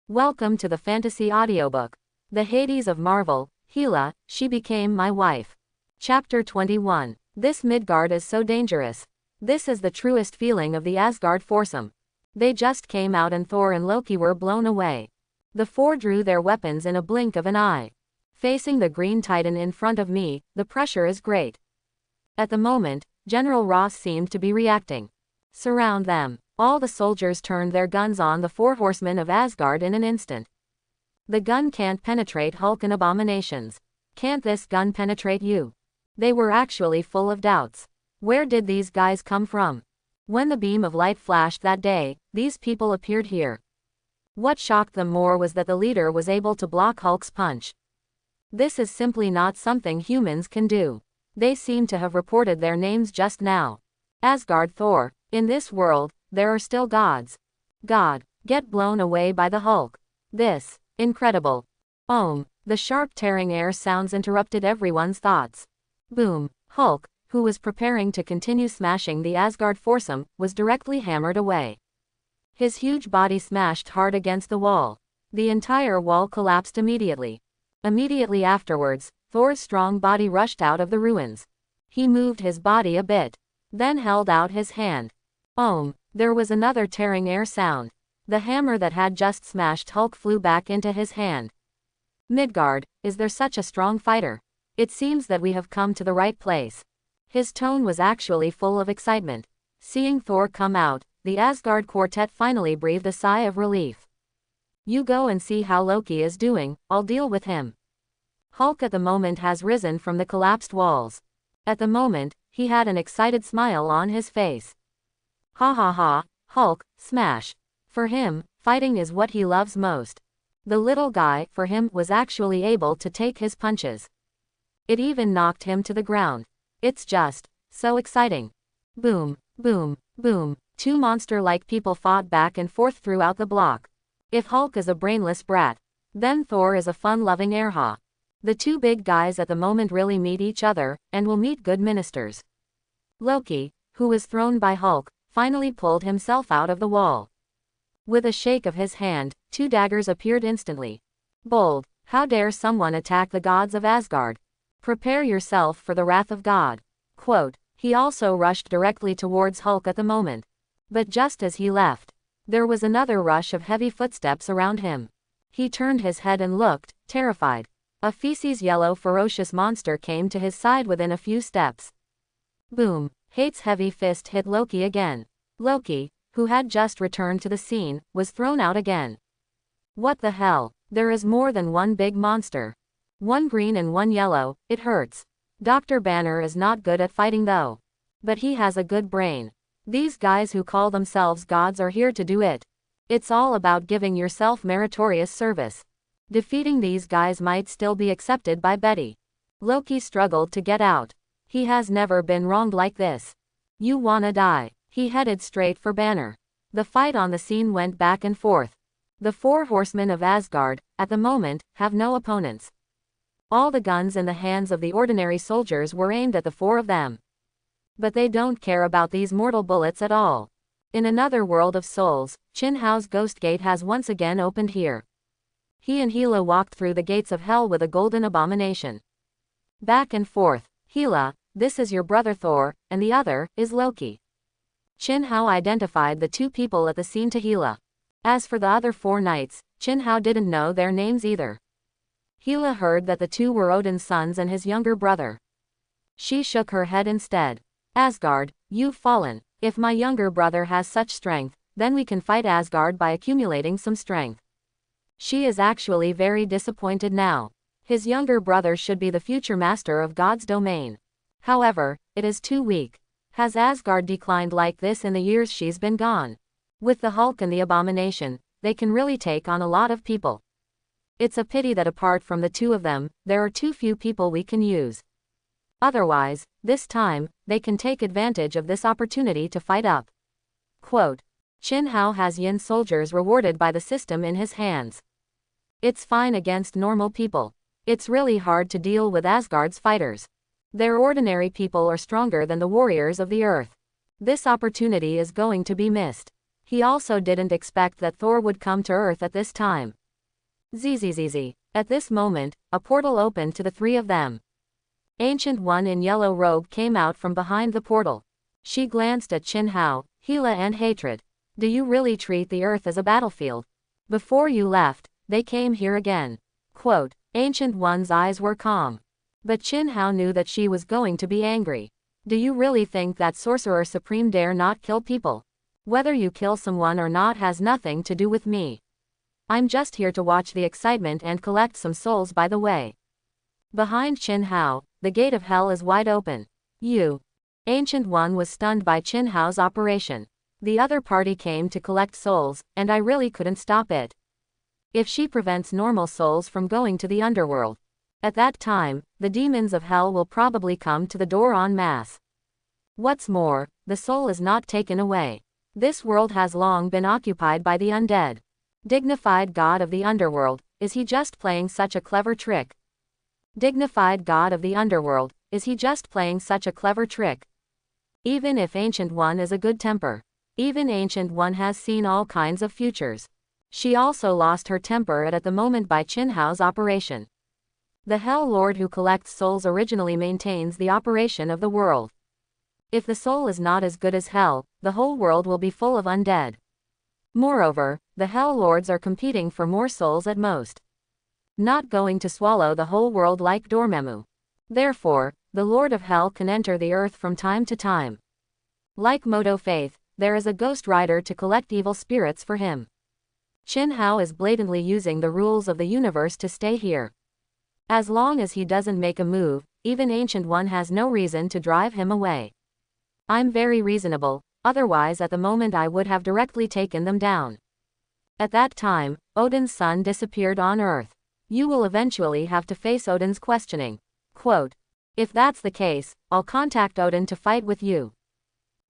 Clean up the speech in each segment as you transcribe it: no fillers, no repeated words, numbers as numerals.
Welcome to the fantasy audiobook. The Hades of Marvel, Hela, she became my wife. Chapter 21. This Midgard is so dangerous. This is the truest feeling of the Asgard foursome. They just came out and Thor and Loki were blown away. The four drew their weapons in a blink of an eye. Facing the Green Titan in front of me, the pressure is great. At the moment, General Ross seemed to be reacting. Surround them. All the soldiers turned their guns on the four horsemen of Asgard in an instant. The gun can't penetrate Hulk and abominations. Can't this gun penetrate you? They were actually full of doubts. Where did these guys come from? When the beam of light flashed that day, these people appeared here. What shocked them more was that the leader was able to block Hulk's punch. This is simply not something humans can do. They seem to have reported their names just now. Asgard Thor. In this world, there are still gods. God, get blown away by the Hulk. This, incredible. The sharp tearing air sounds interrupted everyone's thoughts. Boom, Hulk, who was preparing to continue smashing the Asgard foursome, was directly hammered away. His huge body smashed hard against the wall. The entire wall collapsed immediately. Immediately afterwards, Thor's strong body rushed out of the ruins. He moved his body a bit, then held out his hand. There was another tearing air sound. The hammer that had just smashed Hulk flew back into his hand. Midgard, is there such a strong fighter? It seems that we have come to the right place. His tone was actually full of excitement. Seeing Thor come out, the Asgard quartet finally breathed a sigh of relief. You go and see how Loki is doing, I'll deal with him. Hulk at the moment has risen from the collapsed walls. At the moment, he had an excited smile on his face. Ha ha ha, Hulk, smash. For him, fighting is what he loves most. The little guy, for him, was actually able to take his punches. It even knocked him to the ground. It's just so exciting. Boom, boom, boom. Two monster-like people fought back and forth throughout the block. If Hulk is a brainless brat, then Thor is a fun-loving airha. The two big guys at the moment really meet each other, and will meet good ministers. Loki, who was thrown by Hulk, finally pulled himself out of the wall. With a shake of his hand, two daggers appeared instantly. Bold, how dare someone attack the gods of Asgard? Prepare yourself for the wrath of God. Quote, he also rushed directly towards Hulk at the moment. But just as he left, there was another rush of heavy footsteps around him. He turned his head and looked, terrified. A feces yellow ferocious monster came to his side within a few steps. Boom. Hate's heavy fist hit Loki again. Loki, who had just returned to the scene, was thrown out again. What the hell? There is more than one big monster. One green and one yellow, it hurts. Dr. Banner is not good at fighting though. But he has a good brain. These guys who call themselves gods are here to do it. It's all about giving yourself meritorious service. Defeating these guys might still be accepted by Betty. Loki struggled to get out. He has never been wronged like this. You wanna die. He headed straight for Banner. The fight on the scene went back and forth. The four horsemen of Asgard, at the moment, have no opponents. All the guns in the hands of the ordinary soldiers were aimed at the four of them. But they don't care about these mortal bullets at all. In another world of souls, Chinhao's ghost gate has once again opened here. He and Hela walked through the gates of hell with a golden abomination. Back and forth. Hela, this is your brother Thor, and the other is Loki. Chinhao identified the two people at the scene to Hela. As for the other four knights, Chinhao didn't know their names either. Hela heard that the two were Odin's sons and his younger brother. She shook her head instead. Asgard, you've fallen. If my younger brother has such strength, then we can fight Asgard by accumulating some strength. She is actually very disappointed now. His younger brother should be the future master of God's domain. However, it is too weak. Has Asgard declined like this in the years she's been gone? With the Hulk and the abomination, they can really take on a lot of people. It's a pity that apart from the two of them, there are too few people we can use. Otherwise, this time, they can take advantage of this opportunity to fight up. Quote, Chinhao has Yin soldiers rewarded by the system in his hands. It's fine against normal people. It's really hard to deal with Asgard's fighters. Their ordinary people are stronger than the warriors of the earth. This opportunity is going to be missed. He also didn't expect that Thor would come to Earth at this time. Zzz. At this moment, a portal opened to the three of them. Ancient One in yellow robe came out from behind the portal. She glanced at Chin Hao, Hela and Hatred. Do you really treat the Earth as a battlefield? Before you left, they came here again. Quote, Ancient One's eyes were calm. But Chin Hao knew that she was going to be angry. Do you really think that Sorcerer Supreme dare not kill people? Whether you kill someone or not has nothing to do with me. I'm just here to watch the excitement and collect some souls by the way. Behind Chin Hao, the gate of hell is wide open. You. Ancient One was stunned by Chin Hao's operation. The other party came to collect souls, and I really couldn't stop it. If she prevents normal souls from going to the underworld, at that time, the demons of hell will probably come to the door en masse. What's more, the soul is not taken away. This world has long been occupied by the undead. Dignified God of the underworld, is he just playing such a clever trick? Dignified God of the underworld, is he just playing such a clever trick? Even if Ancient One is a good temper. Even Ancient One has seen all kinds of futures. She also lost her temper at the moment by Chin Hao's operation. The Hell Lord who collects souls originally maintains the operation of the world. If the soul is not as good as hell, the whole world will be full of undead. Moreover, the Hell Lords are competing for more souls at most. Not going to swallow the whole world like Dormammu. Therefore, the Lord of Hell can enter the earth from time to time. Like Moto Faith, there is a ghost rider to collect evil spirits for him. Chin Hao is blatantly using the rules of the universe to stay here. As long as he doesn't make a move, even Ancient One has no reason to drive him away. I'm very reasonable, otherwise at the moment I would have directly taken them down. At that time, Odin's son disappeared on Earth. You will eventually have to face Odin's questioning. Quote, if that's the case, I'll contact Odin to fight with you.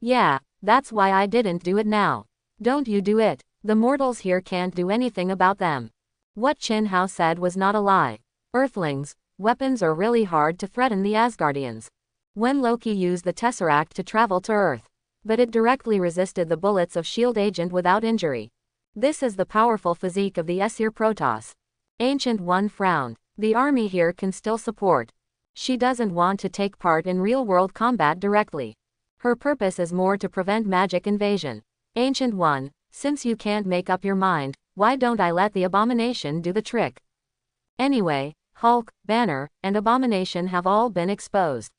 Yeah, that's why I didn't do it now. Don't you do it. The mortals here can't do anything about them. What Chin Hao said was not a lie. Earthlings, weapons are really hard to threaten the Asgardians. When Loki used the Tesseract to travel to Earth, but it directly resisted the bullets of S.H.I.E.L.D. agent without injury. This is the powerful physique of the Aesir Protoss. Ancient One frowned. The army here can still support. She doesn't want to take part in real-world combat directly. Her purpose is more to prevent magic invasion. Ancient One, since you can't make up your mind, why don't I let the Abomination do the trick? Anyway, Hulk, Banner, and Abomination have all been exposed.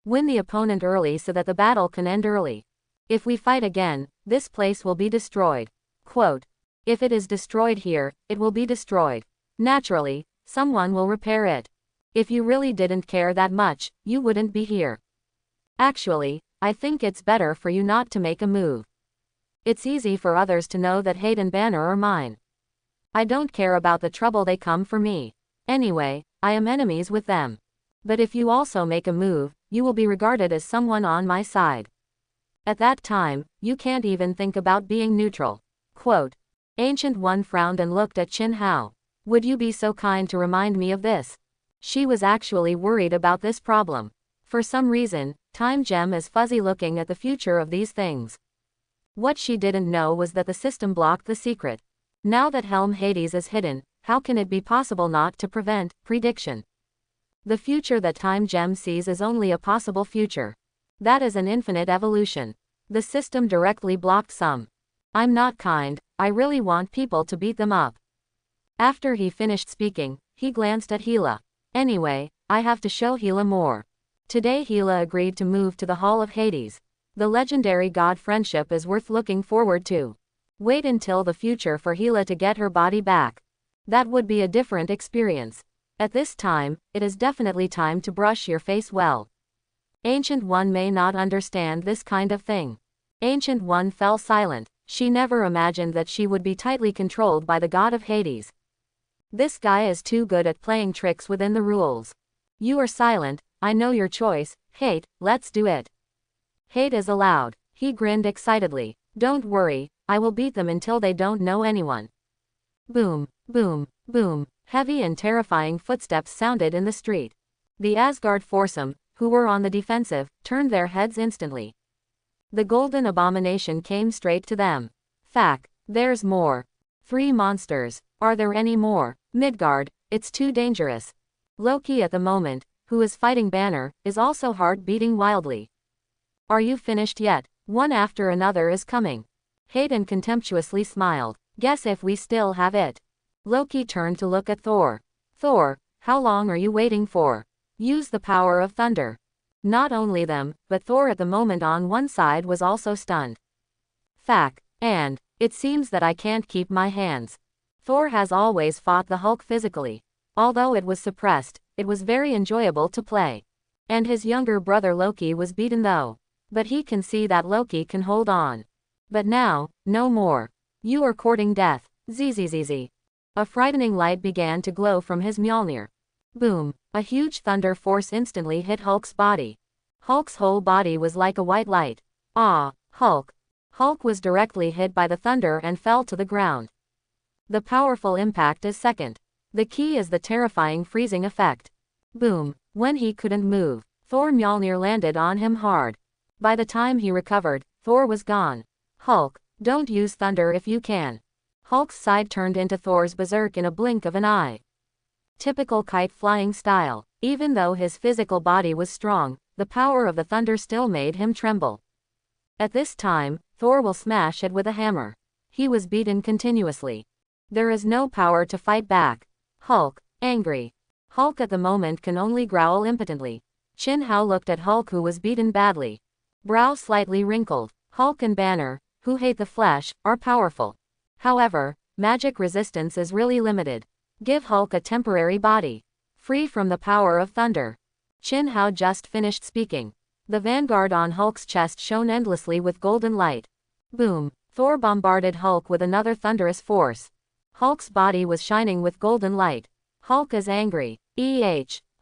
Win the opponent early so that the battle can end early. If we fight again, this place will be destroyed. Quote, if it is destroyed here, it will be destroyed. Naturally, someone will repair it. If you really didn't care that much, you wouldn't be here. Actually, I think it's better for you not to make a move. It's easy for others to know that Hate and Banner are mine. I don't care about the trouble they come for me. Anyway, I am enemies with them. But if you also make a move, you will be regarded as someone on my side. At that time, you can't even think about being neutral. Quote, Ancient One frowned and looked at Chin Hao. Would you be so kind to remind me of this? She was actually worried about this problem. For some reason, Time Gem is fuzzy looking at the future of these things. What she didn't know was that the system blocked the secret. Now that Helm Hades is hidden, how can it be possible not to prevent prediction? The future that Time Gem sees is only a possible future. That is an infinite evolution. The system directly blocked some. I'm not kind, I really want people to beat them up. After he finished speaking, he glanced at Hela. Anyway, I have to show Hela more. Today Hela agreed to move to the Hall of Hades. The legendary god friendship is worth looking forward to. Wait until the future for Hela to get her body back. That would be a different experience. At this time, it is definitely time to brush your face well. Ancient One may not understand this kind of thing. Ancient One fell silent. She never imagined that she would be tightly controlled by the god of Hades. This guy is too good at playing tricks within the rules. You are silent, I know your choice, Hate, let's do it. Hate is allowed. He grinned excitedly. Don't worry, I will beat them until they don't know anyone. Boom, boom, boom. Heavy and terrifying footsteps sounded in the street. The Asgard foursome, who were on the defensive, turned their heads instantly. The golden abomination came straight to them. Fact, there's more. 3 monsters. Are there any more? Midgard, it's too dangerous. Loki at the moment, who is fighting Banner, is also heart beating wildly. Are you finished yet? One after another is coming. Hayden contemptuously smiled. Guess if we still have it. Loki turned to look at Thor. Thor, how long are you waiting for? Use the power of thunder. Not only them, but Thor at the moment on one side was also stunned. Fact, and it seems that I can't keep my hands. Thor has always fought the Hulk physically. Although it was suppressed, it was very enjoyable to play. And his younger brother Loki was beaten though. But he can see that Loki can hold on. But now, no more. You are courting death. Zzz. A frightening light began to glow from his Mjolnir. Boom. A huge thunder force instantly hit Hulk's body. Hulk's whole body was like a white light. Ah, Hulk. Hulk was directly hit by the thunder and fell to the ground. The powerful impact is second. The key is the terrifying freezing effect. Boom. When he couldn't move, Thor Mjolnir landed on him hard. By the time he recovered, Thor was gone. Hulk, don't use thunder if you can. Hulk's side turned into Thor's berserk in a blink of an eye. Typical kite flying style. Even though his physical body was strong, the power of the thunder still made him tremble. At this time, Thor will smash it with a hammer. He was beaten continuously. There is no power to fight back. Hulk, angry. Hulk at the moment can only growl impotently. Chin Hao looked at Hulk who was beaten badly. Brow slightly wrinkled. Hulk and Banner, who hate the flesh, are powerful. However, magic resistance is really limited. Give Hulk a temporary body. Free from the power of thunder. Chin Hao just finished speaking. The vanguard on Hulk's chest shone endlessly with golden light. Boom. Thor bombarded Hulk with another thunderous force. Hulk's body was shining with golden light. Hulk is angry.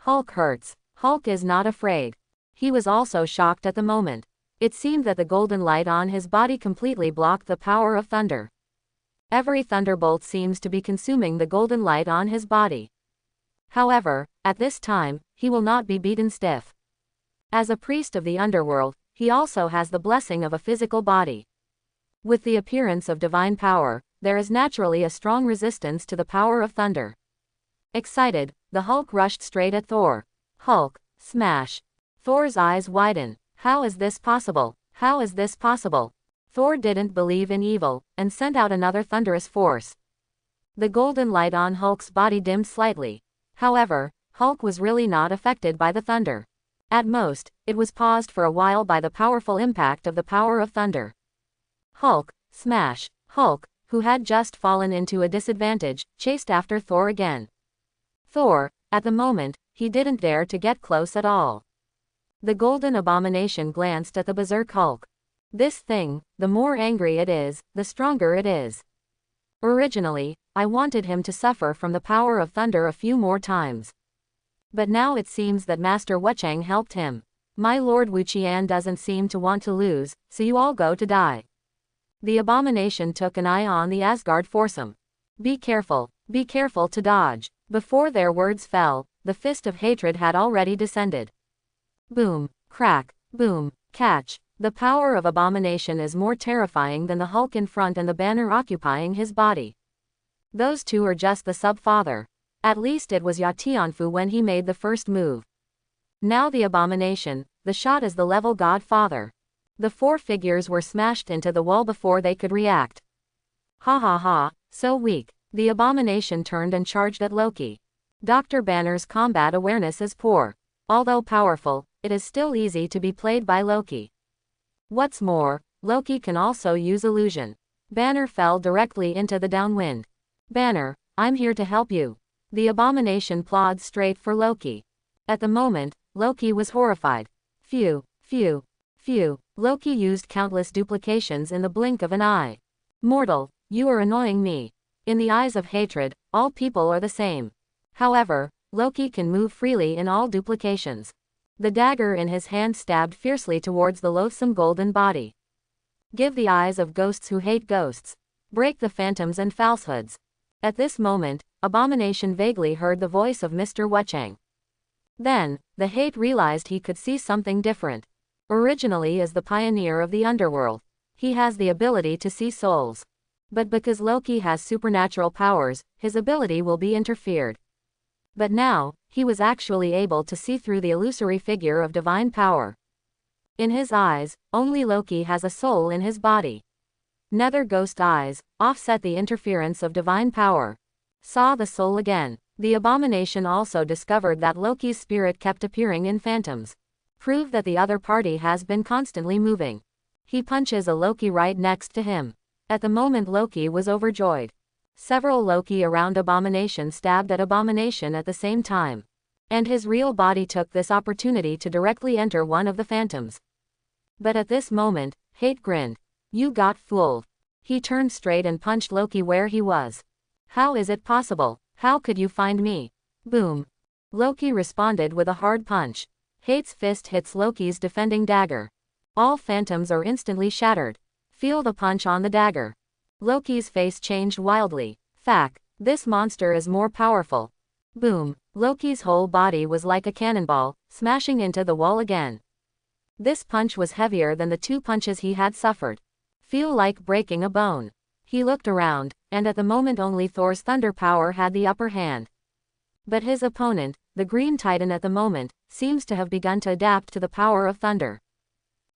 Hulk hurts. Hulk is not afraid. He was also shocked at the moment. It seemed that the golden light on his body completely blocked the power of thunder. Every thunderbolt seems to be consuming the golden light on his body. However, at this time, he will not be beaten stiff. As a priest of the underworld, he also has the blessing of a physical body. With the appearance of divine power, there is naturally a strong resistance to the power of thunder. Excited, the Hulk rushed straight at Thor. Hulk, smash. Thor's eyes widen. How is this possible? How is this possible? Thor didn't believe in evil, and sent out another thunderous force. The golden light on Hulk's body dimmed slightly. However, Hulk was really not affected by the thunder. At most, it was paused for a while by the powerful impact of the power of thunder. Hulk, smash. Hulk, who had just fallen into a disadvantage, chased after Thor again. Thor, at the moment, he didn't dare to get close at all. The golden abomination glanced at the berserk Hulk. This thing, the more angry it is, the stronger it is. Originally, I wanted him to suffer from the power of thunder a few more times. But now it seems that Master Wuchang helped him. My Lord Wuqian doesn't seem to want to lose, so you all go to die. The abomination took an eye on the Asgard foursome. Be careful to dodge. Before their words fell, the fist of hatred had already descended. Boom, crack, boom, catch. The power of abomination is more terrifying than the Hulk in front and the banner occupying his body. Those two are just the sub-father. At least it was Ya Tianfu when he made the first move. Now the abomination, the shot is the level godfather. The 4 figures were smashed into the wall before they could react. Ha ha ha, so weak. The abomination turned and charged at Loki. Dr. Banner's combat awareness is poor. Although powerful, it is still easy to be played by Loki. What's more, Loki can also use illusion. Banner fell directly into the downwind. Banner, I'm here to help you. The abomination plods straight for Loki. At the moment, Loki was horrified. Phew. Loki used countless duplications in the blink of an eye. Mortal, you are annoying me. In the eyes of hatred, all people are the same. However, Loki can move freely in all duplications. The dagger in his hand stabbed fiercely towards the loathsome golden body. Give the eyes of ghosts who hate ghosts. Break the phantoms and falsehoods. At this moment, Abomination vaguely heard the voice of Mr. Wuchang. Then, the hate realized he could see something different. Originally as the pioneer of the underworld, he has the ability to see souls. But because Loki has supernatural powers, his ability will be interfered. But now, he was actually able to see through the illusory figure of divine power. In his eyes, only Loki has a soul in his body. Nether ghost eyes, offset the interference of divine power. Saw the soul again. The abomination also discovered that Loki's spirit kept appearing in phantoms. Prove that the other party has been constantly moving. He punches a Loki right next to him. At the moment Loki was overjoyed. Several Loki around Abomination stabbed at Abomination at the same time. And his real body took this opportunity to directly enter one of the phantoms. But at this moment, Hate grinned. You got fooled. He turned straight and punched Loki where he was. How is it possible? How could you find me? Boom. Loki responded with a hard punch. Hate's fist hits Loki's defending dagger. All phantoms are instantly shattered. Feel the punch on the dagger. Loki's face changed wildly. Fuck, this monster is more powerful. Boom. Loki's whole body was like a cannonball, smashing into the wall again. This punch was heavier than the 2 punches he had suffered. Feel like breaking a bone. He looked around, and at the moment only Thor's thunder power had the upper hand. But his opponent, the Green Titan at the moment, seems to have begun to adapt to the power of thunder.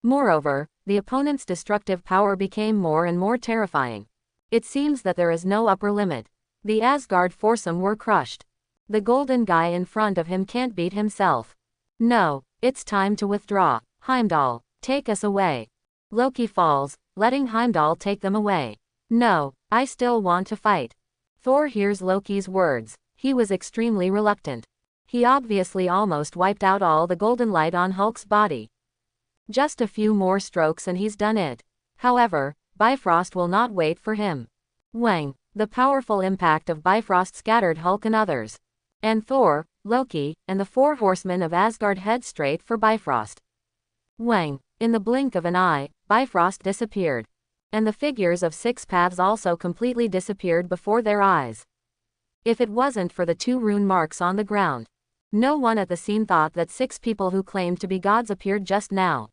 Moreover, the opponent's destructive power became more and more terrifying. It seems that there is no upper limit. The Asgard foursome were crushed. The golden guy in front of him can't beat himself. No, it's time to withdraw. Heimdall, take us away. Loki falls, letting Heimdall take them away. No, I still want to fight. Thor hears Loki's words. He was extremely reluctant. He obviously almost wiped out all the golden light on Hulk's body. Just a few more strokes and he's done it. However, Bifrost will not wait for him. Wang, the powerful impact of Bifrost scattered Hulk and others. And Thor, Loki, and the 4 horsemen of Asgard head straight for Bifrost. Wang, in the blink of an eye, Bifrost disappeared. And the figures of 6 paths also completely disappeared before their eyes. If it wasn't for the 2 rune marks on the ground. No one at the scene thought that 6 people who claimed to be gods appeared just now.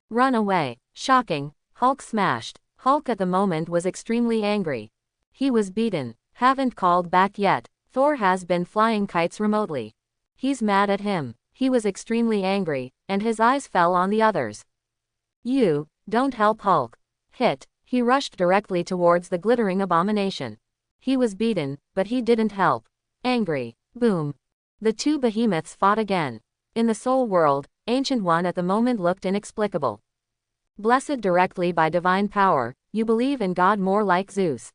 Run away. Shocking. Hulk smashed. Hulk at the moment was extremely angry. He was beaten. Haven't called back yet. Thor has been flying kites remotely. He's mad at him. He was extremely angry, and his eyes fell on the others. You, don't help Hulk. Hit. He rushed directly towards the glittering abomination. He was beaten, but he didn't help. Angry. Boom. The 2 behemoths fought again. In the soul world, Ancient One at the moment looked inexplicable. Blessed directly by divine power, you believe in God more like Zeus.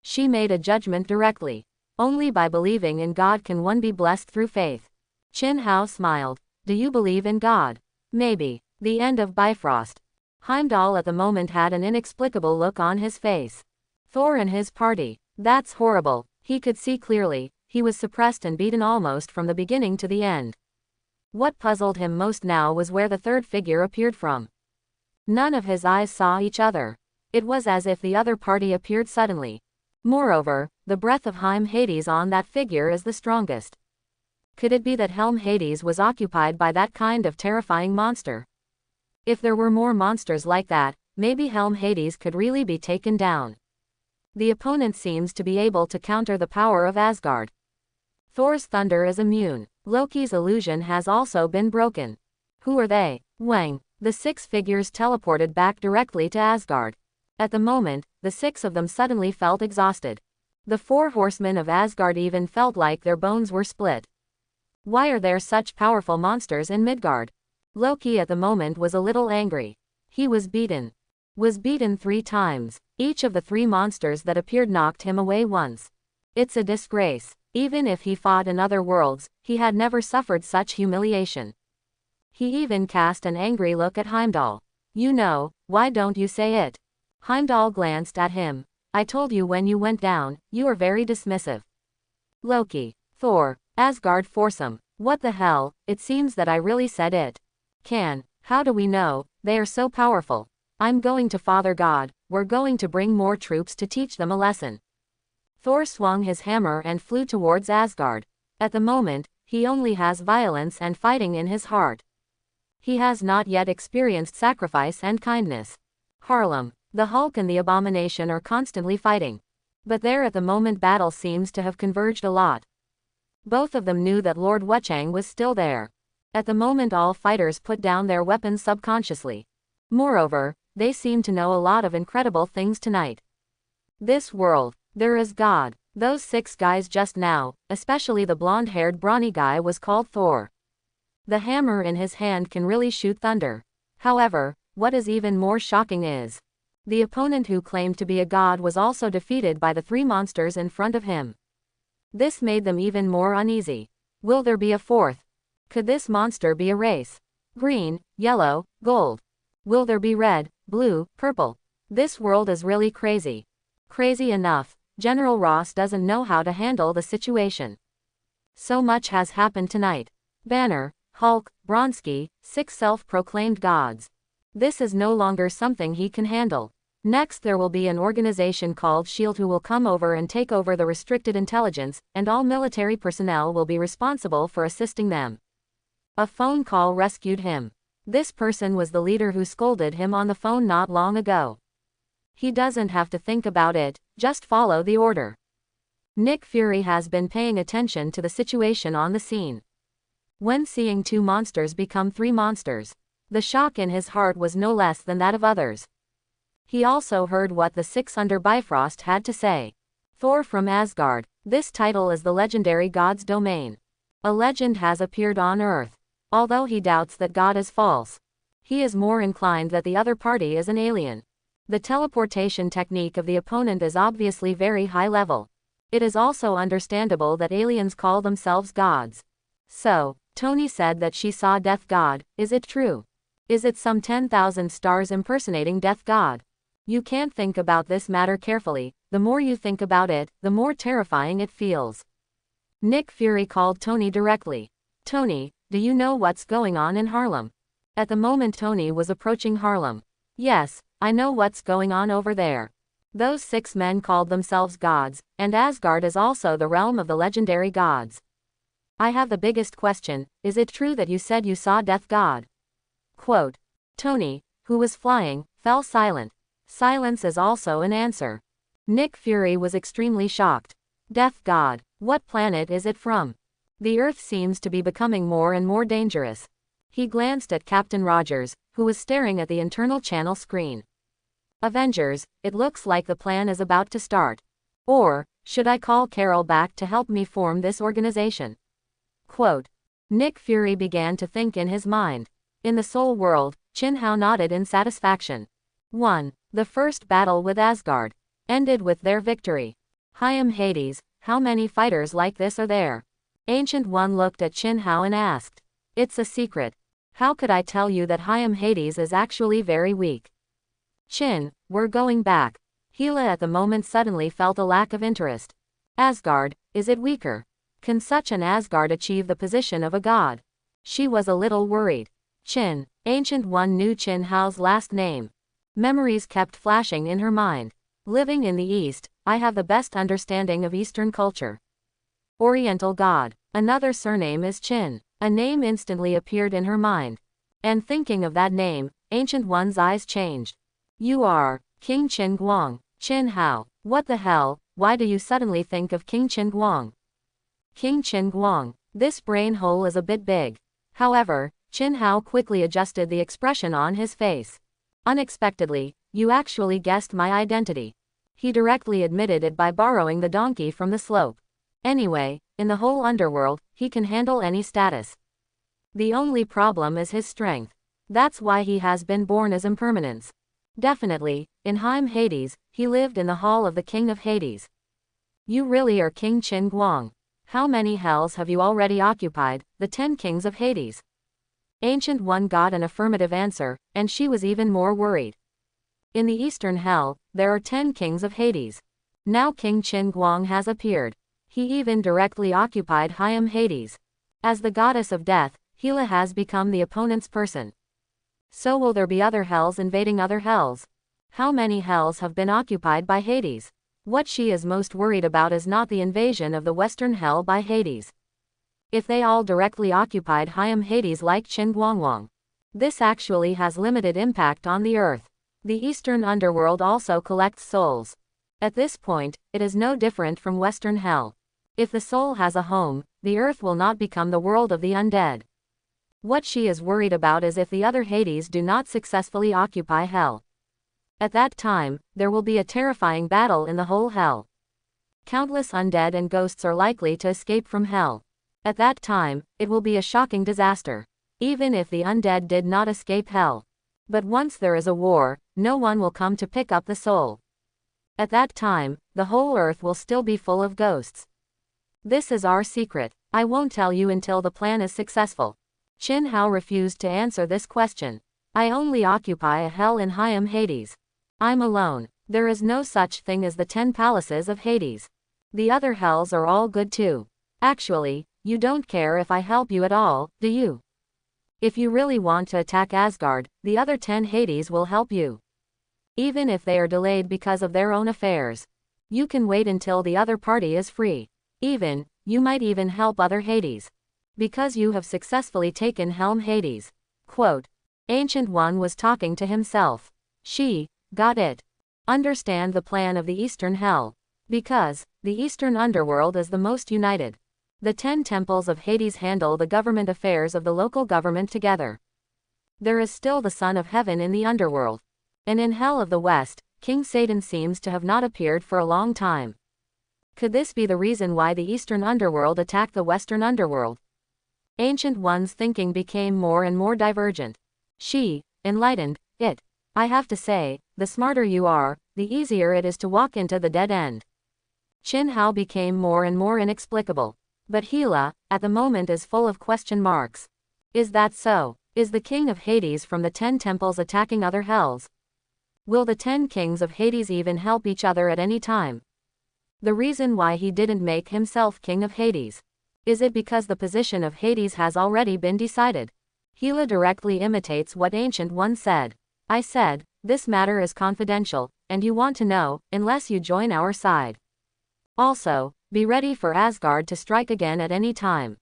She made a judgment directly. Only by believing in God can one be blessed through faith. Chin Hao smiled. Do you believe in God? Maybe. The end of Bifrost. Heimdall at the moment had an inexplicable look on his face. Thor and his party. That's horrible. He could see clearly. He was suppressed and beaten almost from the beginning to the end. What puzzled him most now was where the 3rd figure appeared from. None of his eyes saw each other. It was as if the other party appeared suddenly. Moreover, the breath of Helm Hades on that figure is the strongest. Could it be that Helm Hades was occupied by that kind of terrifying monster? If there were more monsters like that, maybe Helm Hades could really be taken down. The opponent seems to be able to counter the power of Asgard. Thor's thunder is immune. Loki's illusion has also been broken. Who are they? Wang. The 6 figures teleported back directly to Asgard. At the moment, the 6 of them suddenly felt exhausted. The 4 horsemen of Asgard even felt like their bones were split. Why are there such powerful monsters in Midgard? Loki at the moment was a little angry. He was beaten. Was beaten 3 times. Each of the 3 monsters that appeared knocked him away once. It's a disgrace. Even if he fought in other worlds, he had never suffered such humiliation. He even cast an angry look at Heimdall. You know, why don't you say it? Heimdall glanced at him. I told you when you went down, you are very dismissive. Loki. Thor. Asgard foursome. What the hell, it seems that I really said it. How do we know? They are so powerful. I'm going to Father God, we're going to bring more troops to teach them a lesson. Thor swung his hammer and flew towards Asgard. At the moment, he only has violence and fighting in his heart. He has not yet experienced sacrifice and kindness. Harlem. The Hulk and the Abomination are constantly fighting. But there at the moment battle seems to have converged a lot. Both of them knew that Lord Wuchang was still there. At the moment all fighters put down their weapons subconsciously. Moreover, they seem to know a lot of incredible things tonight. This world, there is God. Those 6 guys just now, especially the blonde-haired brawny guy was called Thor. The hammer in his hand can really shoot thunder. However, what is even more shocking is, the opponent who claimed to be a god was also defeated by the 3 monsters in front of him. This made them even more uneasy. Will there be a 4th? Could this monster be a race? Green, yellow, gold. Will there be red, blue, purple? This world is really crazy. Crazy enough, General Ross doesn't know how to handle the situation. So much has happened tonight. Banner, Hulk, Bronski, 6 self-proclaimed gods. This is no longer something he can handle. Next there will be an organization called SHIELD who will come over and take over the restricted intelligence, and all military personnel will be responsible for assisting them. A phone call rescued him. This person was the leader who scolded him on the phone not long ago. He doesn't have to think about it, just follow the order. Nick Fury has been paying attention to the situation on the scene. When seeing 2 monsters become 3 monsters, the shock in his heart was no less than that of others. He also heard what the 6 under Bifrost had to say. Thor from Asgard. This title is the legendary god's domain. A legend has appeared on Earth. Although he doubts that God is false, he is more inclined that the other party is an alien. The teleportation technique of the opponent is obviously very high level. It is also understandable that aliens call themselves gods. So, Tony said that she saw Death God. Is it true? Is it some 10,000 stars impersonating Death God? You can't think about this matter carefully. The more you think about it, the more terrifying it feels. Nick Fury called Tony directly. Tony, do you know what's going on in Harlem? At the moment Tony was approaching Harlem. Yes, I know what's going on over there. Those 6 men called themselves gods, and Asgard is also the realm of the legendary gods. I have the biggest question, is it true that you said you saw Death God? Quote. Tony, who was flying, fell silent. Silence is also an answer. Nick Fury was extremely shocked. Death God, what planet is it from? The Earth seems to be becoming more and more dangerous. He glanced at Captain Rogers, who was staring at the internal channel screen. Avengers, it looks like the plan is about to start. Or, should I call Carol back to help me form this organization? Quote. Nick Fury began to think in his mind. In the Soul World, Chin Hao nodded in satisfaction. 1. The first battle with Asgard ended with their victory. Hyam Hades, how many fighters like this are there? Ancient One looked at Chin Hao and asked. It's a secret. How could I tell you that Hyam Hades is actually very weak? Chin, we're going back. Hela at the moment suddenly felt a lack of interest. Asgard, is it weaker? Can such an Asgard achieve the position of a god? She was a little worried. Chin, Ancient One knew Chin Hao's last name. Memories kept flashing in her mind. Living in the East, I have the best understanding of Eastern culture. Oriental god. Another surname is Chin. A name instantly appeared in her mind. And thinking of that name, Ancient One's eyes changed. You are King Qin Guang. Chin Hao. What the hell, why do you suddenly think of King Qin Guang? King Qin Guang. This brain hole is a bit big. However, Chin Hao quickly adjusted the expression on his face. Unexpectedly, you actually guessed my identity. He directly admitted it by borrowing the donkey from the slope. Anyway, in the whole underworld, he can handle any status. The only problem is his strength. That's why he has been born as impermanence. Definitely, in Hyam Hades, he lived in the hall of the King of Hades. You really are King Qin Guang. How many hells have you already occupied, the 10 kings of Hades? Ancient One got an affirmative answer, and she was even more worried. In the Eastern Hell, there are 10 kings of Hades. Now King Qin Guang has appeared. He even directly occupied Hyam Hades. As the goddess of death, Hela has become the opponent's person. So will there be other hells invading other hells? How many hells have been occupied by Hades? What she is most worried about is not the invasion of the Western Hell by Hades. If they all directly occupied Hyam Hades like Qin Guangwang, this actually has limited impact on the Earth. The Eastern Underworld also collects souls. At this point, it is no different from Western Hell. If the soul has a home, the earth will not become the world of the undead. What she is worried about is if the other Hades do not successfully occupy Hell. At that time, there will be a terrifying battle in the whole Hell. Countless undead and ghosts are likely to escape from Hell. At that time, it will be a shocking disaster. Even if the undead did not escape Hell. But once there is a war, no one will come to pick up the soul. At that time, the whole earth will still be full of ghosts. This is our secret. I won't tell you until the plan is successful. Qin Hao refused to answer this question. I only occupy a hell in Hyam Hades. I'm alone. There is no such thing as the 10 palaces of Hades. The other hells are all good too. Actually, you don't care if I help you at all, do you? If you really want to attack Asgard, the other 10 Hades will help you. Even if they are delayed because of their own affairs. You can wait until the other party is free. You might even help other Hades. Because you have successfully taken Helm Hades. Quote. Ancient One was talking to himself. She, got it. Understand the plan of the Eastern Hell. Because, the Eastern Underworld is the most united. The 10 temples of Hades handle the government affairs of the local government together. There is still the Son of Heaven in the Underworld. And in Hell of the West, King Satan seems to have not appeared for a long time. Could this be the reason why the Eastern Underworld attacked the Western Underworld? Ancient One's thinking became more and more divergent. She, enlightened, it. I have to say, the smarter you are, the easier it is to walk into the dead end. Qin Hao became more and more inexplicable. But Hela, at the moment, is full of question marks. Is that so? Is the king of Hades from the 10 temples attacking other hells? Will the 10 kings of Hades even help each other at any time? The reason why he didn't make himself king of Hades. Is it because the position of Hades has already been decided? Hela directly imitates what Ancient One said. I said, this matter is confidential, and you want to know, unless you join our side. Also, be ready for Asgard to strike again at any time.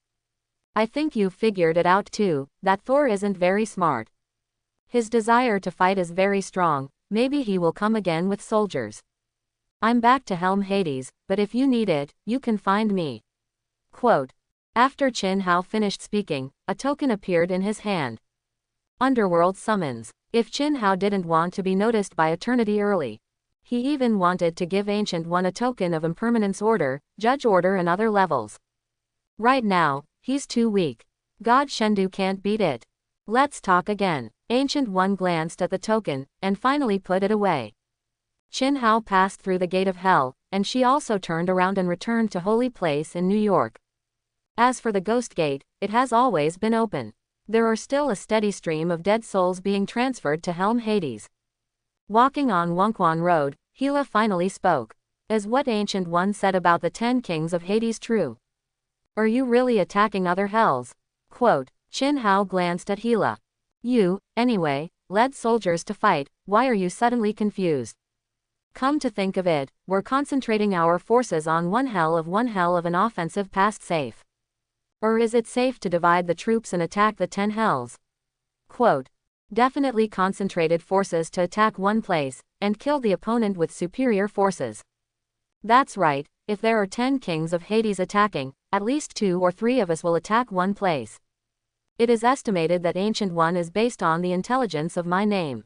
I think you've figured it out too, that Thor isn't very smart. His desire to fight is very strong, maybe he will come again with soldiers. I'm back to Helm Hades, but if you need it, you can find me. Quote. After Qin Hao finished speaking, a token appeared in his hand. Underworld summons. If Qin Hao didn't want to be noticed by eternity early. He even wanted to give Ancient One a token of impermanence order, judge order and other levels. Right now, he's too weak. God Shendu can't beat it. Let's talk again. Ancient One glanced at the token, and finally put it away. Qin Hao passed through the gate of hell, and she also turned around and returned to Holy Place in New York. As for the Ghost Gate, it has always been open. There are still a steady stream of dead souls being transferred to Helm Hades. Walking on Wonkwon Road, Hela finally spoke. Is what Ancient One said about the 10 kings of Hades true? Are you really attacking other hells? Quote. Qin Hao glanced at Hela. You, anyway, led soldiers to fight, why are you suddenly confused? Come to think of it, we're concentrating our forces on one hell of an offensive past safe. Or is it safe to divide the troops and attack the 10 hells? Quote. Definitely concentrated forces to attack one place, and kill the opponent with superior forces. That's right, if there are 10 kings of Hades attacking, at least 2 or 3 of us will attack one place. It is estimated that Ancient One is based on the intelligence of my name.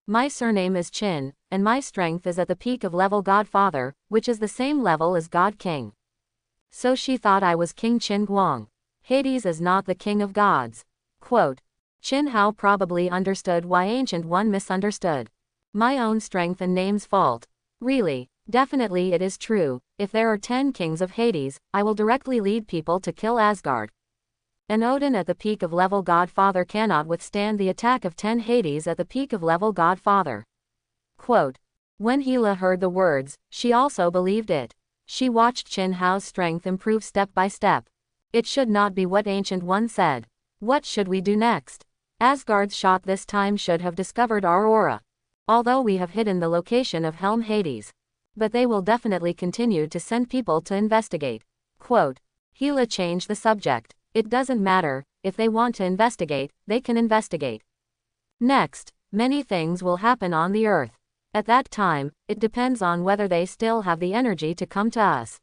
My surname is Qin, and my strength is at the peak of level Godfather, which is the same level as God King. So she thought I was King Qin Guang. Hades is not the king of gods. Quote. Qin Hao probably understood why Ancient One misunderstood. My own strength and name's fault. Really, definitely it is true, if there are 10 kings of Hades, I will directly lead people to kill Asgard. An Odin at the peak of level Godfather cannot withstand the attack of 10 Hades at the peak of level Godfather. Quote. When Hela heard the words, she also believed it. She watched Qin Hao's strength improve step by step. It should not be what Ancient One said. What should we do next? Asgard's shot this time should have discovered our aura. Although we have hidden the location of Helm Hades. But they will definitely continue to send people to investigate. Quote. Hela changed the subject. It doesn't matter, if they want to investigate, they can investigate. Next, Many things will happen on the earth. At that time, it depends on whether they still have the energy to come to us.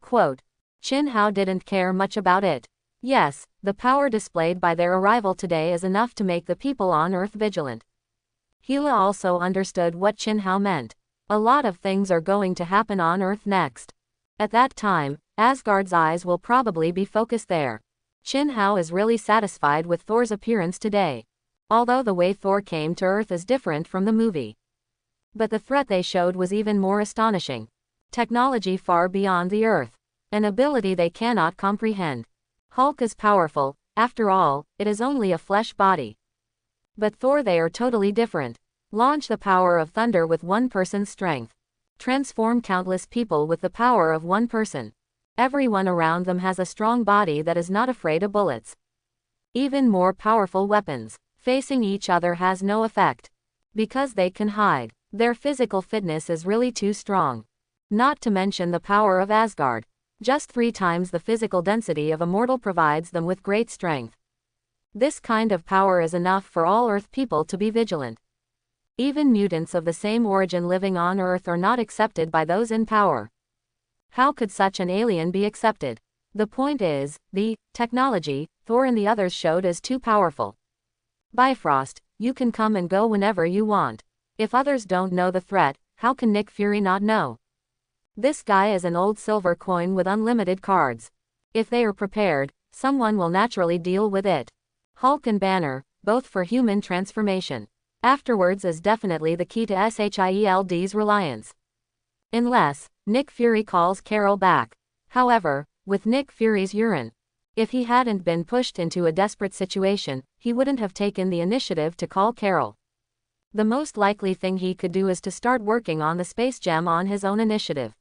Quote. Qin Hao didn't care much about it. Yes, the power displayed by their arrival today is enough to make the people on Earth vigilant. Hela also understood what Qin Hao meant. A lot of things are going to happen on Earth next. At that time, Asgard's eyes will probably be focused there. Qin Hao is really satisfied with Thor's appearance today. Although the way Thor came to Earth is different from the movie. But the threat they showed was even more astonishing. Technology far beyond the Earth. An ability they cannot comprehend. Hulk is powerful, after all, it is only a flesh body. But Thor, they are totally different. Launch the power of thunder with one person's strength. Transform countless people with the power of one person. Everyone around them has a strong body that is not afraid of bullets. Even more powerful weapons. Facing each other has no effect. Because they can hide. Their physical fitness is really too strong. Not to mention the power of Asgard. Just 3 times the physical density of a mortal provides them with great strength. This kind of power is enough for all Earth people to be vigilant. Even mutants of the same origin living on Earth are not accepted by those in power. How could such an alien be accepted? The point is, the technology Thor and the others showed is too powerful. Bifrost, you can come and go whenever you want. If others don't know the threat, how can Nick Fury not know? This guy is an old silver coin with unlimited cards. If they are prepared, someone will naturally deal with it. Hulk and Banner, both for human transformation. Afterwards is definitely the key to Shield's reliance. Unless Nick Fury calls Carol back. However, with Nick Fury's urine, if he hadn't been pushed into a desperate situation, he wouldn't have taken the initiative to call Carol. The most likely thing he could do is to start working on the space gem on his own initiative.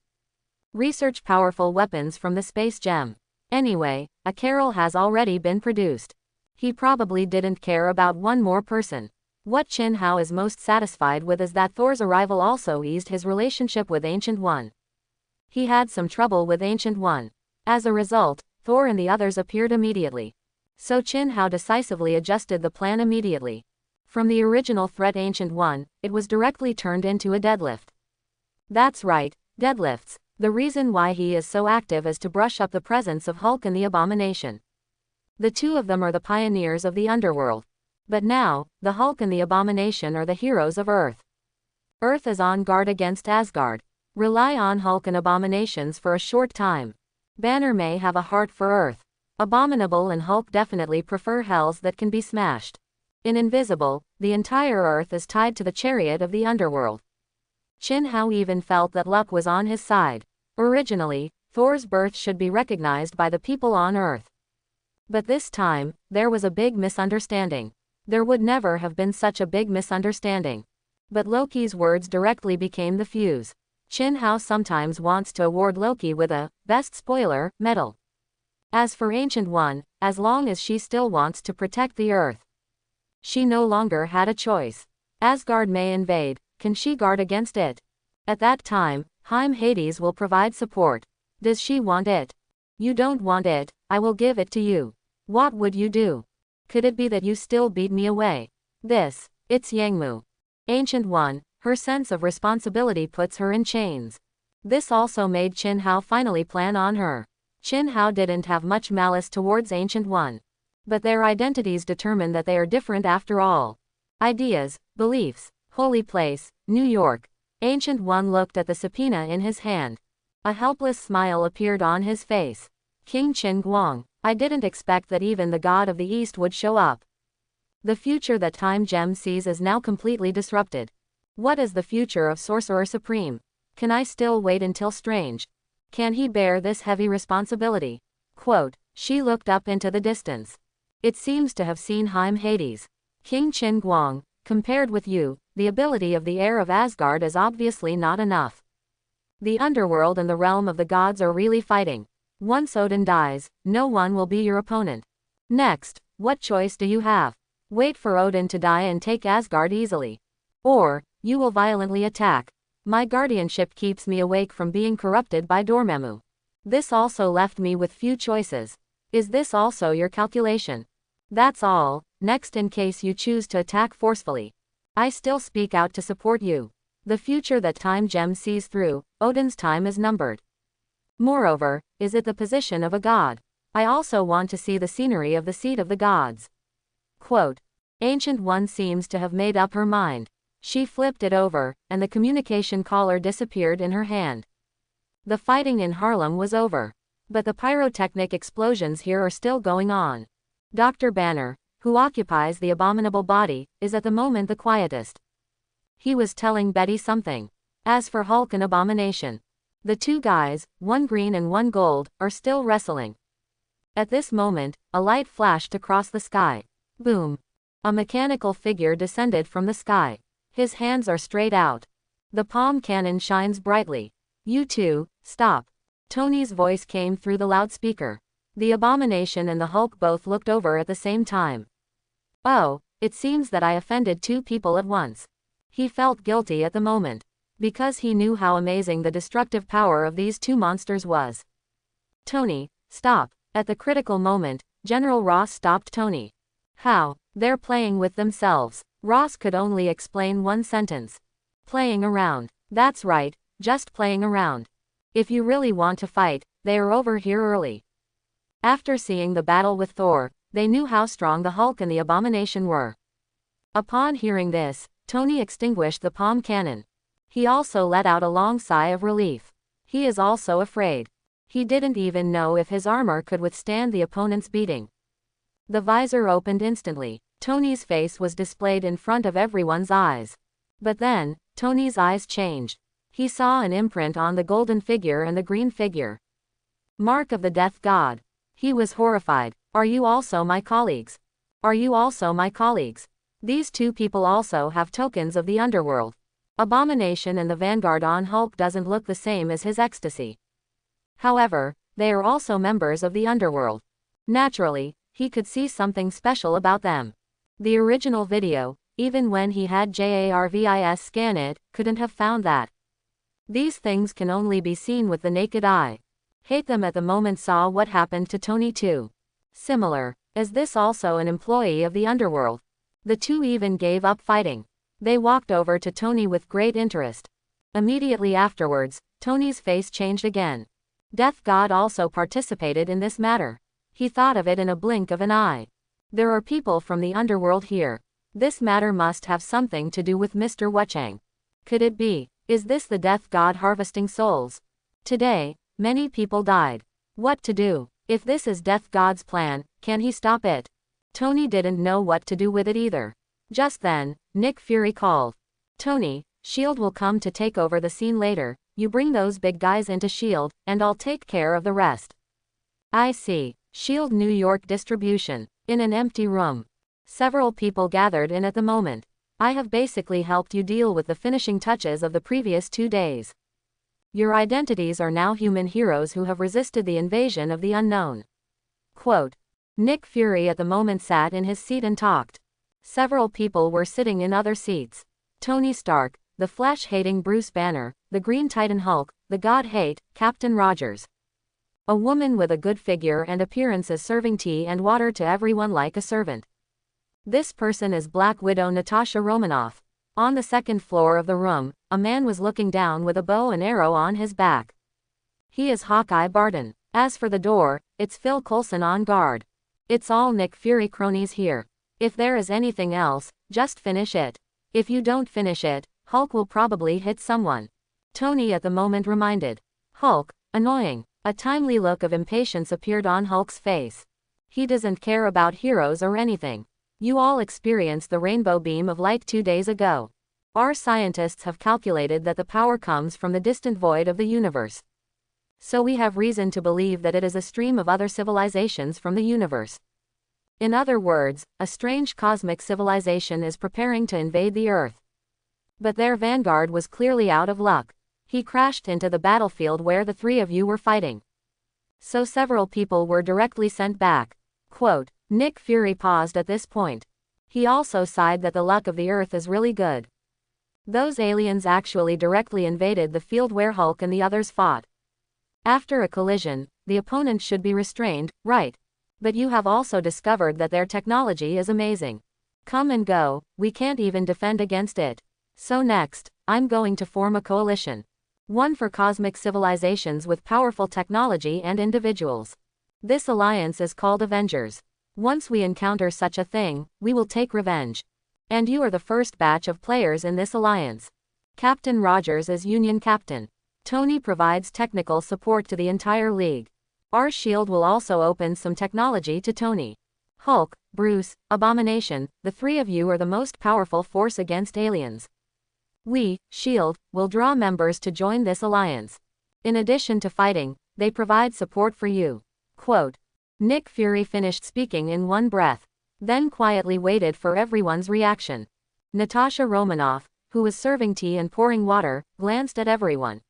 Research powerful weapons from the space gem. Anyway, a Carol has already been produced. He probably didn't care about one more person. What Qin Hao is most satisfied with is that Thor's arrival also eased his relationship with Ancient One. He had some trouble with Ancient One. As a result, Thor and the others appeared immediately. So Qin Hao decisively adjusted the plan immediately. From the original threat Ancient One, it was directly turned into a deadlift. That's right, deadlifts. The reason why he is so active is to brush up the presence of Hulk and the Abomination. The two of them are the pioneers of the underworld. But now, the Hulk and the Abomination are the heroes of Earth. Earth is on guard against Asgard. Rely on Hulk and Abominations for a short time. Banner may have a heart for Earth. Abominable and Hulk definitely prefer hells that can be smashed. In Invisible, the entire Earth is tied to the chariot of the underworld. Qin Hao even felt that luck was on his side. Originally, Thor's birth should be recognized by the people on Earth. But this time, there was a big misunderstanding. There would never have been such a big misunderstanding. But Loki's words directly became the fuse. Qin Hao sometimes wants to award Loki with a Best Spoiler medal. As for Ancient One, as long as she still wants to protect the Earth, she no longer had a choice. Asgard may invade, can she guard against it? At that time, Hades will provide support. Does she want it? You don't want it, I will give it to you. What would you do? Could it be that you still beat me away? It's Yangmu. Ancient One, her sense of responsibility puts her in chains. This also made Qin Hao finally plan on her. Qin Hao didn't have much malice towards Ancient One. But their identities determine that they are different after all. Ideas, beliefs. Holy place, New York. Ancient One looked at the subpoena in his hand. A helpless smile appeared on his face. King Qin Guang, I didn't expect that even the god of the East would show up. The future that Time Gem sees is now completely disrupted. What is the future of Sorcerer Supreme? Can I still wait until Strange? Can he bear this heavy responsibility? Quote, she looked up into the distance. It seems to have seen Hades. King Qin Guang, compared with you, the ability of the heir of Asgard is obviously not enough. The underworld and the realm of the gods are really fighting. Once Odin dies, no one will be your opponent. Next, what choice do you have? Wait for Odin to die and take Asgard easily. Or, you will violently attack. My guardianship keeps me awake from being corrupted by Dormammu. This also left me with few choices. Is this also your calculation? That's all. Next, in case you choose to attack forcefully, I still speak out to support you. The future that Time Gem sees through, Odin's time is numbered. Moreover, is it the position of a god? I also want to see the scenery of the seat of the gods. Quote. Ancient One seems to have made up her mind. She flipped it over, and the communication collar disappeared in her hand. The fighting in Harlem was over. But the pyrotechnic explosions here are still going on. Dr. Banner, who occupies the abominable body, is at the moment the quietest. He was telling Betty something. As for Hulk and Abomination, the two guys, one green and one gold, are still wrestling. At this moment, a light flashed across the sky. Boom. A mechanical figure descended from the sky. His hands are straight out. The palm cannon shines brightly. You two, stop. Tony's voice came through the loudspeaker. The Abomination and the Hulk both looked over at the same time. Oh, it seems that I offended two people at once. He felt guilty at the moment, because he knew how amazing the destructive power of these two monsters was. Tony, stop. At the critical moment, General Ross stopped Tony. How? They're playing with themselves. Ross could only explain one sentence. Playing around. That's right, just playing around. If you really want to fight, they are over here early. After seeing the battle with Thor, they knew how strong the Hulk and the Abomination were. Upon hearing this, Tony extinguished the palm cannon. He also let out a long sigh of relief. He is also afraid. He didn't even know if his armor could withstand the opponent's beating. The visor opened instantly. Tony's face was displayed in front of everyone's eyes. But then, Tony's eyes changed. He saw an imprint on the golden figure and the green figure. Mark of the Death God. He was horrified. Are you also my colleagues? Are you also my colleagues? These two people also have tokens of the underworld. Abomination and the Vanguard on Hulk doesn't look the same as his ecstasy. However, they are also members of the underworld. Naturally, he could see something special about them. The original video, even when he had JARVIS scan it, couldn't have found that. These things can only be seen with the naked eye. Hate them at the moment saw what happened to Tony too. Similar, is this also an employee of the underworld? The two even gave up fighting. They walked over to Tony with great interest. Immediately afterwards, Tony's face changed again. Death God also participated in this matter. He thought of it in a blink of an eye. There are people from the underworld here. This matter must have something to do with Mr. Wuchang. Could it be? Is this the Death God harvesting souls? Today, many people died. What to do? If this is Death God's plan, can he stop it? Tony didn't know what to do with it either. Just then, Nick Fury called. Tony, S.H.I.E.L.D. will come to take over the scene later. You bring those big guys into S.H.I.E.L.D., and I'll take care of the rest. I see. S.H.I.E.L.D. New York distribution. In an empty room. Several people gathered in at the moment. I have basically helped you deal with the finishing touches of the previous 2 days. Your identities are now human heroes who have resisted the invasion of the unknown. Quote. Nick Fury at the moment sat in his seat and talked. Several people were sitting in other seats. Tony Stark, the flesh-hating Bruce Banner, the Green Titan Hulk, the God-hate, Captain Rogers. A woman with a good figure and appearances serving tea and water to everyone like a servant. This person is Black Widow Natasha Romanoff. On the second floor of the room, a man was looking down with a bow and arrow on his back. He is Hawkeye Barton. As for the door, it's Phil Coulson on guard. It's all Nick Fury cronies here. If there is anything else, just finish it. If you don't finish it, Hulk will probably hit someone. Tony at the moment reminded. Hulk, annoying. A timely look of impatience appeared on Hulk's face. He doesn't care about heroes or anything. You all experienced the rainbow beam of light 2 days ago. Our scientists have calculated that the power comes from the distant void of the universe. So we have reason to believe that it is a stream of other civilizations from the universe. In other words, a strange cosmic civilization is preparing to invade the Earth. But their vanguard was clearly out of luck. He crashed into the battlefield where the 3 of you were fighting. So several people were directly sent back. Quote, Nick Fury paused at this point. He also sighed that the luck of the Earth is really good. Those aliens actually directly invaded the field where Hulk and the others fought. After a collision, the opponent should be restrained, right? But you have also discovered that their technology is amazing. Come and go, we can't even defend against it. So next, I'm going to form a coalition. One for cosmic civilizations with powerful technology and individuals. This alliance is called Avengers. Once we encounter such a thing, we will take revenge. And you are the first batch of players in this alliance. Captain Rogers is Union Captain. Tony provides technical support to the entire league. Our shield will also open some technology to Tony. Hulk, Bruce, Abomination, the three of you are the most powerful force against aliens. We, SHIELD, will draw members to join this alliance. In addition to fighting, they provide support for you. Quote. Nick Fury finished speaking in one breath, then quietly waited for everyone's reaction. Natasha Romanoff, who was serving tea and pouring water, glanced at everyone.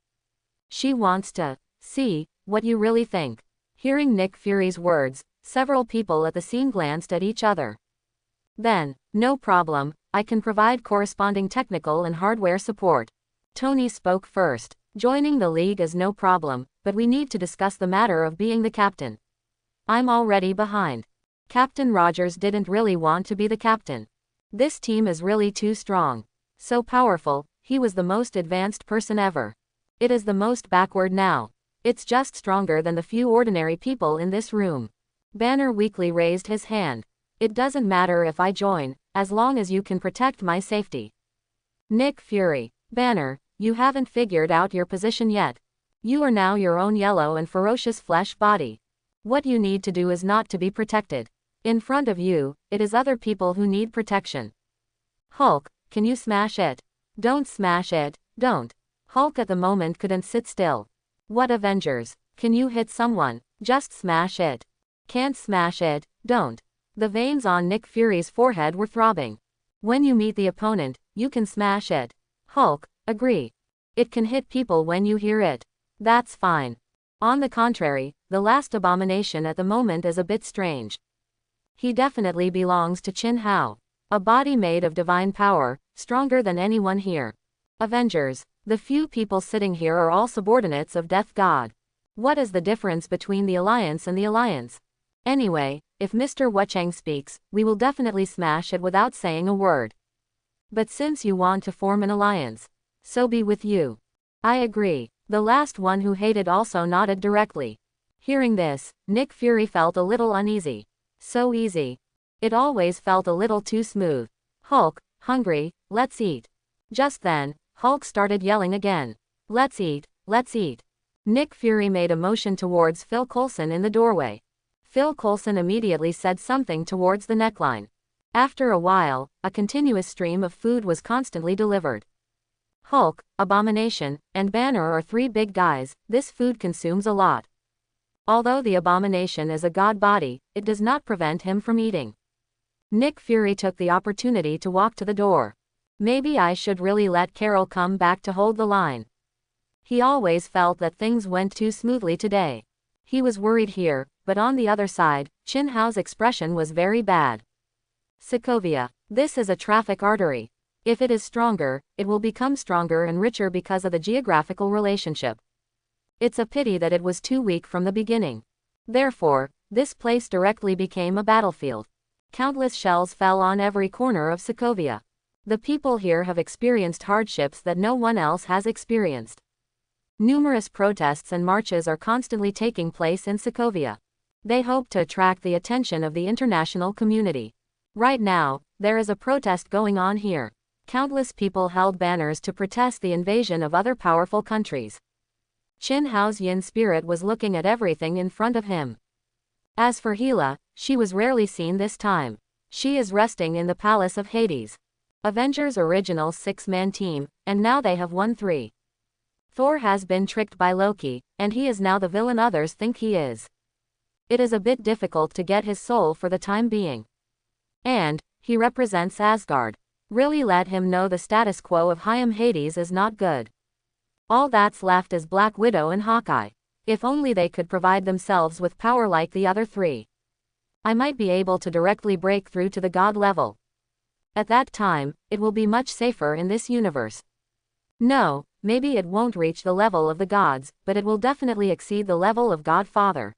She wants to see what you really think. Hearing Nick Fury's words, several people at the scene glanced at each other. Then, no problem, I can provide corresponding technical and hardware support. Tony spoke first. Joining the league is no problem, but we need to discuss the matter of being the captain. I'm already behind. Captain Rogers didn't really want to be the captain. This team is really too strong. So powerful, he was the most advanced person ever. It is the most backward now. It's just stronger than the few ordinary people in this room. Banner weakly raised his hand. It doesn't matter if I join, as long as you can protect my safety. Nick Fury. Banner, you haven't figured out your position yet. You are now your own yellow and ferocious flesh body. What you need to do is not to be protected. In front of you, it is other people who need protection. Hulk, can you smash it? Don't smash it, don't. Hulk at the moment couldn't sit still. What Avengers? Can you hit someone? Just smash it. Can't smash it, don't. The veins on Nick Fury's forehead were throbbing. When you meet the opponent, you can smash it. Hulk, agree. It can hit people when you hear it. That's fine. On the contrary, the last Abomination at the moment is a bit strange. He definitely belongs to Chin Hao. A body made of divine power, stronger than anyone here. Avengers, the few people sitting here are all subordinates of Death God. What is the difference between the Alliance and the Alliance? Anyway, if Mr. Wuchang speaks, we will definitely smash it without saying a word. But since you want to form an alliance, so be with you. I agree. The last one who hated also nodded directly. Hearing this, Nick Fury felt a little uneasy. So easy. It always felt a little too smooth. Hulk, hungry, let's eat. Just then, Hulk started yelling again. Let's eat, let's eat. Nick Fury made a motion towards Phil Coulson in the doorway. Phil Coulson immediately said something towards the neckline. After a while, a continuous stream of food was constantly delivered. Hulk, Abomination, and Banner are three big guys. This food consumes a lot. Although the Abomination is a god body, it does not prevent him from eating. Nick Fury took the opportunity to walk to the door. Maybe I should really let Carol come back to hold the line. He always felt that things went too smoothly today. He was worried here, but on the other side, Chin Hao's expression was very bad. Sokovia. This is a traffic artery. If it is stronger, it will become stronger and richer because of the geographical relationship. It's a pity that it was too weak from the beginning. Therefore, this place directly became a battlefield. Countless shells fell on every corner of Sokovia. The people here have experienced hardships that no one else has experienced. Numerous protests and marches are constantly taking place in Sokovia. They hope to attract the attention of the international community. Right now, there is a protest going on here. Countless people held banners to protest the invasion of other powerful countries. Chin Hao's yin spirit was looking at everything in front of him. As for Hela, she was rarely seen this time. She is resting in the Palace of Hades. Avengers' original 6-man team, and now they have won 3. Thor has been tricked by Loki, and he is now the villain others think he is. It is a bit difficult to get his soul for the time being. And, he represents Asgard. Really let him know the status quo of Hyam Hades is not good. All that's left is Black Widow and Hawkeye. If only they could provide themselves with power like the other 3. I might be able to directly break through to the god level. At that time, it will be much safer in this universe. No, maybe it won't reach the level of the gods, but it will definitely exceed the level of Godfather.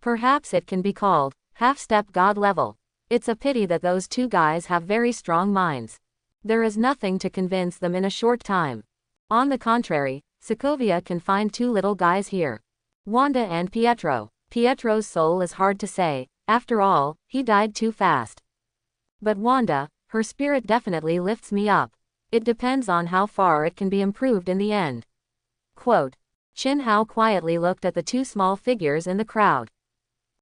Perhaps it can be called half-step god level. It's a pity that those two guys have very strong minds. There is nothing to convince them in a short time. On the contrary, Sokovia can find two little guys here. Wanda and Pietro. Pietro's soul is hard to say, after all, he died too fast. But Wanda, her spirit definitely lifts me up. It depends on how far it can be improved in the end. Quote. Chin Hao quietly looked at the two small figures in the crowd.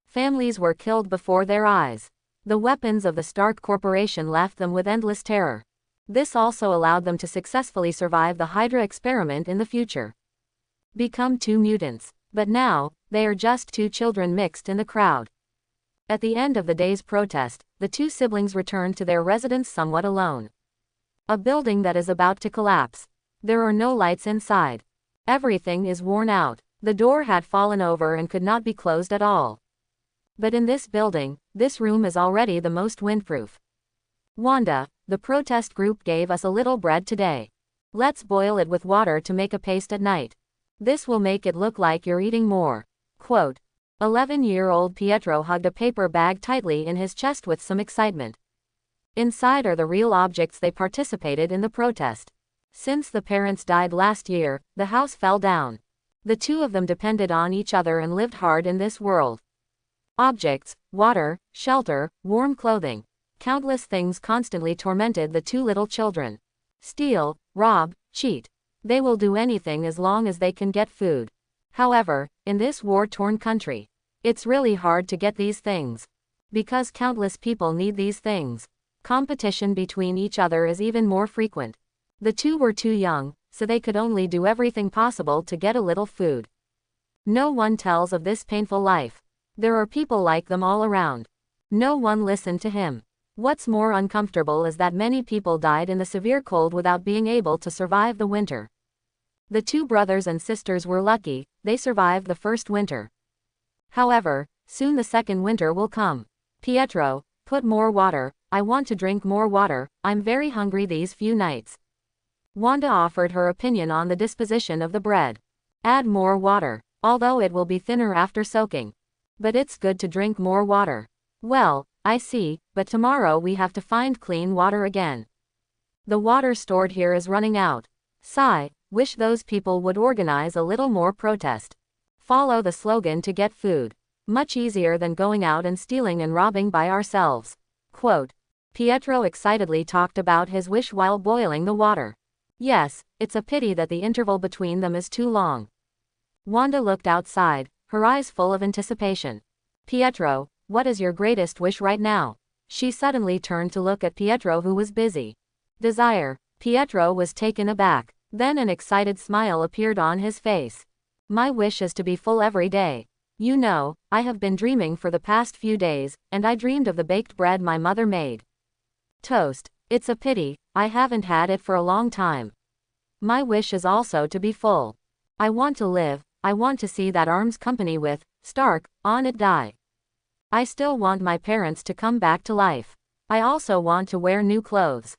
Families were killed before their eyes. The weapons of the Stark Corporation left them with endless terror. This also allowed them to successfully survive the Hydra experiment in the future. Become two mutants. But now, they are just two children mixed in the crowd. At the end of the day's protest, the two siblings returned to their residence somewhat alone. A building that is about to collapse. There are no lights inside. Everything is worn out. The door had fallen over and could not be closed at all. But in this building, this room is already the most windproof. Wanda, the protest group gave us a little bread today. Let's boil it with water to make a paste at night. This will make it look like you're eating more. Quote. 11-year-old Pietro hugged a paper bag tightly in his chest with some excitement. Inside are the real objects they participated in the protest. Since the parents died last year, the house fell down. The two of them depended on each other and lived hard in this world. Objects, water, shelter, warm clothing. Countless things constantly tormented the two little children. Steal, rob, cheat. They will do anything as long as they can get food. However, in this war-torn country, it's really hard to get these things. Because countless people need these things. Competition between each other is even more frequent. The two were too young, so they could only do everything possible to get a little food. No one tells of this painful life. There are people like them all around. No one listened to him. What's more uncomfortable is that many people died in the severe cold without being able to survive the winter. The two brothers and sisters were lucky, they survived the first winter. However, soon the second winter will come. Pietro, put more water, I want to drink more water, I'm very hungry these few nights. Wanda offered her opinion on the disposition of the bread. Add more water, although it will be thinner after soaking. But it's good to drink more water. Well, I see, but tomorrow we have to find clean water again. The water stored here is running out. Sigh, wish those people would organize a little more protest. Follow the slogan to get food. Much easier than going out and stealing and robbing by ourselves. Quote. Pietro excitedly talked about his wish while boiling the water. Yes, it's a pity that the interval between them is too long. Wanda looked outside, her eyes full of anticipation. Pietro, what is your greatest wish right now? She suddenly turned to look at Pietro, who was busy. Desire. Pietro was taken aback. Then an excited smile appeared on his face. My wish is to be full every day. You know, I have been dreaming for the past few days, and I dreamed of the baked bread my mother made. Toast. It's a pity, I haven't had it for a long time. My wish is also to be full. I want to live, I want to see that arms company with Stark on it die. I still want my parents to come back to life. I also want to wear new clothes.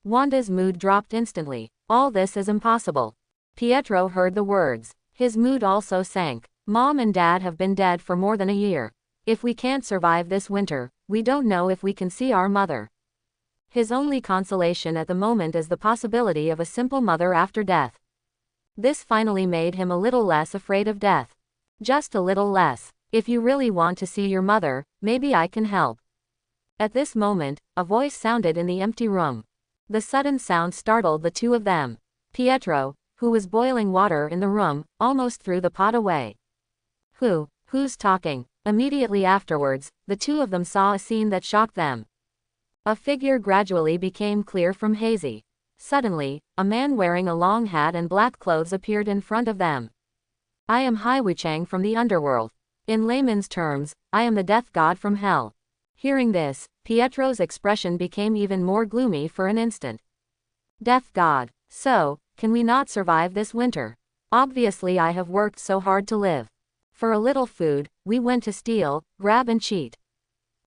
Wanda's mood dropped instantly. All this is impossible. Pietro heard the words. His mood also sank. Mom and Dad have been dead for more than a year. If we can't survive this winter, we don't know if we can see our mother. His only consolation at the moment is the possibility of a simple mother after death. This finally made him a little less afraid of death. Just a little less. If you really want to see your mother, maybe I can help. At this moment, a voice sounded in the empty room. The sudden sound startled the two of them. Pietro, who was boiling water in the room, almost threw the pot away. Who's talking? Immediately afterwards, the two of them saw a scene that shocked them. A figure gradually became clear from hazy. Suddenly, a man wearing a long hat and black clothes appeared in front of them. I am Hai Wuchang from the underworld. In layman's terms, I am the death god from hell. Hearing this, Pietro's expression became even more gloomy for an instant. Death god. So, can we not survive this winter? Obviously I have worked so hard to live. For a little food, we went to steal, grab and cheat.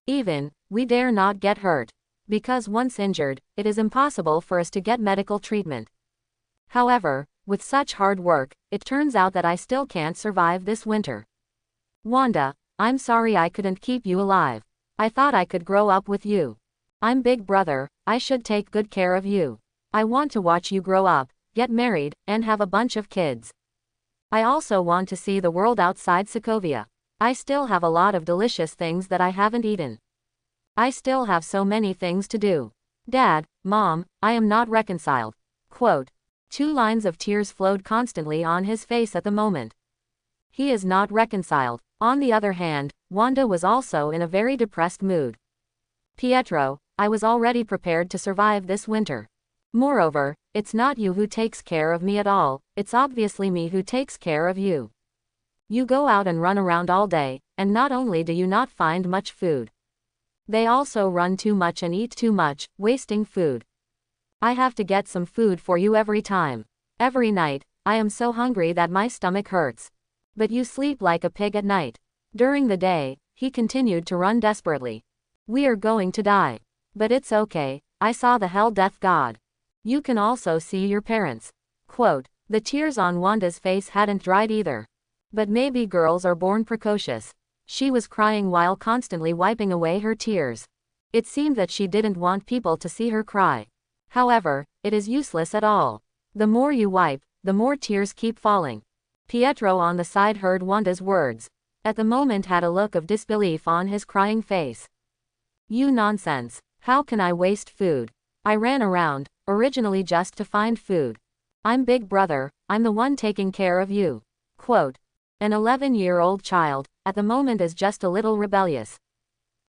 We dare not get hurt. Because once injured, it is impossible for us to get medical treatment. However, with such hard work, it turns out that I still can't survive this winter. Wanda, I'm sorry I couldn't keep you alive. I thought I could grow up with you. I'm big brother, I should take good care of you. I want to watch you grow up, get married, and have a bunch of kids. I also want to see the world outside Sokovia. I still have a lot of delicious things that I haven't eaten. I still have so many things to do. Dad, Mom, I am not reconciled. Quote. 2 lines of tears flowed constantly on his face at the moment. He is not reconciled. On the other hand, Wanda was also in a very depressed mood. Pietro, I was already prepared to survive this winter. Moreover, it's not you who takes care of me at all, it's obviously me who takes care of you. You go out and run around all day, and not only do you not find much food, they also run too much and eat too much, wasting food. I have to get some food for you every time. Every night, I am so hungry that my stomach hurts. But you sleep like a pig at night. During the day, he continued to run desperately. We are going to die. But it's okay, I saw the hell death god. You can also see your parents. Quote. The tears on Wanda's face hadn't dried either. But maybe girls are born precocious. She was crying while constantly wiping away her tears. It seemed that she didn't want people to see her cry. However, it is useless at all. The more you wipe, the more tears keep falling. Pietro on the side heard Wanda's words. At the moment had a look of disbelief on his crying face. You nonsense. How can I waste food? I ran around, originally just to find food. I'm big brother, I'm the one taking care of you. Quote. An 11-year-old child, at the moment is just a little rebellious.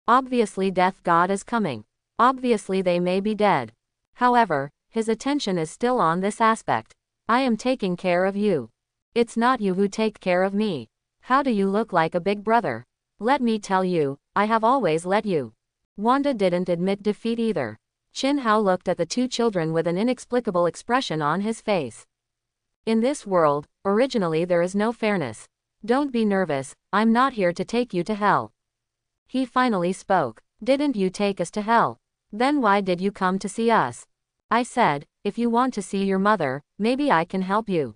Obviously death god is coming. Obviously they may be dead. However, his attention is still on this aspect. I am taking care of you. It's not you who take care of me. How do you look like a big brother? Let me tell you, I have always let you. Wanda didn't admit defeat either. Chin Hao looked at the 2 children with an inexplicable expression on his face. In this world, originally there is no fairness. Don't be nervous, I'm not here to take you to hell. He finally spoke. Didn't you take us to hell? Then why did you come to see us? I said, if you want to see your mother, maybe I can help you.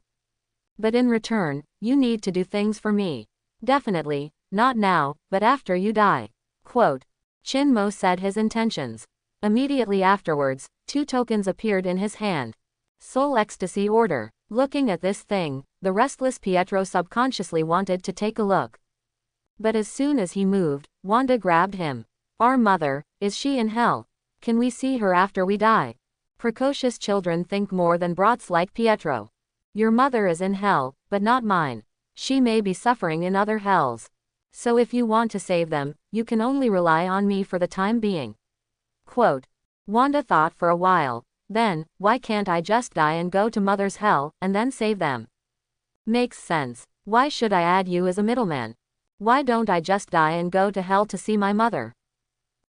But in return, you need to do things for me. Definitely, not now, but after you die. Quote. Chin Mo said his intentions. Immediately afterwards, 2 tokens appeared in his hand. Soul Ecstasy Order. Looking at this thing, the restless Pietro subconsciously wanted to take a look. But as soon as he moved, Wanda grabbed him. Our mother, is she in hell? Can we see her after we die? Precocious children think more than brats like Pietro. Your mother is in hell, but not mine. She may be suffering in other hells. So if you want to save them, you can only rely on me for the time being. Quote. Wanda thought for a while. Then, why can't I just die and go to mother's hell, and then save them? Makes sense. Why should I add you as a middleman? Why don't I just die and go to hell to see my mother?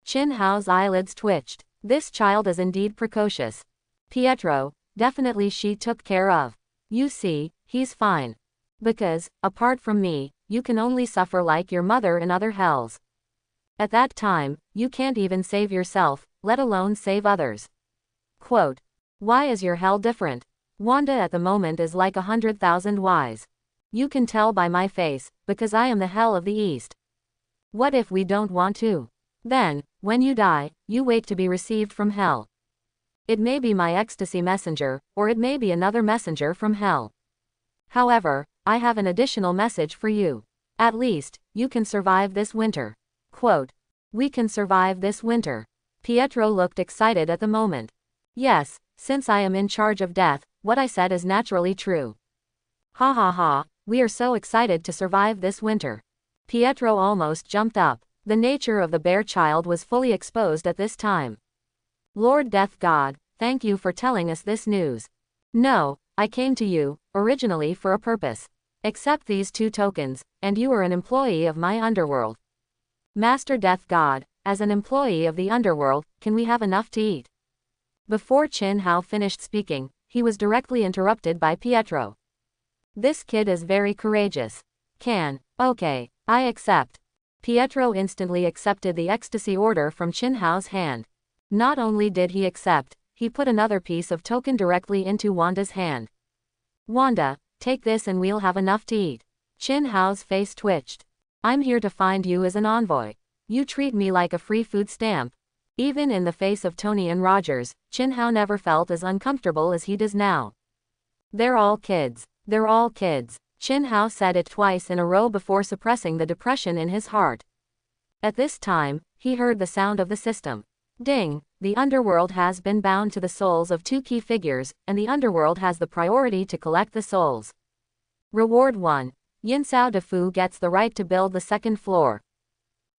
Chin Hao's eyelids twitched. This child is indeed precocious. Pietro, definitely she took care of. You see, he's fine. Because, apart from me, you can only suffer like your mother in other hells. At that time, you can't even save yourself, let alone save others. Quote. Why is your hell different? Wanda at the moment is like 100,000 whys. You can tell by my face, because I am the hell of the East. What if we don't want to? Then, when you die, you wait to be received from hell. It may be my ecstasy messenger, or it may be another messenger from hell. However, I have an additional message for you. At least, you can survive this winter. Quote. We can survive this winter. Pietro looked excited at the moment. Yes, since I am in charge of death, what I said is naturally true. Ha ha ha, we are so excited to survive this winter. Pietro almost jumped up. The nature of the bear child was fully exposed at this time. Lord Death God, thank you for telling us this news. No, I came to you, originally for a purpose. Accept these 2 tokens, and you are an employee of my underworld. Master Death God, as an employee of the underworld, can we have enough to eat? Before Chin Hao finished speaking, he was directly interrupted by Pietro. This kid is very courageous. Okay, I accept. Pietro instantly accepted the ecstasy order from Chin Hao's hand. Not only did he accept, he put another piece of token directly into Wanda's hand. Wanda, take this and we'll have enough to eat. Chin Hao's face twitched. I'm here to find you as an envoy. You treat me like a free food stamp. Even in the face of Tony and Rogers, Chin Hao never felt as uncomfortable as he does now. They're all kids. They're all kids. Chin Hao said it twice in a row before suppressing the depression in his heart. At this time, he heard the sound of the system. Ding! The underworld has been bound to the souls of 2 key figures, and the underworld has the priority to collect the souls. Reward 1. Yin Sao De Fu gets the right to build the 2nd floor.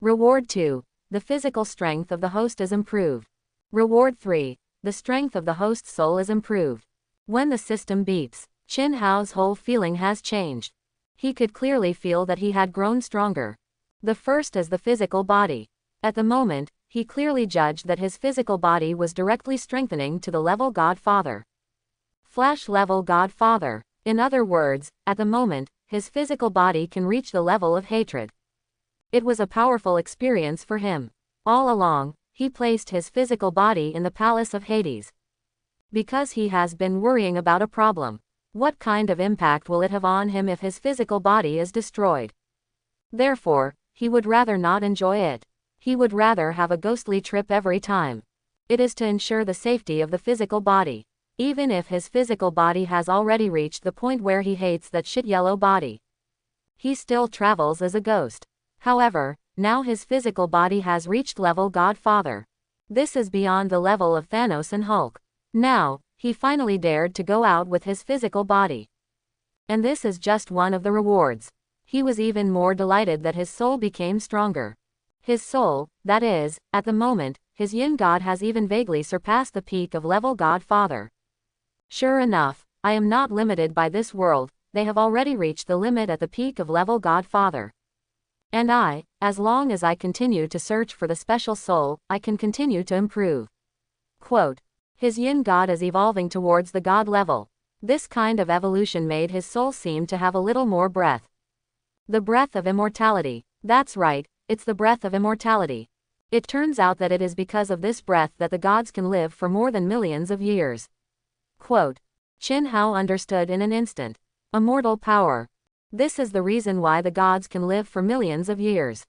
Reward 2. The physical strength of the host is improved. Reward 3. The strength of the host's soul is improved. When the system beeps, Chin Hao's whole feeling has changed. He could clearly feel that he had grown stronger. The first is the physical body. At the moment, he clearly judged that his physical body was directly strengthening to the level Godfather. Flash level Godfather. In other words, at the moment, his physical body can reach the level of hatred. It was a powerful experience for him. All along, he placed his physical body in the palace of Hades. Because he has been worrying about a problem. What kind of impact will it have on him if his physical body is destroyed? Therefore, he would rather not enjoy it. He would rather have a ghostly trip every time. It is to ensure the safety of the physical body. Even if his physical body has already reached the point where he hates that shit yellow body, he still travels as a ghost. However, now his physical body has reached level Godfather. This is beyond the level of Thanos and Hulk. Now, he finally dared to go out with his physical body. And this is just one of the rewards. He was even more delighted that his soul became stronger. His soul, that is, at the moment, his yin god has even vaguely surpassed the peak of level Godfather. Sure enough, I am not limited by this world, they have already reached the limit at the peak of level Godfather. And I, as long as I continue to search for the special soul, I can continue to improve. Quote. His yin god is evolving towards the god level. This kind of evolution made his soul seem to have a little more breath. The breath of immortality. That's right, it's the breath of immortality. It turns out that it is because of this breath that the gods can live for more than millions of years. Quote. Chin Hao understood in an instant. Immortal power. This is the reason why the gods can live for millions of years.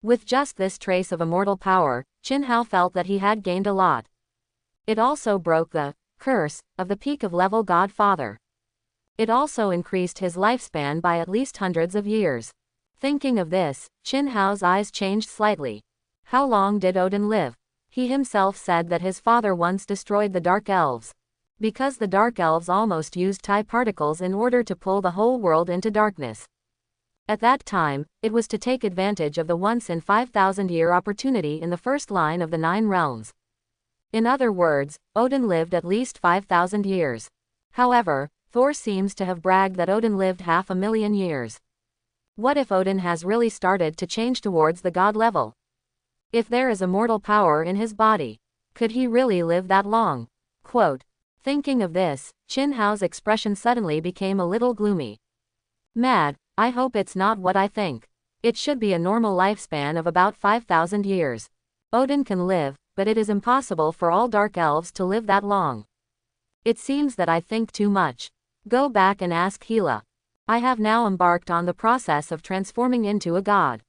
With just this trace of immortal power, Chin Hao felt that he had gained a lot. It also broke the curse of the peak of level Godfather. It also increased his lifespan by at least hundreds of years. Thinking of this, Chin Hao's eyes changed slightly. How long did Odin live? He himself said that his father once destroyed the Dark Elves. Because the Dark Elves almost used TIE particles in order to pull the whole world into darkness. At that time, it was to take advantage of the once-in-5,000-year opportunity in the first line of the 9 realms. In other words, Odin lived at least 5,000 years. However, Thor seems to have bragged that Odin lived 500,000 years. What if Odin has really started to change towards the god level? If there is immortal power in his body, could he really live that long? Quote. Thinking of this, Chin Hao's expression suddenly became a little gloomy. Mad, I hope it's not what I think. It should be a normal lifespan of about 5,000 years. Odin can live, but it is impossible for all dark elves to live that long. It seems that I think too much. Go back and ask Hela. I have now embarked on the process of transforming into a god.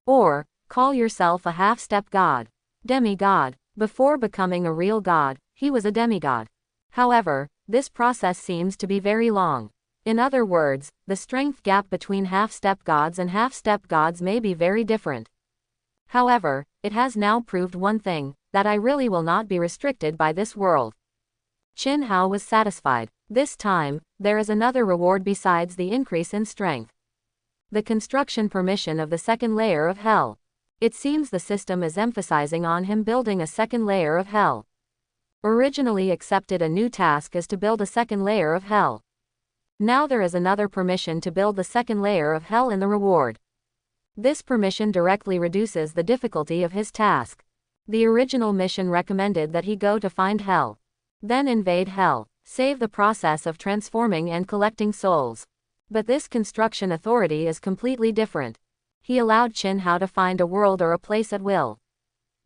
Or, call yourself a half-step god. Demigod. Before becoming a real god, he was a demigod. However, this process seems to be very long. In other words, the strength gap between half-step gods and half-step gods may be very different. However, it has now proved one thing, that I really will not be restricted by this world. Chin Hao was satisfied. This time, there is another reward besides the increase in strength. The construction permission of the 2nd layer of hell. It seems the system is emphasizing on him building a 2nd layer of hell. Originally accepted a new task is to build a 2nd layer of hell. Now there is another permission to build the 2nd layer of hell in the reward. This permission directly reduces the difficulty of his task. The original mission recommended that he go to find hell. Then invade hell, save the process of transforming and collecting souls. But this construction authority is completely different. He allowed Chin Hao to find a world or a place at will.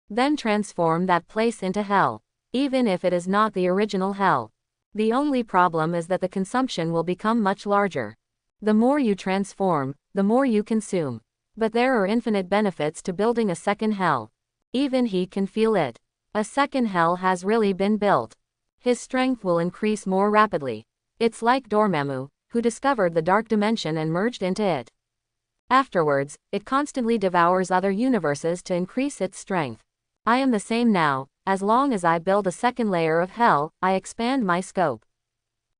Then transform that place into hell. Even if it is not the original hell. The only problem is that the consumption will become much larger. The more you transform, the more you consume. But there are infinite benefits to building a second hell. Even he can feel it. A second hell has really been built. His strength will increase more rapidly. It's like Dormammu, who discovered the dark dimension and merged into it. Afterwards, it constantly devours other universes to increase its strength. I am the same now. As long as I build a second layer of hell, I expand my scope.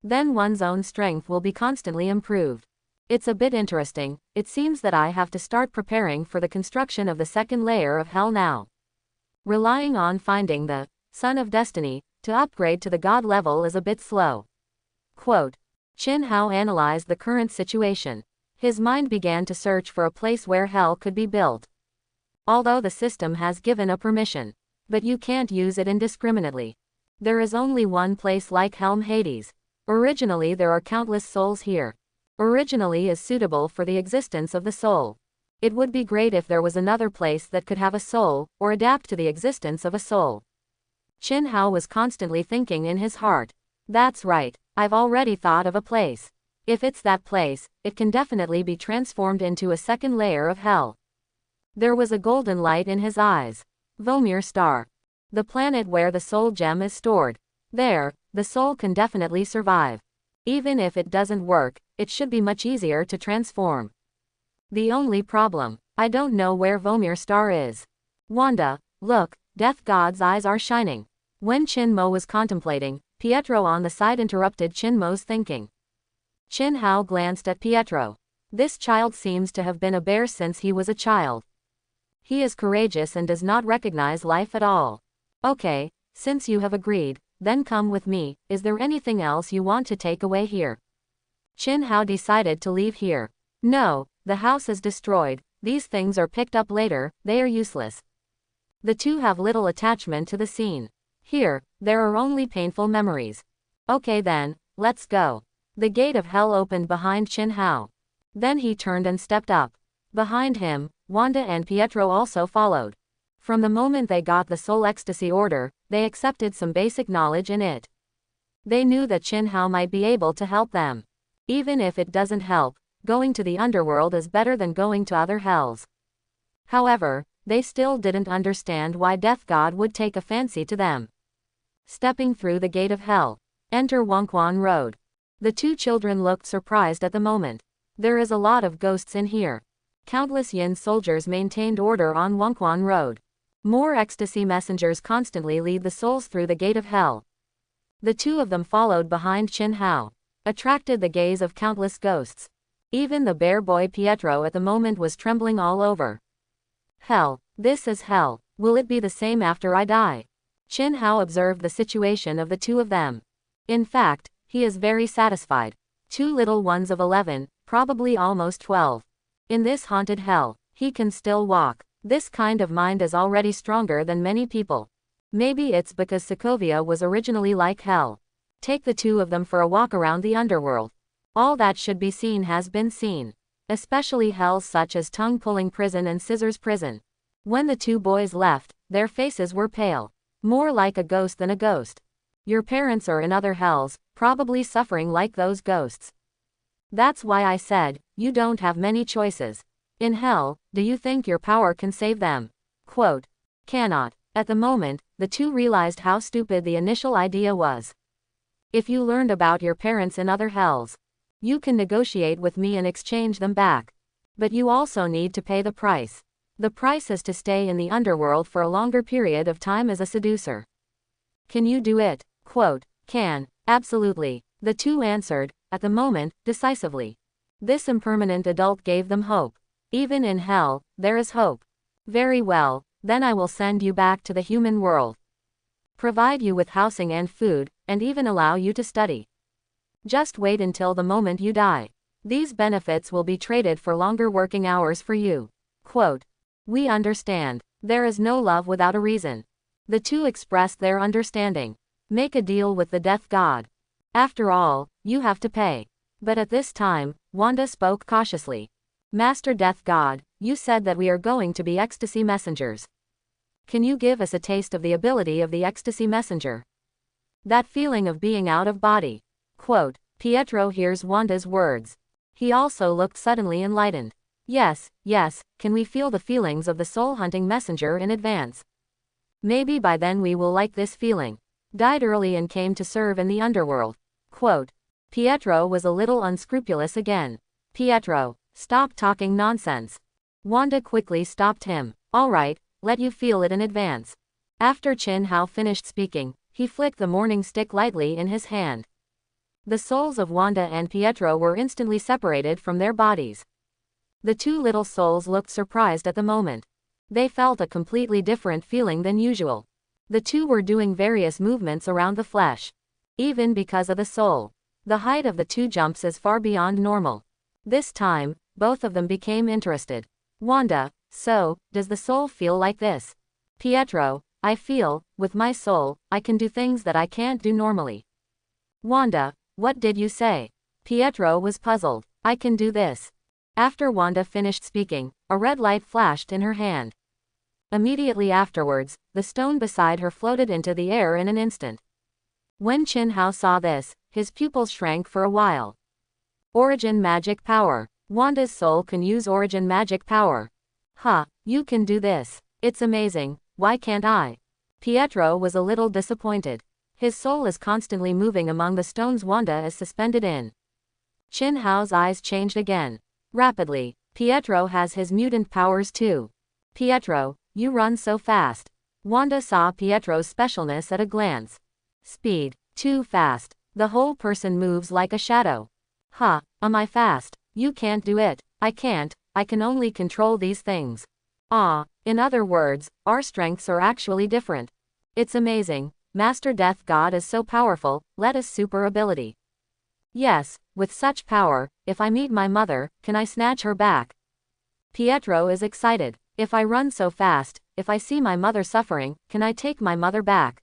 Then one's own strength will be constantly improved. It's a bit interesting. It seems that I have to start preparing for the construction of the second layer of hell now. Relying on finding the Son of Destiny to upgrade to the God level is a bit slow. Quote. Qin Hao analyzed the current situation. His mind began to search for a place where hell could be built. Although the system has given a permission, but you can't use it indiscriminately. There is only one place like Helm Hades. Originally there are countless souls here. Originally is suitable for the existence of the soul. It would be great if there was another place that could have a soul, or adapt to the existence of a soul. Qin Hao was constantly thinking in his heart. That's right, I've already thought of a place. If it's that place, it can definitely be transformed into a second layer of hell. There was a golden light in his eyes. Vomir star. The planet where the soul gem is stored. There, the soul can definitely survive. Even if it doesn't work, it should be much easier to transform. The only problem, I don't know where Vomir star is. Wanda, look, Death God's eyes are shining. When Qin Mo was contemplating, Pietro on the side interrupted Qin Mo's thinking. Qin Hao glanced at Pietro. This child seems to have been a bear since he was a child. He is courageous and does not recognize life at all. Okay, since you have agreed, then come with me. Is there anything else you want to take away here? Qin Hao decided to leave here. No, the house is destroyed. These things are picked up later, they are useless. The two have little attachment to the scene. Here, there are only painful memories. Okay then, let's go. The gate of hell opened behind Qin Hao. Then he turned and stepped up. Behind him, Wanda and Pietro also followed. From the moment they got the soul ecstasy order, they accepted some basic knowledge in it. They knew that Qin Hao might be able to help them. Even if it doesn't help, going to the underworld is better than going to other hells. However, they still didn't understand why Death God would take a fancy to them. Stepping through the gate of hell. Enter Wangquan Road. The two children looked surprised at the moment. There is a lot of ghosts in here. Countless Yin soldiers maintained order on Wangquan Road. More ecstasy messengers constantly lead the souls through the gate of hell. The two of them followed behind Qin Hao, attracted the gaze of countless ghosts. Even the bear boy Pietro at the moment was trembling all over. Hell, this is hell. Will it be the same after I die? Qin Hao observed the situation of the two of them. In fact, he is very satisfied. Two little ones of 11, probably almost 12. In this haunted hell, he can still walk. This kind of mind is already stronger than many people. Maybe it's because Sokovia was originally like hell. Take the two of them for a walk around the underworld. All that should be seen has been seen. Especially hells such as tongue-pulling prison and scissors prison. When the two boys left, their faces were pale. More like a ghost than a ghost. Your parents are in other hells, probably suffering like those ghosts. That's why I said, you don't have many choices. In hell, do you think your power can save them? Quote. Cannot. At the moment, the two realized how stupid the initial idea was. If you learned about your parents in other hells, you can negotiate with me and exchange them back. But you also need to pay the price. The price is to stay in the underworld for a longer period of time as a seducer. Can you do it? Quote. Can. Absolutely. The two answered, at the moment, decisively. This impermanent adult gave them hope. Even in hell, there is hope. Very well, then I will send you back to the human world. Provide you with housing and food, and even allow you to study. Just wait until the moment you die. These benefits will be traded for longer working hours for you. Quote. We understand. There is no love without a reason. The two expressed their understanding. Make a deal with the Death God. After all, you have to pay. But at this time, Wanda spoke cautiously. Master Death God, you said that we are going to be ecstasy messengers. Can you give us a taste of the ability of the ecstasy messenger? That feeling of being out of body. Quote. Pietro hears Wanda's words. He also looked suddenly enlightened. Yes, yes, can we feel the feelings of the soul-hunting messenger in advance? Maybe by then we will like this feeling. Died early and came to serve in the underworld. Quote. Pietro was a little unscrupulous again. Pietro, stop talking nonsense. Wanda quickly stopped him. All right, let you feel it in advance. After Chin Hao finished speaking, he flicked the morning stick lightly in his hand. The souls of Wanda and Pietro were instantly separated from their bodies. The two little souls looked surprised at the moment. They felt a completely different feeling than usual. The two were doing various movements around the flesh. Even because of the soul. The height of the two jumps is far beyond normal. This time, both of them became interested. Wanda, so, does the soul feel like this? Pietro, I feel, with my soul, I can do things that I can't do normally. Wanda, what did you say? Pietro was puzzled. I can do this. After Wanda finished speaking, a red light flashed in her hand. Immediately afterwards, the stone beside her floated into the air in an instant. When Chin Hao saw this, his pupils shrank for a while. Origin magic power. Wanda's soul can use origin magic power. Huh, you can do this. It's amazing, why can't I? Pietro was a little disappointed. His soul is constantly moving among the stones Wanda is suspended in. Chin Hao's eyes changed again. Rapidly, Pietro has his mutant powers too. Pietro, you run so fast. Wanda saw Pietro's specialness at a glance. Speed, too fast. The whole person moves like a shadow. Huh, am I fast? You can't do it. I can't, I can only control these things. Ah, in other words, our strengths are actually different. It's amazing, Master Death God is so powerful, let us super ability. Yes, with such power, if I meet my mother, can I snatch her back? Pietro is excited. If I run so fast, if I see my mother suffering, can I take my mother back?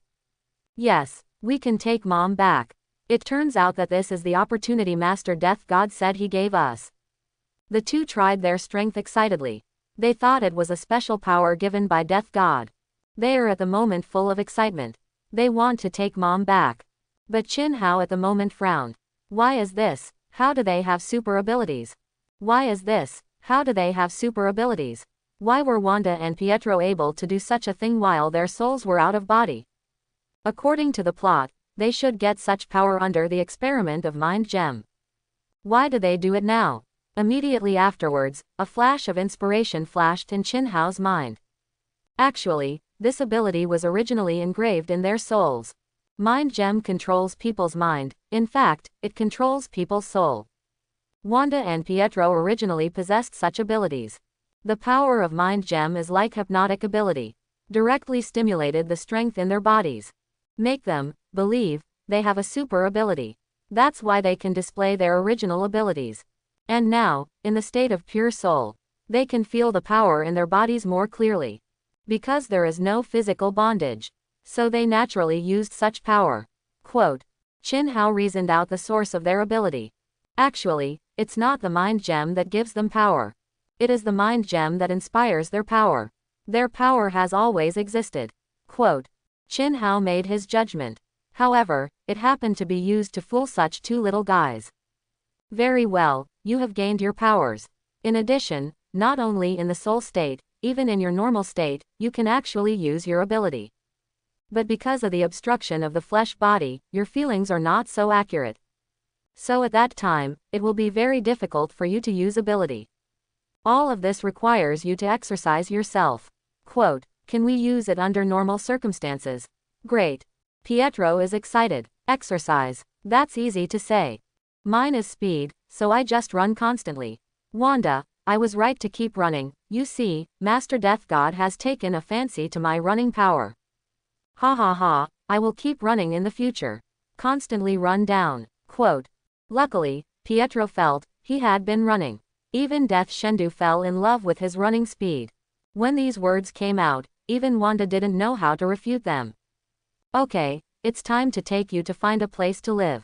Yes, we can take mom back. It turns out that this is the opportunity Master Death God said he gave us. The two tried their strength excitedly. They thought it was a special power given by Death God. They are at the moment full of excitement. They want to take mom back. But Chin Hao at the moment frowned. Why is this? How do they have super abilities? Why is this? How do they have super abilities? Why were Wanda and Pietro able to do such a thing while their souls were out of body? According to the plot, they should get such power under the experiment of Mind Gem. Why do they do it now? Immediately afterwards, a flash of inspiration flashed in Chin Hao's mind. Actually, this ability was originally engraved in their souls. Mind Gem controls people's mind, in fact, it controls people's soul. Wanda and Pietro originally possessed such abilities. The power of Mind Gem is like hypnotic ability. Directly stimulated the strength in their bodies. Make them believe they have a super ability. That's why they can display their original abilities. And now, in the state of pure soul, they can feel the power in their bodies more clearly. Because there is no physical bondage. So they naturally used such power. Quote. Chin Hao reasoned out the source of their ability. Actually, it's not the Mind Gem that gives them power. It is the Mind Gem that inspires their power. Their power has always existed. Quote. Chin Hao made his judgment. However, it happened to be used to fool such two little guys. Very well, you have gained your powers. In addition, not only in the soul state, even in your normal state, you can actually use your ability. But because of the obstruction of the flesh body, your feelings are not so accurate. So at that time, it will be very difficult for you to use ability. All of this requires you to exercise yourself. Quote, can we use it under normal circumstances? Great. Pietro is excited. Exercise. That's easy to say. Mine is speed, so I just run constantly. Wanda, I was right to keep running. You see, Master Death God has taken a fancy to my running power. Ha ha ha, I will keep running in the future. Constantly run down. Quote. Luckily, Pietro felt he had been running. Even Death Shendu fell in love with his running speed. When these words came out, even Wanda didn't know how to refute them. Okay, it's time to take you to find a place to live.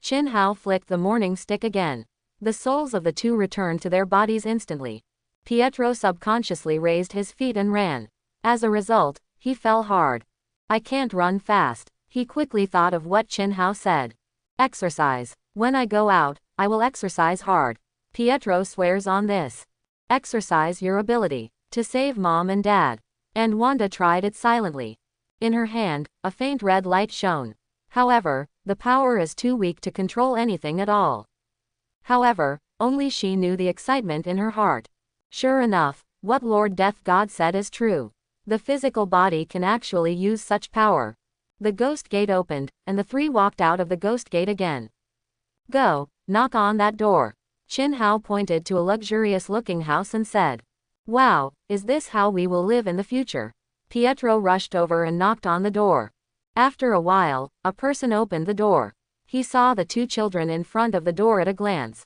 Chin Hao flicked the morning stick again. The souls of the two returned to their bodies instantly. Pietro subconsciously raised his feet and ran. As a result, he fell hard. I can't run fast. He quickly thought of what Chin Hao said. Exercise. When I go out, I will exercise hard. Pietro swears on this. Exercise your ability to save Mom and Dad. And Wanda tried it silently. In her hand, a faint red light shone. However, the power is too weak to control anything at all. However, only she knew the excitement in her heart. Sure enough, what Lord Death God said is true. The physical body can actually use such power. The ghost gate opened, and the three walked out of the ghost gate again. Go, knock on that door. Chin Hao pointed to a luxurious-looking house and said, "Wow, is this how we will live in the future?" Pietro rushed over and knocked on the door. After a while, a person opened the door. He saw the two children in front of the door at a glance.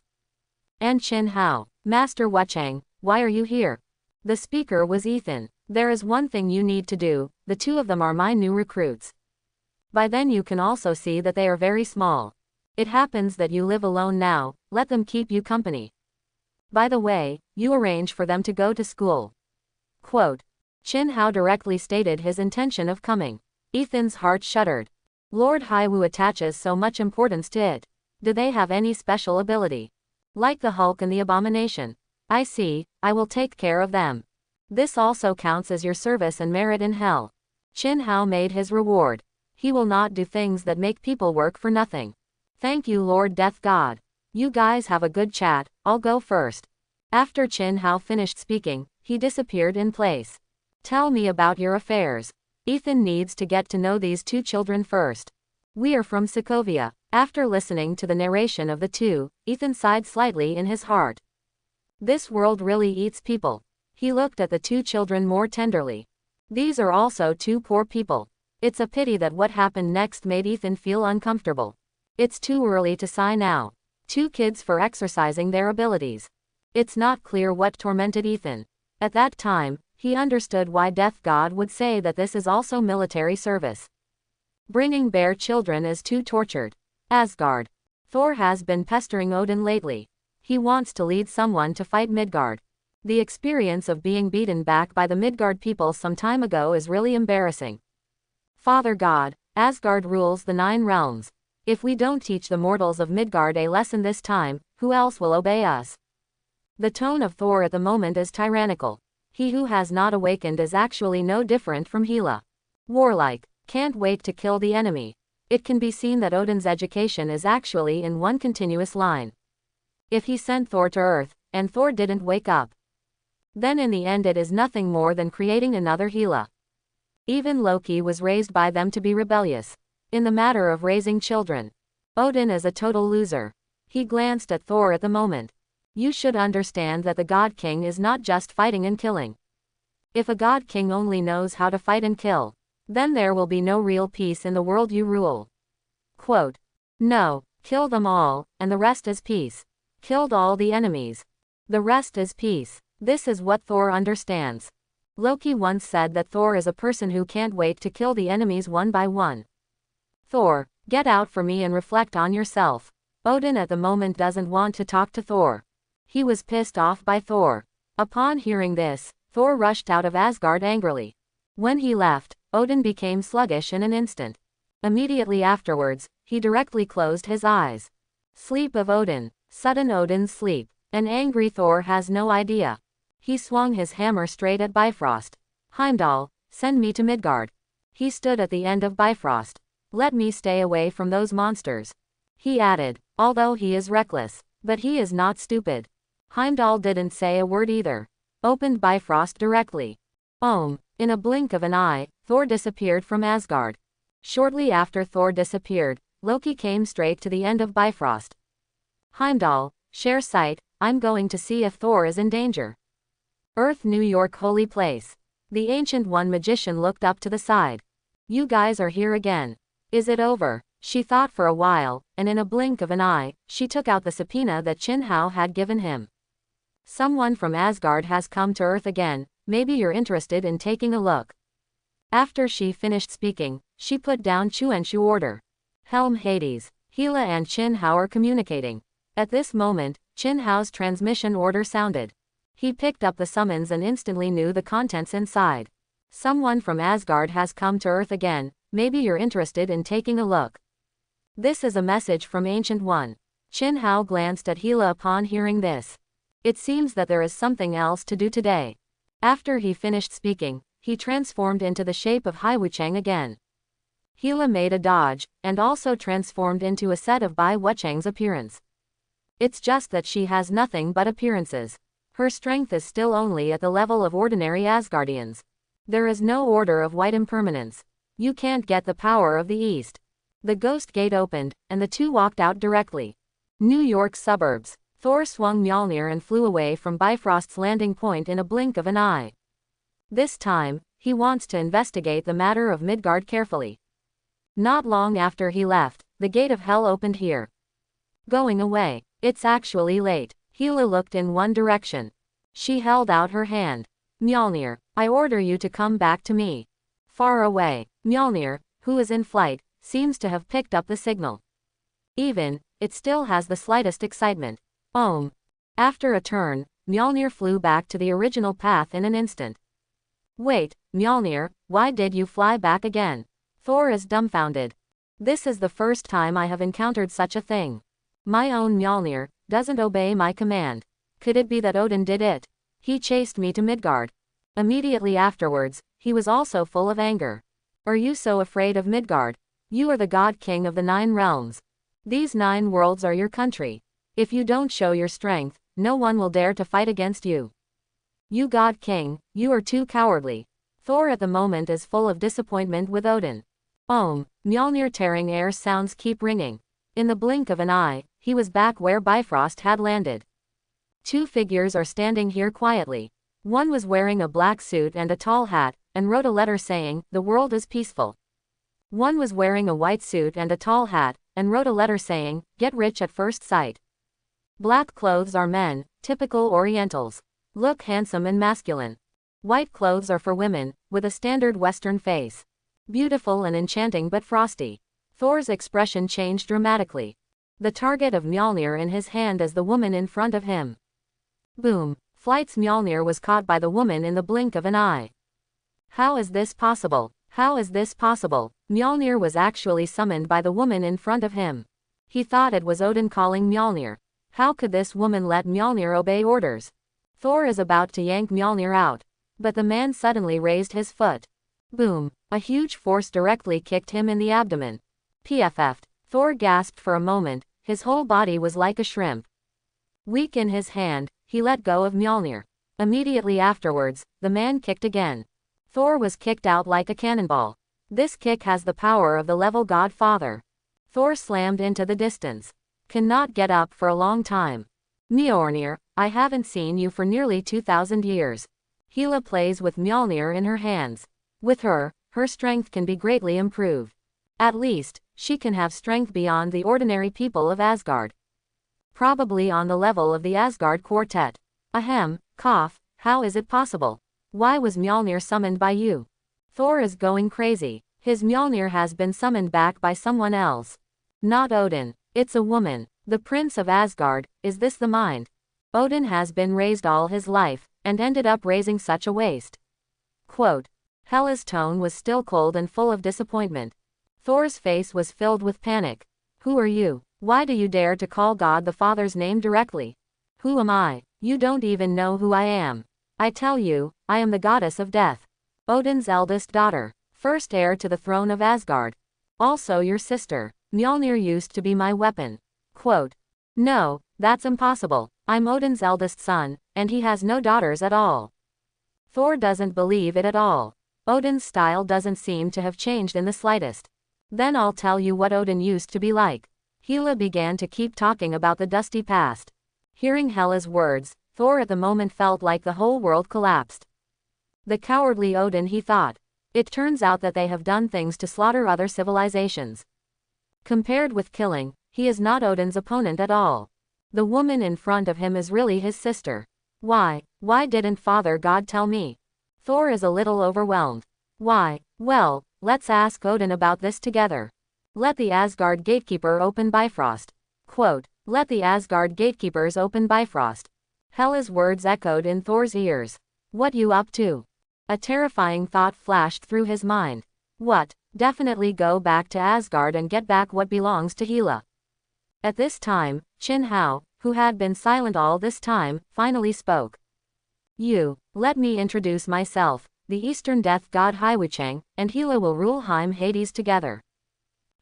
And Chin Hao, "Master Wuchang, why are you here?" The speaker was Ethan. "There is one thing you need to do, the two of them are my new recruits. By then you can also see that they are very small. It happens that you live alone now, let them keep you company. By the way, you arrange for them to go to school." Quote. Chin Hao directly stated his intention of coming. Ethan's heart shuddered. Lord Haiwu attaches so much importance to it. Do they have any special ability? Like the Hulk and the Abomination. I see, I will take care of them. This also counts as your service and merit in hell. Chin Hao made his reward. He will not do things that make people work for nothing. Thank you, Lord Death God. You guys have a good chat, I'll go first. After Chin Hao finished speaking, he disappeared in place. Tell me about your affairs. Ethan needs to get to know these two children first. We are from Sokovia. After listening to the narration of the two, Ethan sighed slightly in his heart. This world really eats people. He looked at the two children more tenderly. These are also two poor people. It's a pity that what happened next made Ethan feel uncomfortable. It's too early to sigh now. Two kids for exercising their abilities. It's not clear what tormented Ethan. At that time, he understood why Death God would say that this is also military service. Bringing bear children is too tortured. Asgard. Thor has been pestering Odin lately. He wants to lead someone to fight Midgard. The experience of being beaten back by the Midgard people some time ago is really embarrassing. Father God, Asgard rules the 9 realms. If we don't teach the mortals of Midgard a lesson this time, who else will obey us? The tone of Thor at the moment is tyrannical. He who has not awakened is actually no different from Hela. Warlike, can't wait to kill the enemy. It can be seen that Odin's education is actually in one continuous line. If he sent Thor to Earth, and Thor didn't wake up, then in the end it is nothing more than creating another Hela. Even Loki was raised by them to be rebellious. In the matter of raising children, Odin is a total loser. He glanced at Thor at the moment. You should understand that the God King is not just fighting and killing. If a God King only knows how to fight and kill, then there will be no real peace in the world you rule. Quote. No, kill them all, and the rest is peace. Killed all the enemies. The rest is peace. This is what Thor understands. Loki once said that Thor is a person who can't wait to kill the enemies one by one. Thor, get out for me and reflect on yourself. Odin at the moment doesn't want to talk to Thor. He was pissed off by Thor. Upon hearing this, Thor rushed out of Asgard angrily. When he left, Odin became sluggish in an instant. Immediately afterwards, he directly closed his eyes. Sleep of Odin. Sudden Odin's sleep. An angry Thor has no idea. He swung his hammer straight at Bifrost. Heimdall, send me to Midgard. He stood at the end of Bifrost. Let me stay away from those monsters. He added, although he is reckless, but he is not stupid. Heimdall didn't say a word either. Opened Bifrost directly. In a blink of an eye, Thor disappeared from Asgard. Shortly after Thor disappeared, Loki came straight to the end of Bifrost. Heimdall, share sight, I'm going to see if Thor is in danger. Earth, New York, holy place. The Ancient One magician looked up to the side. You guys are here again. Is it over? She thought for a while, and in a blink of an eye, she took out the subpoena that Chin Hao had given him. Someone from Asgard has come to Earth again, maybe you're interested in taking a look. After she finished speaking, she put down Chuenshu order. Helm Hades, Hela and Chin Hao are communicating. At this moment, Chin Hao's transmission order sounded. He picked up the summons and instantly knew the contents inside. Someone from Asgard has come to Earth again, maybe you're interested in taking a look. This is a message from Ancient One. Chin Hao glanced at Hela upon hearing this. It seems that there is something else to do today. After he finished speaking, he transformed into the shape of Hai Wuchang again. Hela made a dodge, and also transformed into a set of Bai Wuchang's appearance. It's just that she has nothing but appearances. Her strength is still only at the level of ordinary Asgardians. There is no order of white impermanence. You can't get the power of the East. The ghost gate opened, and the two walked out directly. New York suburbs. Thor swung Mjolnir and flew away from Bifrost's landing point in a blink of an eye. This time, he wants to investigate the matter of Midgard carefully. Not long after he left, the gate of hell opened here. Going away. It's actually late. Hela looked in one direction. She held out her hand. Mjolnir, I order you to come back to me. Far away, Mjolnir, who is in flight, seems to have picked up the signal. It still has the slightest excitement. After a turn, Mjolnir flew back to the original path in an instant. Wait, Mjolnir, why did you fly back again? Thor is dumbfounded. This is the first time I have encountered such a thing. My own Mjolnir doesn't obey my command. Could it be that Odin did it? He chased me to Midgard. Immediately afterwards, he was also full of anger. Are you so afraid of Midgard? You are the god king of the 9 realms. These 9 worlds are your country. If you don't show your strength, no one will dare to fight against you. You god king, you are too cowardly. Thor at the moment is full of disappointment with Odin. Mjolnir tearing air sounds keep ringing. In the blink of an eye, he was back where Bifrost had landed. 2 figures are standing here quietly. One was wearing a black suit and a tall hat, and wrote a letter saying, "The world is peaceful." One was wearing a white suit and a tall hat, and wrote a letter saying, "Get rich at first sight." Black clothes are men, typical Orientals. Look handsome and masculine. White clothes are for women, with a standard Western face. Beautiful and enchanting but frosty. Thor's expression changed dramatically. The target of Mjolnir in his hand as the woman in front of him. Boom. Flight's Mjolnir was caught by the woman in the blink of an eye. How is this possible? How is this possible? Mjolnir was actually summoned by the woman in front of him. He thought it was Odin calling Mjolnir. How could this woman let Mjolnir obey orders? Thor is about to yank Mjolnir out. But the man suddenly raised his foot. Boom. A huge force directly kicked him in the abdomen. PFF'd. Thor gasped for a moment, his whole body was like a shrimp. Weak in his hand, he let go of Mjolnir. Immediately afterwards, the man kicked again. Thor was kicked out like a cannonball. This kick has the power of the level god father. Thor slammed into the distance. Cannot get up for a long time. Mjolnir, I haven't seen you for nearly 2,000 years. Hela plays with Mjolnir in her hands. With her, her strength can be greatly improved. At least, she can have strength beyond the ordinary people of Asgard. Probably on the level of the Asgard Quartet. Ahem, cough, how is it possible? Why was Mjolnir summoned by you? Thor is going crazy. His Mjolnir has been summoned back by someone else. Not Odin. It's a woman. The Prince of Asgard. Is this the mind? Odin has been raised all his life, and ended up raising such a waste. Quote. Hela's tone was still cold and full of disappointment. Thor's face was filled with panic. Who are you? Why do you dare to call God the Father's name directly? Who am I? You don't even know who I am. I tell you, I am the goddess of death. Odin's eldest daughter. First heir to the throne of Asgard. Also your sister. Mjolnir used to be my weapon. Quote. No, that's impossible. I'm Odin's eldest son, and he has no daughters at all. Thor doesn't believe it at all. Odin's style doesn't seem to have changed in the slightest. Then I'll tell you what Odin used to be like. Hela began to keep talking about the dusty past. Hearing Hela's words, Thor at the moment felt like the whole world collapsed. The cowardly Odin, he thought. It turns out that they have done things to slaughter other civilizations. Compared with killing, he is not Odin's opponent at all. The woman in front of him is really his sister. Why didn't Father God tell me? Thor is a little overwhelmed. Why? Well, let's ask Odin about this together. Let the Asgard gatekeeper open Bifrost. Quote. Let the Asgard gatekeepers open Bifrost. Hela's words echoed in Thor's ears. What you up to? A terrifying thought flashed through his mind. What? Definitely go back to Asgard and get back what belongs to Hela. At this time, Chin Hao, who had been silent all this time, finally spoke. Let me introduce myself, the Eastern death god Haiwuchang, and Hela will rule Heim Hades together.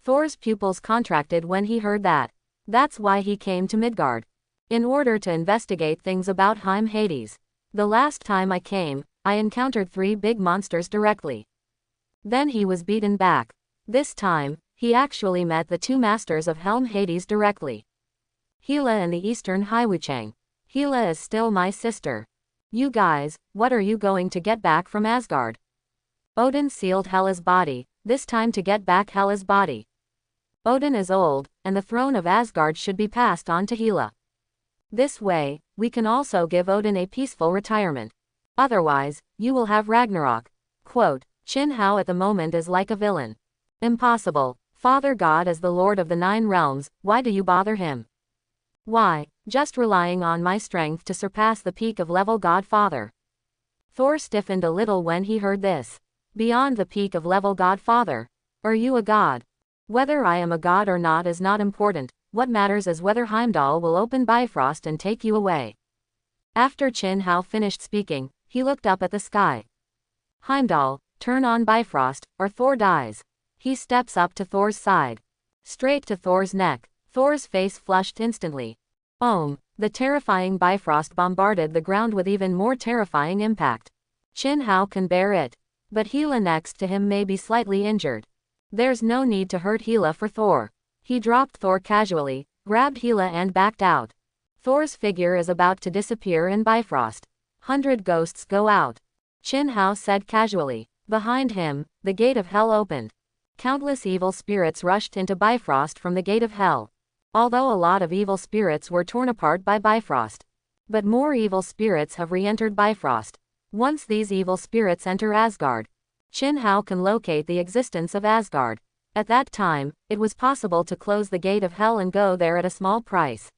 Thor's pupils contracted when he heard that. That's why he came to Midgard. In order to investigate things about Heim Hades. The last time I came, I encountered 3 big monsters directly. Then he was beaten back. This time, he actually met the 2 masters of Helm Hades directly. Hela and the Eastern Haiwuchang. Hela is still my sister. You guys, what are you going to get back from Asgard? Odin sealed Hela's body, this time to get back Hela's body. Odin is old, and the throne of Asgard should be passed on to Hela. This way, we can also give Odin a peaceful retirement. Otherwise, you will have Ragnarok. Quote, Chin Hao at the moment is like a villain. Impossible. Father God is the Lord of the 9 realms, why do you bother him? Why, just relying on my strength to surpass the peak of level God Father. Thor stiffened a little when he heard this. Beyond the peak of level God Father. Are you a god? Whether I am a god or not is not important, what matters is whether Heimdall will open Bifrost and take you away. After Chin Hao finished speaking, he looked up at the sky. Heimdall, turn on Bifrost, or Thor dies. He steps up to Thor's side. Straight to Thor's neck. Thor's face flushed instantly. The terrifying Bifrost bombarded the ground with even more terrifying impact. Chin Hao can bear it. But Hela next to him may be slightly injured. There's no need to hurt Hela for Thor. He dropped Thor casually, grabbed Hela and backed out. Thor's figure is about to disappear in Bifrost. 100 ghosts go out. Chin Hao said casually. Behind him, the gate of hell opened. Countless evil spirits rushed into Bifrost from the gate of hell. Although a lot of evil spirits were torn apart by Bifrost. But more evil spirits have re-entered Bifrost. Once these evil spirits enter Asgard, Chin Hao can locate the existence of Asgard. At that time, it was possible to close the gate of hell and go there at a small price.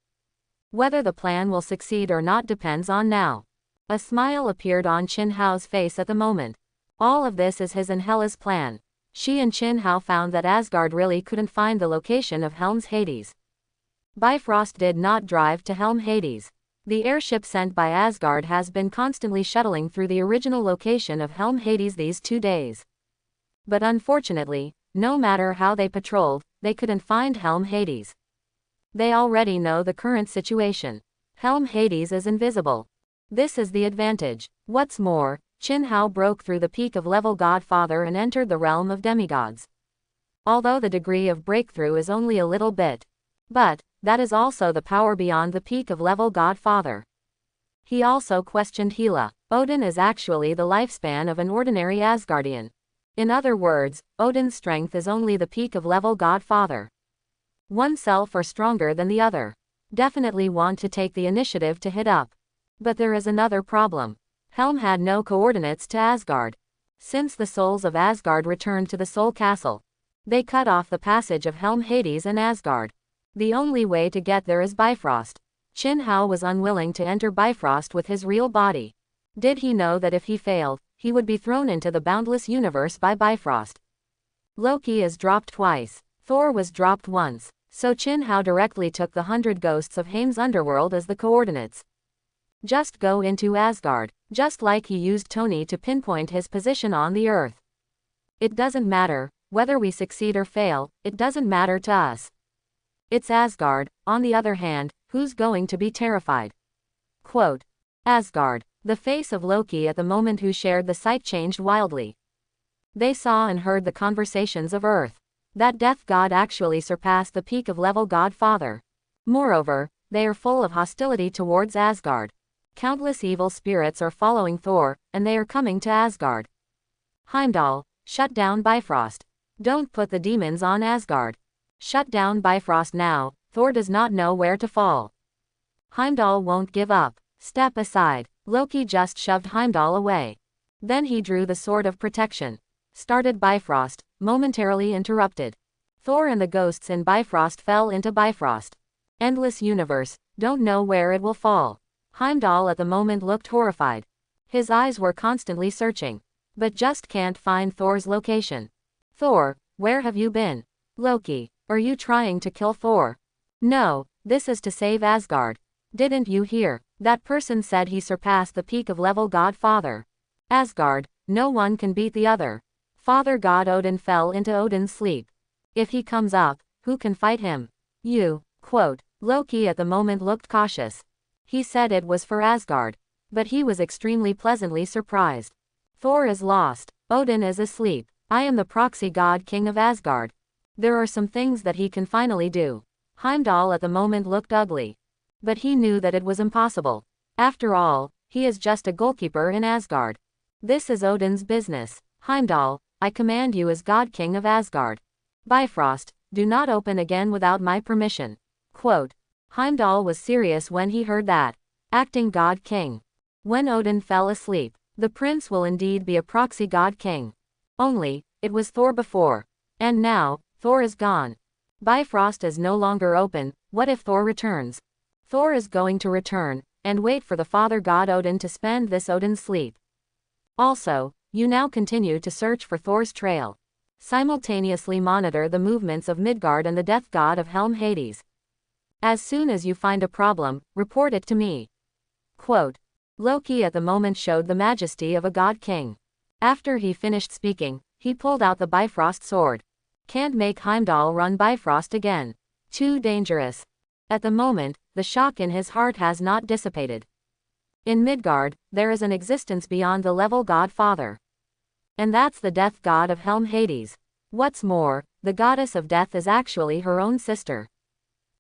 Whether the plan will succeed or not depends on now. A smile appeared on Chin Hao's face at the moment. All of this is his and Hela's plan. She and Chin Hao found that Asgard really couldn't find the location of Helm's Hades. Bifrost did not drive to Helm Hades. The airship sent by Asgard has been constantly shuttling through the original location of Helm Hades these 2 days. But unfortunately, no matter how they patrolled, they couldn't find Helm Hades. They already know the current situation. Helm Hades is invisible. This is the advantage. What's more, Chin Hao broke through the peak of level Godfather and entered the realm of demigods. Although the degree of breakthrough is only a little bit. But, that is also the power beyond the peak of level Godfather. He also questioned Hela. Odin is actually the lifespan of an ordinary Asgardian. In other words, Odin's strength is only the peak of level Godfather. One self or stronger than the other. Definitely want to take the initiative to hit up. But there is another problem. Helm had no coordinates to Asgard. Since the souls of Asgard returned to the Soul Castle, they cut off the passage of Helm Hades and Asgard. The only way to get there is Bifrost. Chin Hao was unwilling to enter Bifrost with his real body. Did he know that if he failed, he would be thrown into the boundless universe by Bifrost? Loki is dropped twice. Thor was dropped once. So Chin Hao directly took the 100 ghosts of Heim's underworld as the coordinates. Just go into Asgard, just like he used Tony to pinpoint his position on the earth. It doesn't matter, whether we succeed or fail, it doesn't matter to us. It's Asgard, on the other hand, who's going to be terrified. Quote, Asgard, the face of Loki at the moment who shared the sight changed wildly. They saw and heard the conversations of Earth. That death god actually surpassed the peak of level Godfather. Moreover, they are full of hostility towards Asgard. Countless evil spirits are following Thor, and they are coming to Asgard. Heimdall, shut down Bifrost. Don't put the demons on Asgard. Shut down Bifrost now, Thor does not know where to fall. Heimdall won't give up. Step aside. Loki just shoved Heimdall away. Then he drew the sword of protection. Started Bifrost, momentarily interrupted. Thor and the ghosts in Bifrost fell into Bifrost. Endless universe, don't know where it will fall. Heimdall at the moment looked horrified. His eyes were constantly searching. But just can't find Thor's location. Thor, where have you been? Loki, are you trying to kill Thor? No, this is to save Asgard. Didn't you hear? That person said he surpassed the peak of level God Father. Asgard, no one can beat the other. Father God Odin fell into Odin's sleep. If he comes up, who can fight him? You. Quote. Loki at the moment looked cautious. He said it was for Asgard. But he was extremely pleasantly surprised. Thor is lost. Odin is asleep. I am the proxy god king of Asgard. There are some things that he can finally do. Heimdall at the moment looked ugly. But he knew that it was impossible. After all, he is just a goalkeeper in Asgard. This is Odin's business. Heimdall, I command you as God King of Asgard. Bifrost, do not open again without my permission. Quote. Heimdall was serious when he heard that. Acting God King. When Odin fell asleep, the prince will indeed be a proxy God King. Only, it was Thor before. And now, Thor is gone. Bifrost is no longer open. What if Thor returns? Thor is going to return, and wait for the father god Odin to spend this Odin's sleep. Also, you now continue to search for Thor's trail. Simultaneously monitor the movements of Midgard and the death god of Helm Hades. As soon as you find a problem, report it to me. Quote. Loki at the moment showed the majesty of a god king. After he finished speaking, he pulled out the Bifrost sword. Can't make Heimdall run Bifrost again. Too dangerous. At the moment, the shock in his heart has not dissipated. In Midgard, there is an existence beyond the level god Father. And that's the death god of Helm Hades. What's more, the goddess of death is actually her own sister.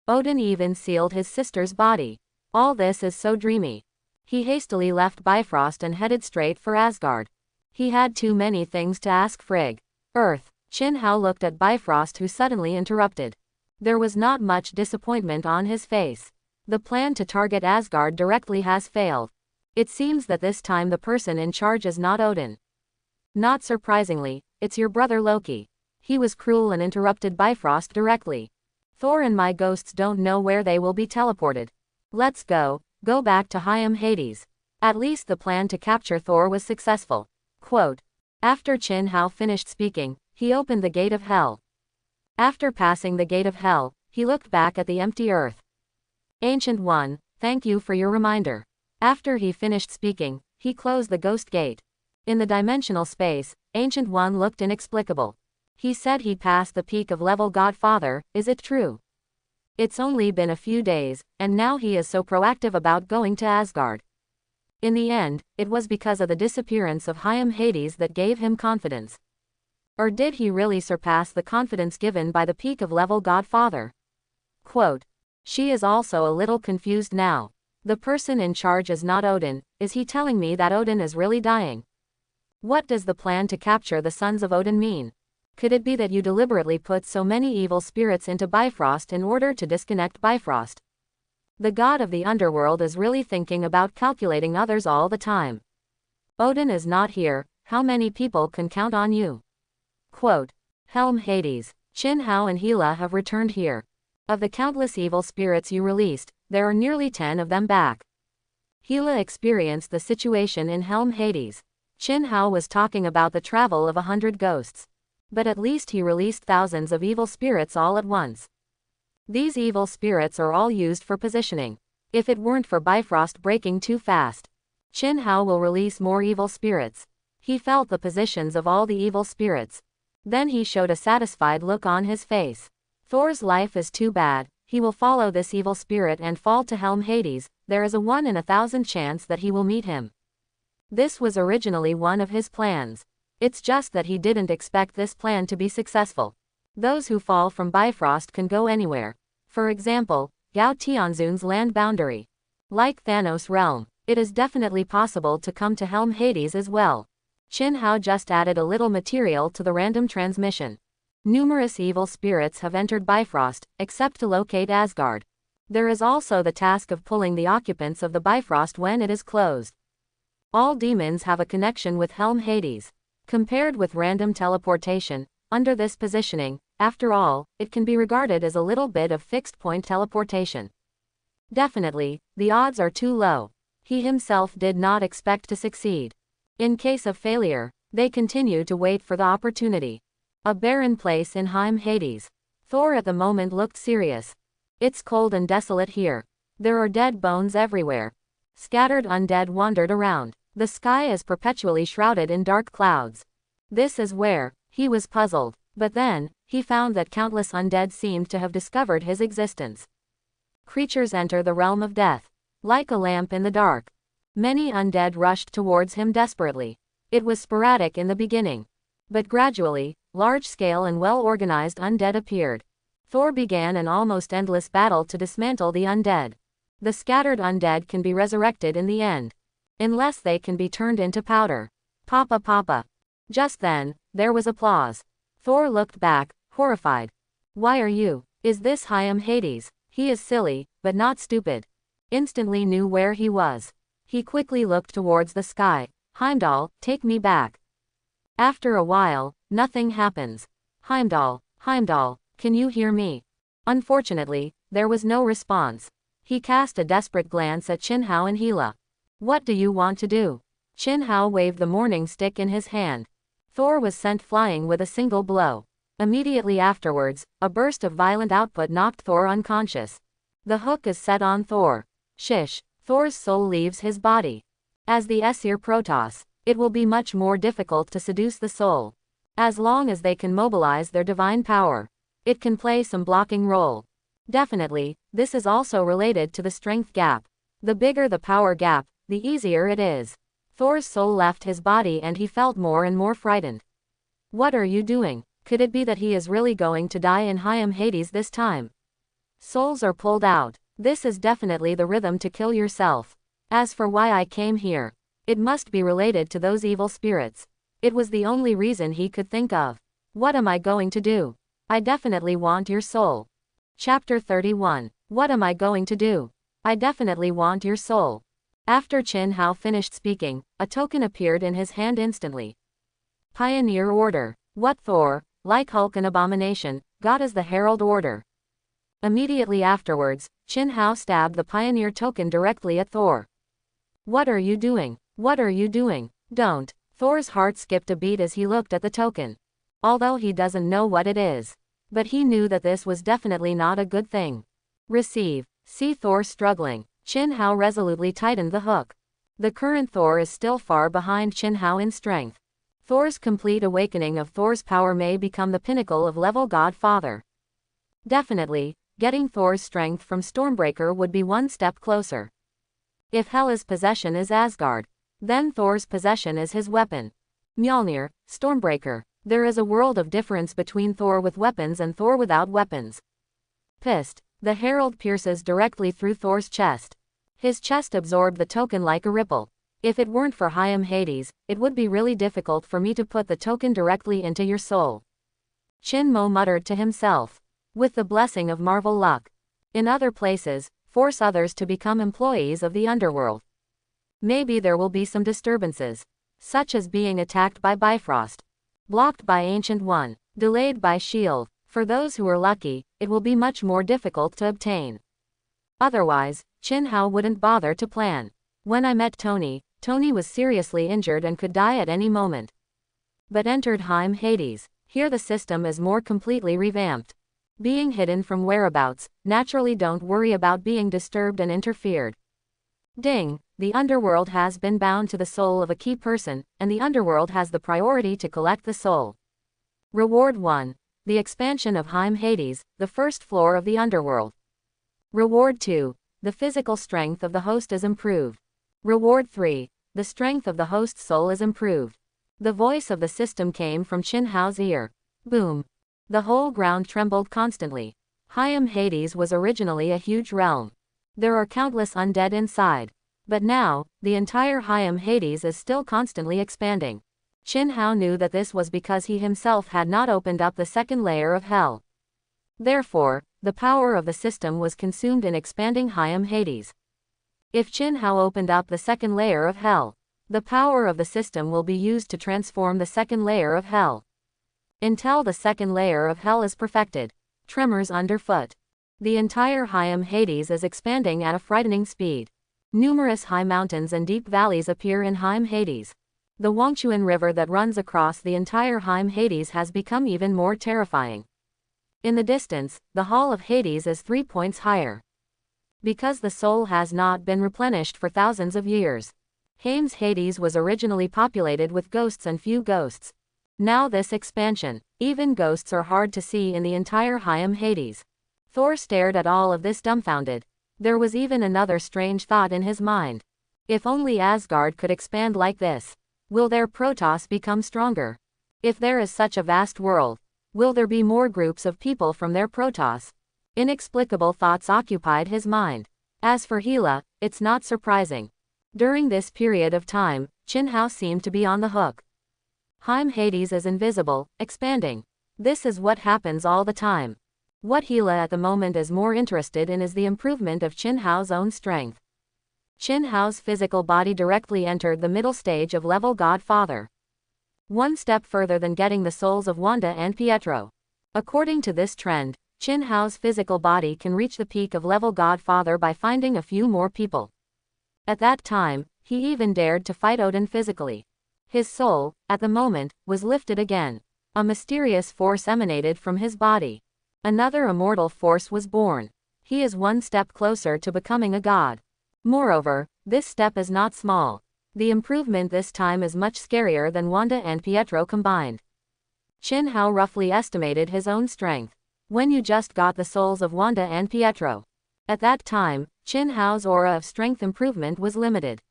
Odin even sealed his sister's body. All this is so dreamy. He hastily left Bifrost and headed straight for Asgard. He had too many things to ask Frigg. Earth. Chin Hao looked at Bifrost, who suddenly interrupted. There was not much disappointment on his face. The plan to target Asgard directly has failed. It seems that this time the person in charge is not Odin. Not surprisingly, it's your brother Loki. He was cruel and interrupted Bifrost directly. Thor and my ghosts don't know where they will be teleported. Let's go back to Helm Hades. At least the plan to capture Thor was successful. Quote. After Chin Hao finished speaking, he opened the gate of hell. After passing the gate of hell, he looked back at the empty earth. Ancient One, thank you for your reminder. After he finished speaking, he closed the ghost gate. In the dimensional space, Ancient One looked inexplicable. He said he passed the peak of level Godfather, is it true? It's only been a few days, and now he is so proactive about going to Asgard. In the end, it was because of the disappearance of Helm Hades that gave him confidence. Or did he really surpass the confidence given by the peak of level Godfather? Quote. She is also a little confused now. The person in charge is not Odin. Is he telling me that Odin is really dying? What does the plan to capture the sons of Odin mean? Could it be that you deliberately put so many evil spirits into Bifrost in order to disconnect Bifrost? The god of the underworld is really thinking about calculating others all the time. Odin is not here. How many people can count on you? Quote. Helm Hades. Chin Hao and Hela have returned here. Of the countless evil spirits you released, there are nearly 10 of them back. Hela experienced the situation in Helm Hades. Chin Hao was talking about the travel of 100 ghosts. But at least he released thousands of evil spirits all at once. These evil spirits are all used for positioning. If it weren't for Bifrost breaking too fast, Chin Hao will release more evil spirits. He felt the positions of all the evil spirits. Then he showed a satisfied look on his face. Thor's life is too bad. He will follow this evil spirit and fall to Helm Hades. There is a 1 in 1,000 chance that he will meet him. This was originally one of his plans. It's just that he didn't expect this plan to be successful. Those who fall from Bifrost can go anywhere. For example, Gao Tianzun's land boundary. Like Thanos' realm, it is definitely possible to come to Helm Hades as well. Chin Hao just added a little material to the random transmission. Numerous evil spirits have entered Bifrost, except to locate Asgard. There is also the task of pulling the occupants of the Bifrost when it is closed. All demons have a connection with Helm Hades. Compared with random teleportation, under this positioning, after all, it can be regarded as a little bit of fixed-point teleportation. Definitely, the odds are too low. He himself did not expect to succeed. In case of failure, they continue to wait for the opportunity. A barren place in Helm Hades. Thor at the moment looked serious. It's cold and desolate here. There are dead bones everywhere. Scattered undead wandered around. The sky is perpetually shrouded in dark clouds. This is where, he was puzzled. But then, he found that countless undead seemed to have discovered his existence. Creatures enter the realm of death. Like a lamp in the dark. Many undead rushed towards him desperately. It was sporadic in the beginning. But gradually, large-scale and well-organized undead appeared. Thor began an almost endless battle to dismantle the undead. The scattered undead can be resurrected in the end. Unless they can be turned into powder. Papa papa. Just then, there was applause. Thor looked back, horrified. Why are you? Is this Hades? He is silly, but not stupid. Instantly knew where he was. He quickly looked towards the sky. Heimdall, take me back. After a while, nothing happens. Heimdall, can you hear me? Unfortunately, there was no response. He cast a desperate glance at Chin-Hao and Hela. What do you want to do? Chin-Hao waved the morning stick in his hand. Thor was sent flying with a single blow. Immediately afterwards, a burst of violent output knocked Thor unconscious. The hook is set on Thor. Shish, Thor's soul leaves his body. As the Aesir Protoss, it will be much more difficult to seduce the soul. As long as they can mobilize their divine power, it can play some blocking role. Definitely, this is also related to the strength gap. The bigger the power gap, the easier it is. Thor's soul left his body and he felt more and more frightened. What are you doing? Could it be that he is really going to die in Hades this time? Souls are pulled out. This is definitely the rhythm to kill yourself. As for why I came here, it must be related to those evil spirits. It was the only reason he could think of. What am I going to do? I definitely want your soul. Chapter 31. What am I going to do? I definitely want your soul. After Chin-Hao finished speaking, a token appeared in his hand instantly. Pioneer Order. What Thor, like Hulk and Abomination, got as the Herald Order. Immediately afterwards, Chin-Hao stabbed the Pioneer token directly at Thor. What are you doing? What are you doing? Don't. Thor's heart skipped a beat as he looked at the token. Although he doesn't know what it is. But he knew that this was definitely not a good thing. Receive. See Thor struggling. Chin-Hao resolutely tightened the hook. The current Thor is still far behind Chin-Hao in strength. Thor's complete awakening of Thor's power may become the pinnacle of level God Father. Definitely, getting Thor's strength from Stormbreaker would be one step closer. If Hela's possession is Asgard, then Thor's possession is his weapon. Mjolnir, Stormbreaker. There is a world of difference between Thor with weapons and Thor without weapons. Pissed, the herald pierces directly through Thor's chest. His chest absorbed the token like a ripple. If it weren't for Hades, it would be really difficult for me to put the token directly into your soul. Chin-Mo muttered to himself. With the blessing of Marvel luck. In other places, force others to become employees of the underworld. Maybe there will be some disturbances. Such as being attacked by Bifrost. Blocked by Ancient One. Delayed by Shield. For those who are lucky, it will be much more difficult to obtain. Otherwise, Chin-Hao wouldn't bother to plan. When I met Tony was seriously injured and could die at any moment. But entered Hades. Here the system is more completely revamped. Being hidden from whereabouts, naturally don't worry about being disturbed and interfered. Ding, the underworld has been bound to the soul of a key person, and the underworld has the priority to collect the soul. Reward 1. The expansion of Hades, the first floor of the underworld. Reward 2. The physical strength of the host is improved. Reward 3. The strength of the host's soul is improved. The voice of the system came from Chin-Hao's ear. Boom. The whole ground trembled constantly. Hades was originally a huge realm. There are countless undead inside. But now, the entire Hades is still constantly expanding. Chin-Hao knew that this was because he himself had not opened up the second layer of hell. Therefore, the power of the system was consumed in expanding Hades. If Chin-Hao opened up the second layer of hell, the power of the system will be used to transform the second layer of hell. Until the second layer of hell is perfected. Tremors underfoot. The entire Hades is expanding at a frightening speed. Numerous high mountains and deep valleys appear in Hades. The Wangchuan River that runs across the entire Hades has become even more terrifying. In the distance, the Hall of Hades is 3 points higher. because the soul has not been replenished for thousands of years. Haim's Hades was originally populated with ghosts and few ghosts. Now this expansion, even ghosts are hard to see in the entire Haim Hades. Thor stared at all of this dumbfounded. There was even another strange thought in his mind. If only Asgard could expand like this. Will their Protoss become stronger? If there is such a vast world, will there be more groups of people from their Protoss? Inexplicable thoughts occupied his mind. As for Hela, it's not surprising. During this period of time, Chinhao seemed to be on the hook. Haim Hades is invisible, expanding. This is what happens all the time. What Hela at the moment is more interested in is the improvement of Chinhao's own strength. Chinhao's physical body directly entered the middle stage of level Godfather. One step further than getting the souls of Wanda and Pietro. According to this trend, Chinhao's physical body can reach the peak of level Godfather by finding a few more people. At that time, he even dared to fight Odin physically. His soul, at the moment, was lifted again. A mysterious force emanated from his body. Another immortal force was born. He is one step closer to becoming a god. Moreover, this step is not small. The improvement this time is much scarier than Wanda and Pietro combined. Chinhao roughly estimated his own strength. When you just got the souls of Wanda and Pietro. At that time, Chinhao's aura of strength improvement was limited.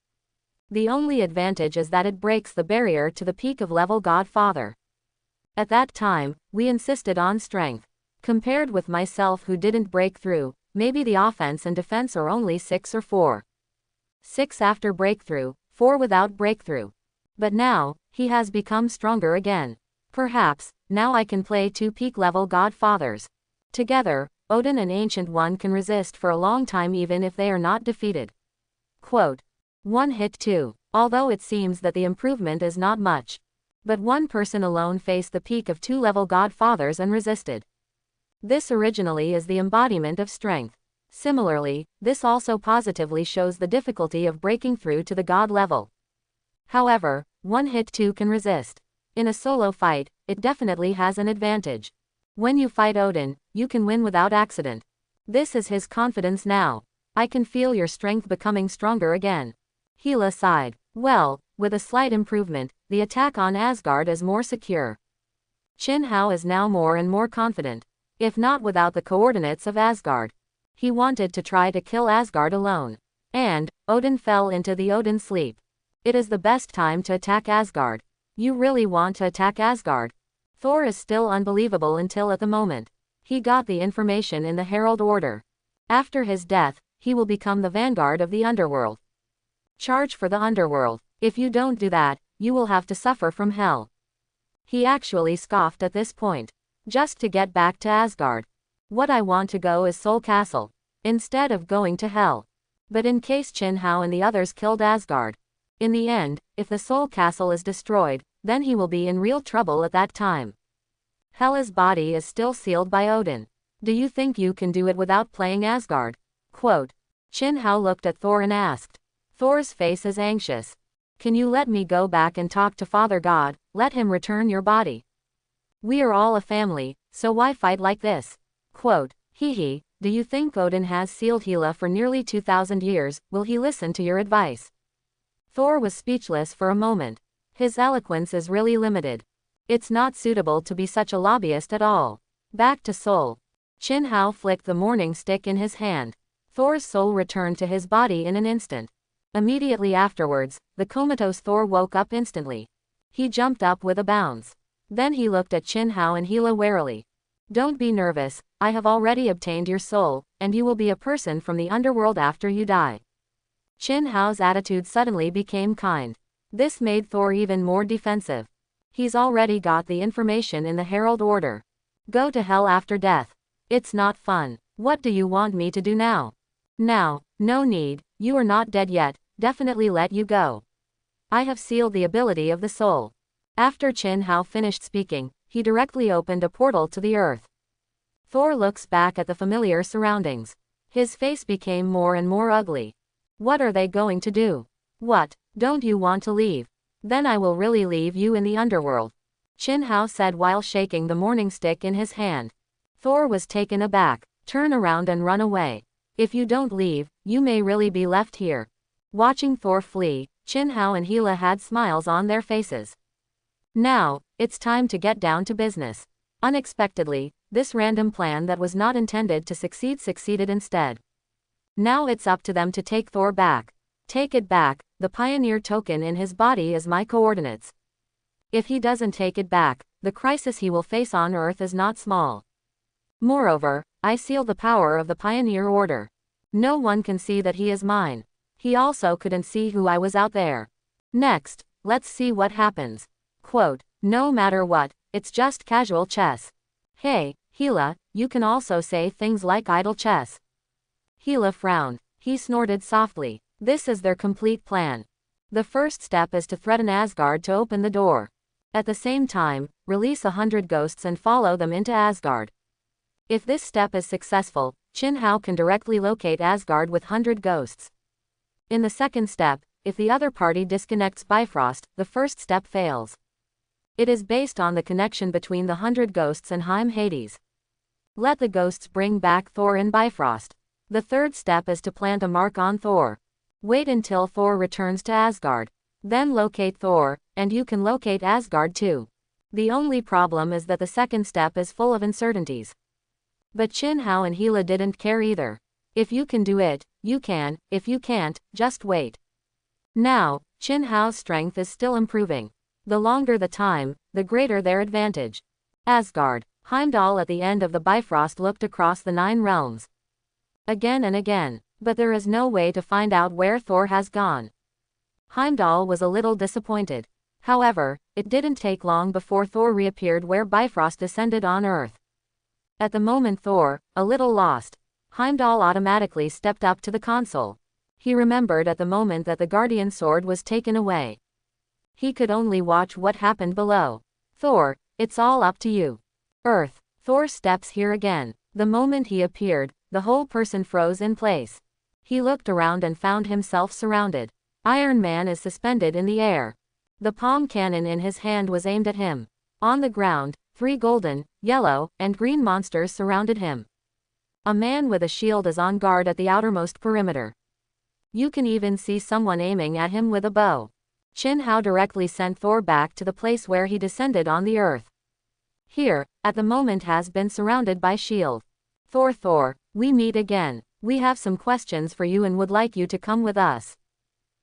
The only advantage is that it breaks the barrier to the peak of level Godfather. At that time, we insisted on strength. Compared with myself who didn't break through, maybe the offense and defense are only 6 or 4. 6 after breakthrough, 4 without breakthrough. But now, he has become stronger again. Perhaps, now I can play 2 peak level Godfathers. Together, Odin and Ancient One can resist for a long time even if they are not defeated. Quote. One hit 2. Although it seems that the improvement is not much. But one person alone faced the peak of 2 level Godfathers and resisted. This originally is the embodiment of strength. Similarly, this also positively shows the difficulty of breaking through to the god level. However, one hit 2 can resist. In a solo fight, it definitely has an advantage. When you fight Odin, you can win without accident. This is his confidence now. I can feel your strength becoming stronger again. Hela sighed. Well, with a slight improvement, the attack on Asgard is more secure. Chinhao is now more and more confident. If not without the coordinates of Asgard. He wanted to try to kill Asgard alone. And, Odin fell into the Odin sleep. It is the best time to attack Asgard. You really want to attack Asgard? Thor is still unbelievable until at the moment. He got the information in the Herald Order. After his death, he will become the vanguard of the underworld. Charge for the underworld. If you don't do that, you will have to suffer from hell. He actually scoffed at this point. Just to get back to Asgard. What I want to go is Soul Castle. Instead of going to hell. But in case Chinhao and the others killed Asgard. In the end, if the Soul Castle is destroyed, then he will be in real trouble at that time. Hela's body is still sealed by Odin. Do you think you can do it without playing Asgard? Quote. Chinhao looked at Thor and asked. Thor's face is anxious. Can you let me go back and talk to Father God, let him return your body? We are all a family, so why fight like this? Quote, Hee, do you think Odin has sealed Hela for nearly 2,000 years, will he listen to your advice? Thor was speechless for a moment. His eloquence is really limited. It's not suitable to be such a lobbyist at all. Back to Seoul. Chinhao flicked the morning stick in his hand. Thor's soul returned to his body in an instant. Immediately afterwards, the comatose Thor woke up instantly. He jumped up with a bounce. Then he looked at Chinhao and Hela warily. Don't be nervous, I have already obtained your soul, and you will be a person from the underworld after you die. Chinhao's attitude suddenly became kind. This made Thor even more defensive. He's already got the information in the Herald Order. Go to hell after death. It's not fun. What do you want me to do now? Now, no need, you are not dead yet, definitely let you go. I have sealed the ability of the soul. After Chinhao finished speaking, he directly opened a portal to the earth. Thor looks back at the familiar surroundings. His face became more and more ugly. What are they going to do? What, don't you want to leave? Then I will really leave you in the underworld. Chinhao said while shaking the morning stick in his hand. Thor was taken aback. Turn around and run away. If you don't leave, you may really be left here. Watching Thor flee, Hao and Hela had smiles on their faces. Now, it's time to get down to business. Unexpectedly, this random plan that was not intended to succeeded instead. Now it's up to them to take Thor back. Take it back, the pioneer token in his body is my coordinates. If he doesn't take it back, the crisis he will face on Earth is not small. Moreover, I seal the power of the pioneer order. No one can see that he is mine. He also couldn't see who I was out there. Next, let's see what happens. Quote, no matter what, it's just casual chess. Hey, Hela, you can also say things like idle chess. Hela frowned. He snorted softly. This is their complete plan. The first step is to threaten Asgard to open the door. At the same time, release 100 ghosts and follow them into Asgard. If this step is successful, Hao can directly locate Asgard with 100 ghosts. In the second step, if the other party disconnects Bifrost, the first step fails. It is based on the connection between the 100 ghosts and Hades. Let the ghosts bring back Thor and Bifrost. The third step is to plant a mark on Thor. Wait until Thor returns to Asgard. Then locate Thor, and you can locate Asgard too. The only problem is that the second step is full of uncertainties. But Hao and Hela didn't care either. If you can do it, you can. If you can't, just wait. Now, Hao's strength is still improving. The longer the time, the greater their advantage. Asgard. Heimdall at the end of the Bifrost looked across the 9 realms. Again and again. But there is no way to find out where Thor has gone. Heimdall was a little disappointed. However, it didn't take long before Thor reappeared where Bifrost descended on Earth. At the moment Thor, a little lost, Heimdall automatically stepped up to the console. He remembered at the moment that the Guardian Sword was taken away. He could only watch what happened below. Thor, it's all up to you. Earth. Thor steps here again. The moment he appeared, the whole person froze in place. He looked around and found himself surrounded. Iron Man is suspended in the air. The palm cannon in his hand was aimed at him. On the ground, 3 golden, yellow, and green monsters surrounded him. A man with a shield is on guard at the outermost perimeter. You can even see someone aiming at him with a bow. Hao directly sent Thor back to the place where he descended on the Earth. Here, at the moment has been surrounded by shield. Thor, we meet again. We have some questions for you and would like you to come with us.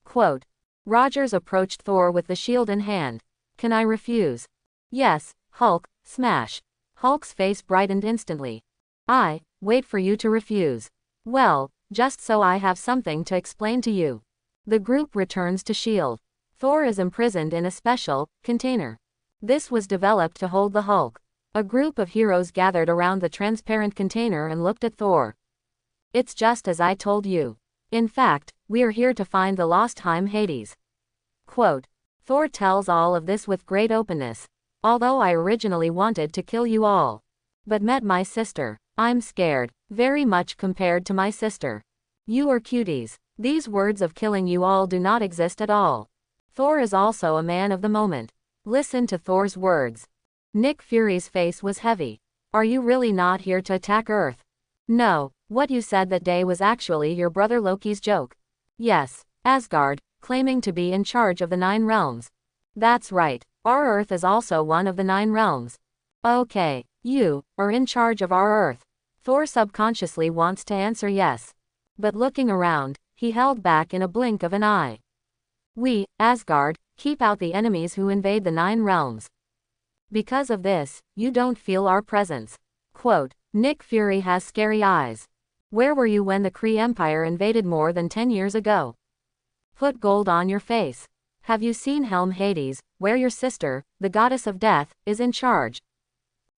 Quote. Rogers approached Thor with the shield in hand. Can I refuse? Yes, Hulk, smash. Hulk's face brightened instantly. Wait for you to refuse. Well, just so I have something to explain to you. The group returns to S.H.I.E.L.D. Thor is imprisoned in a special container. This was developed to hold the Hulk. A group of heroes gathered around the transparent container and looked at Thor. It's just as I told you. In fact, we are here to find the lost Hades. Quote. Thor tells all of this with great openness. Although I originally wanted to kill you all. But met my sister. I'm scared, very much compared to my sister. You are cuties. These words of killing you all do not exist at all. Thor is also a man of the moment. Listen to Thor's words. Nick Fury's face was heavy. Are you really not here to attack Earth? No, what you said that day was actually your brother Loki's joke. Yes, Asgard, claiming to be in charge of the 9 realms. That's right, our Earth is also one of the 9 realms. Okay, you are in charge of our Earth. Thor subconsciously wants to answer yes. But looking around, he held back in a blink of an eye. We, Asgard, keep out the enemies who invade the 9 realms. Because of this, you don't feel our presence. Quote, Nick Fury has scary eyes. Where were you when the Kree Empire invaded more than 10 years ago? Put gold on your face. Have you seen Helm Hades, where your sister, the goddess of death, is in charge?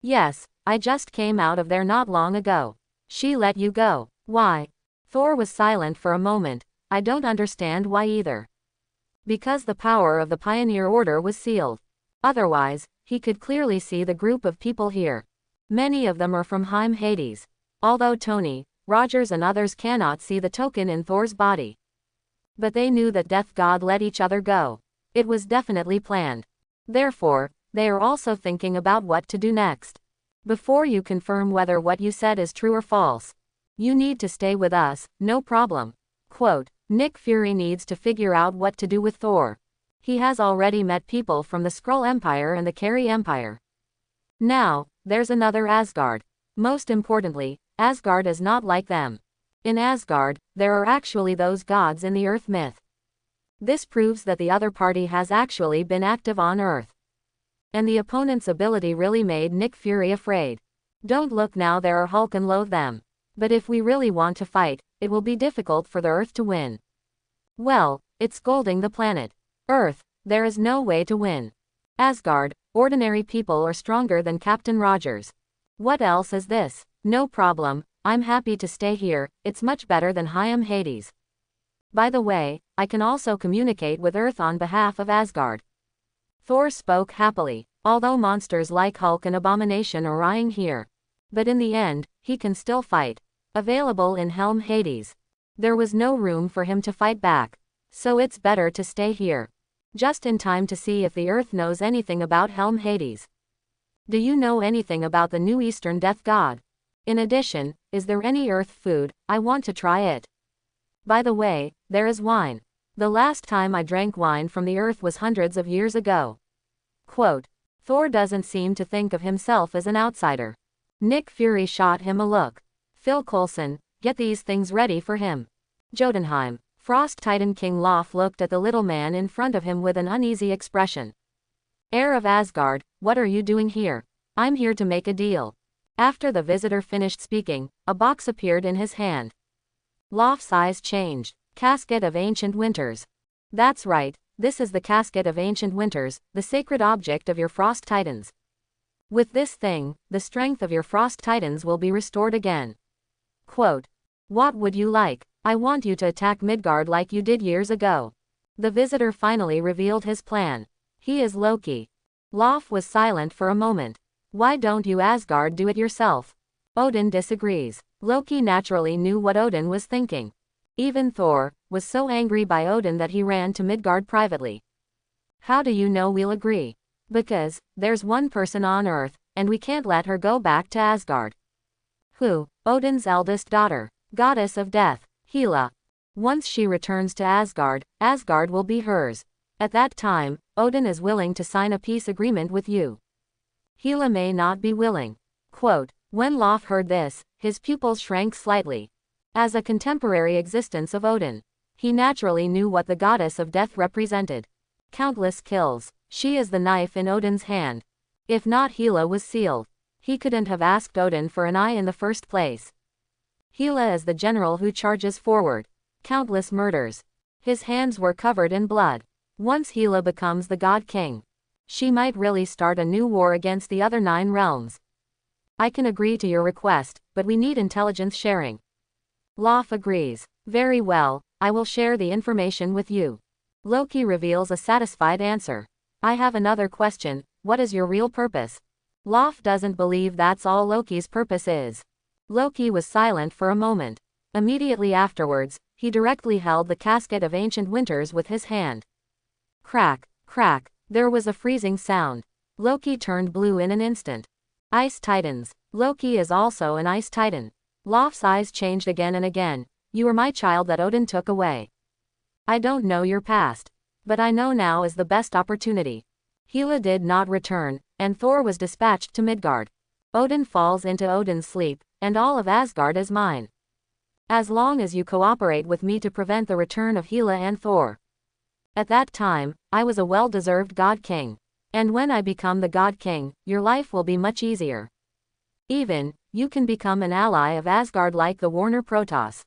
Yes, I just came out of there not long ago. She let you go. Why? Thor was silent for a moment. I don't understand why either. Because the power of the Pioneer Order was sealed. Otherwise, he could clearly see the group of people here. Many of them are from Hades. Although Tony, Rogers and others cannot see the token in Thor's body. But they knew that Death God let each other go. It was definitely planned. Therefore, they are also thinking about what to do next. Before you confirm whether what you said is true or false. You need to stay with us, no problem. Quote, Nick Fury needs to figure out what to do with Thor. He has already met people from the Skrull Empire and the Carey Empire. Now, there's another Asgard. Most importantly, Asgard is not like them. In Asgard, there are actually those gods in the Earth myth. This proves that the other party has actually been active on Earth. And the opponent's ability really made Nick Fury afraid. Don't look now, there are Hulk and loathe them. But if we really want to fight, it will be difficult for the Earth to win. Well, it's scolding the planet. Earth, there is no way to win. Asgard, ordinary people are stronger than Captain Rogers. What else is this? No problem, I'm happy to stay here, it's much better than Hyam Hades. By the way, I can also communicate with Earth on behalf of Asgard. Thor spoke happily, although monsters like Hulk and Abomination are eyeing here. But in the end, he can still fight. Available in Helm Hades. There was no room for him to fight back. So it's better to stay here. Just in time to see if the Earth knows anything about Helm Hades. Do you know anything about the new Eastern Death God? In addition, is there any Earth food? I want to try it. By the way, there is wine. The last time I drank wine from the Earth was hundreds of years ago. Quote, Thor doesn't seem to think of himself as an outsider. Nick Fury shot him a look. Phil Coulson, get these things ready for him. Jotunheim. Frost Titan King Loth looked at the little man in front of him with an uneasy expression. Heir of Asgard, what are you doing here? I'm here to make a deal. After the visitor finished speaking, a box appeared in his hand. Loth's eyes changed. Casket of Ancient Winters. That's right, this is the Casket of Ancient Winters, the sacred object of your Frost Titans. With this thing, the strength of your Frost Titans will be restored again. Quote, what would you like? I want you to attack Midgard like you did years ago. The visitor finally revealed his plan. He is Loki. Loth was silent for a moment. Why don't you Asgard do it yourself? Odin disagrees. Loki naturally knew what Odin was thinking. Even Thor was so angry by Odin that he ran to Midgard privately. How do you know we'll agree? Because there's one person on Earth, and we can't let her go back to Asgard. Who? Odin's eldest daughter, goddess of death, Hela. Once she returns to Asgard, Asgard will be hers. At that time, Odin is willing to sign a peace agreement with you. Hela may not be willing. Quote, when Loth heard this, his pupils shrank slightly. As a contemporary existence of Odin, he naturally knew what the goddess of death represented. Countless kills. She is the knife in Odin's hand. If not, Hela was sealed. He couldn't have asked Odin for an eye in the first place. Hela is the general who charges forward. Countless murders. His hands were covered in blood. Once Hela becomes the God King, she might really start a new war against the other 9 realms. I can agree to your request, but we need intelligence sharing. Loth agrees. Very well, I will share the information with you. Loki reveals a satisfied answer. I have another question, what is your real purpose? Loth doesn't believe that's all Loki's purpose is. Loki was silent for a moment. Immediately afterwards, he directly held the Casket of Ancient Winters with his hand. Crack, crack, there was a freezing sound. Loki turned blue in an instant. Ice Titans. Loki is also an Ice Titan. Loth's eyes changed again and again. You are my child that Odin took away. I don't know your past. But I know now is the best opportunity. Hela did not return, and Thor was dispatched to Midgard. Odin falls into Odin's sleep, and all of Asgard is mine. As long as you cooperate with me to prevent the return of Hela and Thor. At that time, I was a well-deserved God King. And when I become the God King, your life will be much easier. Even, you can become an ally of Asgard like the Warner Protoss.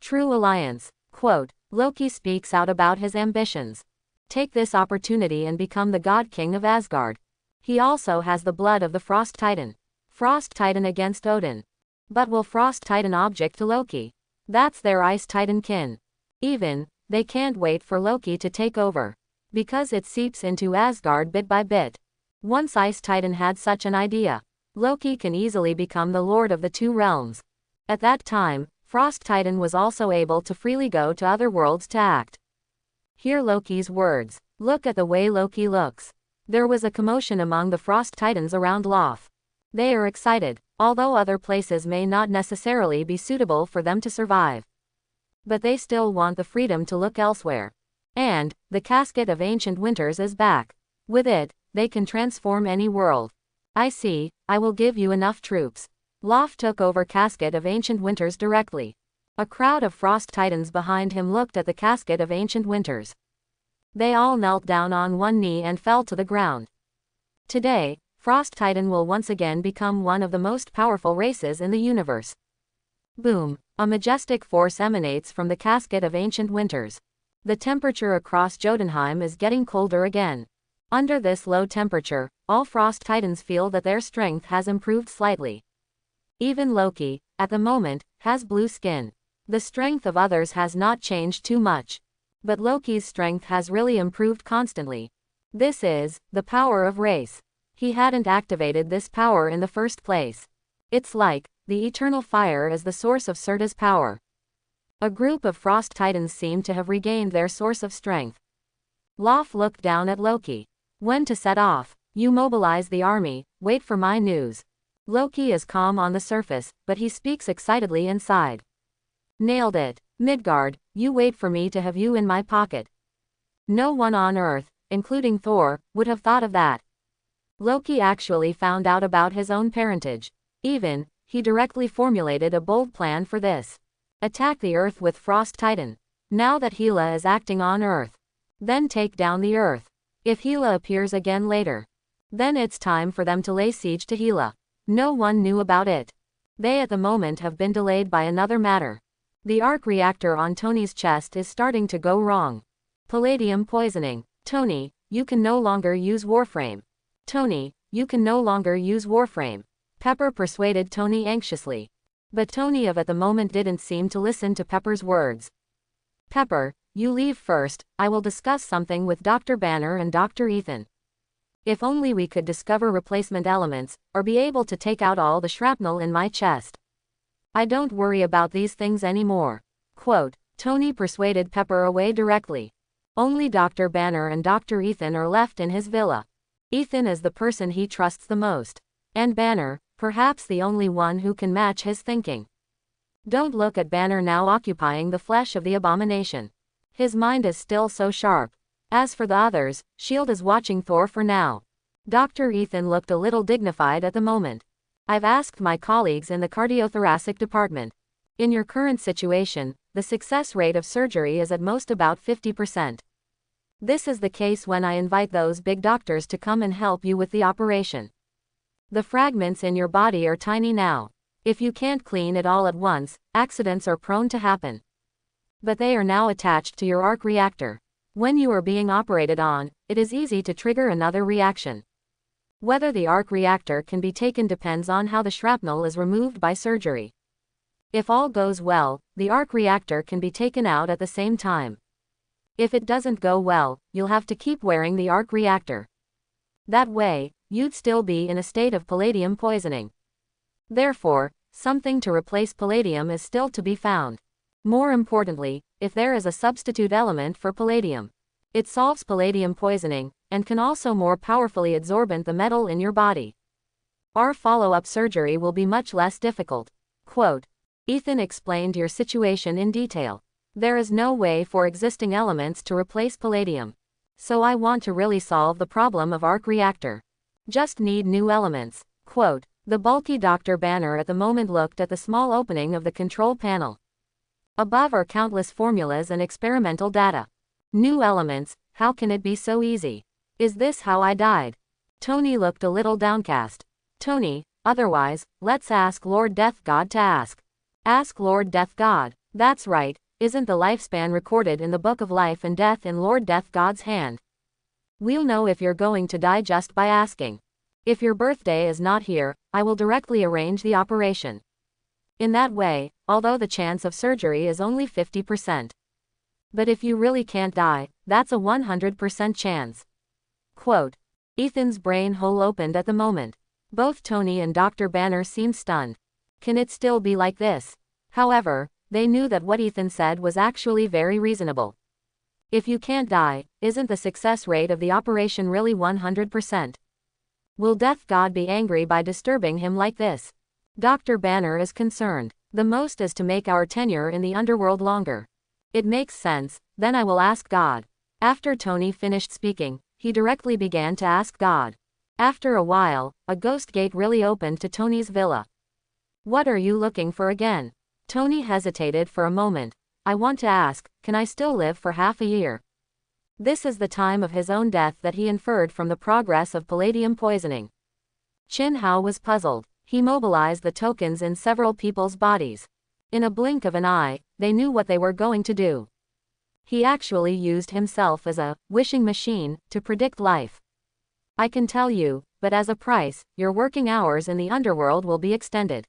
True alliance. Quote, Loki speaks out about his ambitions. Take this opportunity and become the God King of Asgard. He also has the blood of the Frost Titan. Frost Titan against Odin. But will Frost Titan object to Loki? That's their Ice Titan kin. Even, they can't wait for Loki to take over. Because it seeps into Asgard bit by bit. Once Ice Titan had such an idea, Loki can easily become the Lord of the 2 realms. At that time, Frost Titan was also able to freely go to other worlds to act. Hear Loki's words. Look at the way Loki looks. There was a commotion among the Frost Titans around Loth. They are excited. although other places may not necessarily be suitable for them to survive. But they still want the freedom to look elsewhere. And, the casket of ancient winters is back. With it, they can transform any world. I see, I will give you enough troops. Lof took over casket of ancient winters directly. A crowd of frost titans behind him looked at the casket of ancient winters. They all knelt down on one knee and fell to the ground. Today, Frost Titan will once again become one of the most powerful races in the universe. Boom! A majestic force emanates from the casket of ancient winters. The temperature across Jotunheim is getting colder again. Under this low temperature, all Frost Titans feel that their strength has improved slightly. Even Loki, at the moment, has blue skin. The strength of others has not changed too much. But Loki's strength has really improved constantly. This is the power of race. He hadn't activated this power in the first place. It's like the eternal fire is the source of Surta's power. A group of Frost Titans seem to have regained their source of strength. Lof looked down at Loki. When to set off? You mobilize the army, wait for my news. Loki is calm on the surface, but he speaks excitedly inside. Nailed it. Midgard, you wait for me to have you in my pocket. No one on Earth, including Thor, would have thought of that. Loki actually found out about his own parentage. Even, he directly formulated a bold plan for this. Attack the Earth with Frost Titan. Now that Hela is acting on Earth. Then take down the Earth. If Hela appears again later, then it's time for them to lay siege to Hela. No one knew about it. They at the moment have been delayed by another matter. The arc reactor on Tony's chest is starting to go wrong. Palladium poisoning. Tony, you can no longer use Warframe. Tony, you can no longer use Warframe. Pepper persuaded Tony anxiously. But Tony at the moment didn't seem to listen to Pepper's words. Pepper, you leave first, I will discuss something with Dr. Banner and Dr. Ethan. If only we could discover replacement elements, or be able to take out all the shrapnel in my chest. I don't worry about these things anymore. Quote, Tony persuaded Pepper away directly. Only Dr. Banner and Dr. Ethan are left in his villa. Ethan is the person he trusts the most. And Banner, perhaps the only one who can match his thinking. Don't look at Banner now occupying the flesh of the abomination. His mind is still so sharp. As for the others, S.H.I.E.L.D. is watching Thor for now. Dr. Ethan looked a little dignified at the moment. I've asked my colleagues in the cardiothoracic department. In your current situation, the success rate of surgery is at most about 50%. This is the case when I invite those big doctors to come and help you with the operation. The fragments in your body are tiny now. If you can't clean it all at once, accidents are prone to happen. But they are now attached to your arc reactor. When you are being operated on, it is easy to trigger another reaction. Whether the arc reactor can be taken depends on how the shrapnel is removed by surgery. If all goes well, the arc reactor can be taken out at the same time. If it doesn't go well, you'll have to keep wearing the arc reactor. That way, you'd still be in a state of palladium poisoning. Therefore, something to replace palladium is still to be found. More importantly, if there is a substitute element for palladium, it solves palladium poisoning, and can also more powerfully absorb the metal in your body. Our follow-up surgery will be much less difficult. Quote, Ethan explained your situation in detail. There is no way for existing elements to replace palladium. So I want to really solve the problem of arc reactor. Just need new elements. Quote, the bulky Dr. Banner at the moment looked at the small opening of the control panel. Above are countless formulas and experimental data. New elements, how can it be so easy? Is this how I died? Tony looked a little downcast. Tony, otherwise, let's ask Lord Death God to ask. Ask Lord Death God. That's right, isn't the lifespan recorded in the Book of Life and Death in Lord Death God's hand? We'll know if you're going to die just by asking. If your birthday is not here, I will directly arrange the operation. In that way, although the chance of surgery is only 50%. But if you really can't die, that's a 100% chance. Quote, Ethan's brain hole opened at the moment. Both Tony and Dr. Banner seemed stunned. Can it still be like this? However, they knew that what Ethan said was actually very reasonable. If you can't die, isn't the success rate of the operation really 100%? Will Death God be angry by disturbing him like this? Dr. Banner is concerned. The most is to make our tenure in the underworld longer. It makes sense, then I will ask God. After Tony finished speaking, he directly began to ask God. After a while, a ghost gate really opened to Tony's villa. What are you looking for again? Tony hesitated for a moment. I want to ask, can I still live for half a year? This is the time of his own death that he inferred from the progress of palladium poisoning. Chin Hao was puzzled. He mobilized the tokens in several people's bodies. In a blink of an eye, they knew what they were going to do. He actually used himself as a wishing machine to predict life. I can tell you, but as a price, your working hours in the underworld will be extended.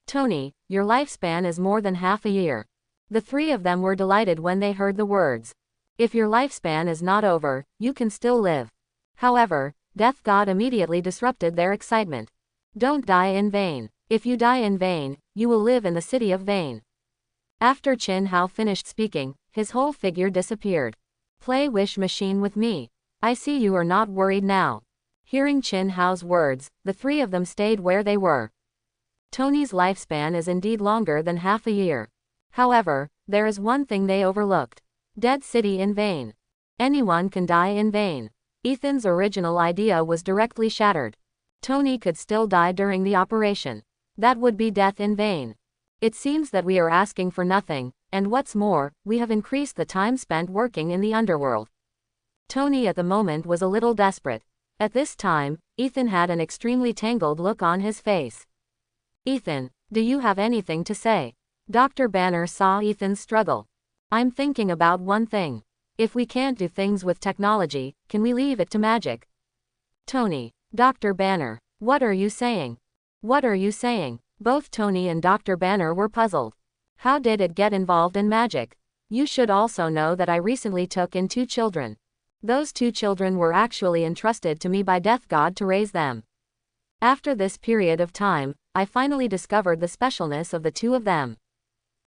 Tony, your lifespan is more than half a year. The three of them were delighted when they heard the words. If your lifespan is not over, you can still live. However, Death God immediately disrupted their excitement. Don't die in vain. If you die in vain, you will live in the city of vain. After Chin Hao finished speaking, his whole figure disappeared. Play wish machine with me. I see you are not worried now. Hearing Chin Hao's words, the three of them stayed where they were. Tony's lifespan is indeed longer than half a year. However, there is one thing they overlooked. Dead city in vain. Anyone can die in vain. Ethan's original idea was directly shattered. Tony could still die during the operation. That would be death in vain. It seems that we are asking for nothing, and what's more, we have increased the time spent working in the underworld. Tony at the moment was a little desperate. At this time, Ethan had an extremely tangled look on his face. Ethan, do you have anything to say? Dr. Banner saw Ethan's struggle. I'm thinking about one thing. If we can't do things with technology, can we leave it to magic? Tony, Dr. Banner, what are you saying? What are you saying? Both Tony and Dr. Banner were puzzled. How did it get involved in magic? You should also know that I recently took in 2 children. Those 2 children were actually entrusted to me by Death God to raise them. After this period of time, I finally discovered the specialness of the 2 of them.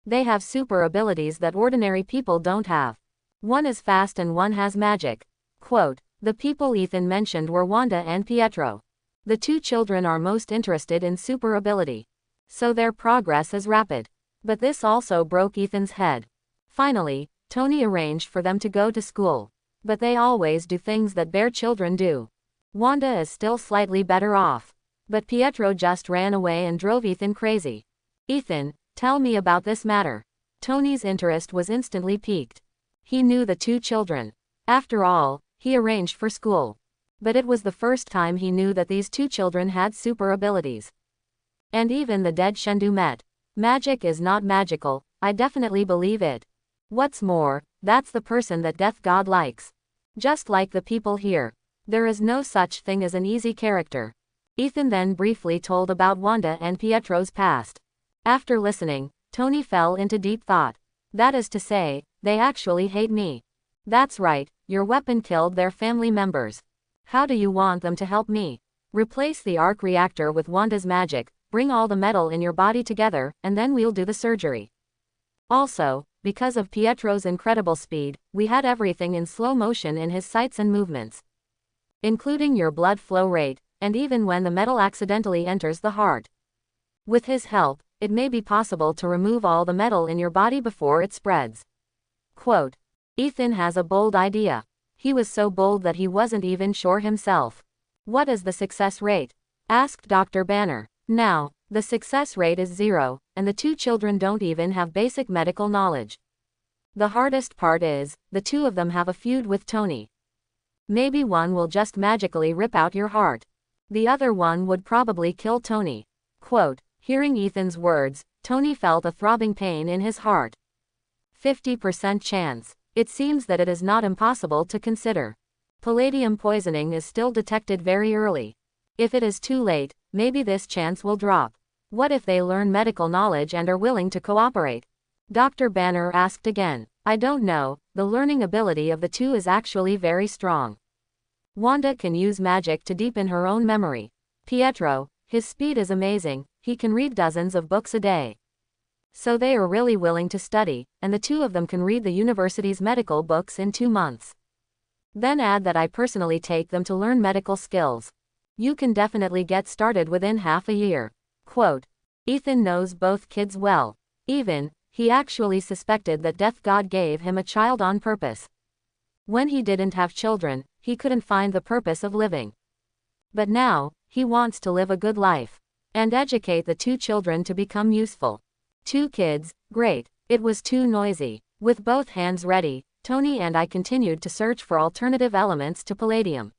They have super abilities that ordinary people don't have. One is fast and one has magic. Quote, the people Ethan mentioned were Wanda and Pietro. The 2 children are most interested in super ability. So their progress is rapid. But this also broke Ethan's head. Finally, Tony arranged for them to go to school. But they always do things that bare children do. Wanda is still slightly better off. But Pietro just ran away and drove Ethan crazy. Ethan, tell me about this matter. Tony's interest was instantly piqued. He knew the 2 children. After all, he arranged for school. But it was the first time he knew that these 2 children had super abilities. And even the dead Shendu met. Magic is not magical, I definitely believe it. What's more, that's the person that Death God likes. Just like the people here. There is no such thing as an easy character. Ethan then briefly told about Wanda and Pietro's past. After listening, Tony fell into deep thought. That is to say, they actually hate me. That's right, your weapon killed their family members. How do you want them to help me? Replace the arc reactor with Wanda's magic, bring all the metal in your body together, and then we'll do the surgery. Also, because of Pietro's incredible speed, we had everything in slow motion in his sights and movements. Including your blood flow rate, and even when the metal accidentally enters the heart. With his help, it may be possible to remove all the metal in your body before it spreads. Quote, Ethan has a bold idea. He was so bold that he wasn't even sure himself. What is the success rate? Asked Dr. Banner. Now, the success rate is 0, and the 2 children don't even have basic medical knowledge. The hardest part is, the 2 of them have a feud with Tony. Maybe one will just magically rip out your heart. The other one would probably kill Tony. Quote, hearing Ethan's words, Tony felt a throbbing pain in his heart. 50% chance. It seems that it is not impossible to consider. Palladium poisoning is still detected very early. If it is too late, maybe this chance will drop. What if they learn medical knowledge and are willing to cooperate? Dr. Banner asked again. I don't know, the learning ability of the 2 is actually very strong. Wanda can use magic to deepen her own memory. Pietro, his speed is amazing, he can read dozens of books a day. So they are really willing to study, and the 2 of them can read the university's medical books in 2 months. Then add that I personally take them to learn medical skills. You can definitely get started within half a year. Quote, Ethan knows both kids well. He actually suspected that Death God gave him a child on purpose. When he didn't have children, he couldn't find the purpose of living. But now, he wants to live a good life. And educate the 2 children to become useful. 2 kids, great. It was too noisy. With both hands ready, Tony and I continued to search for alternative elements to palladium.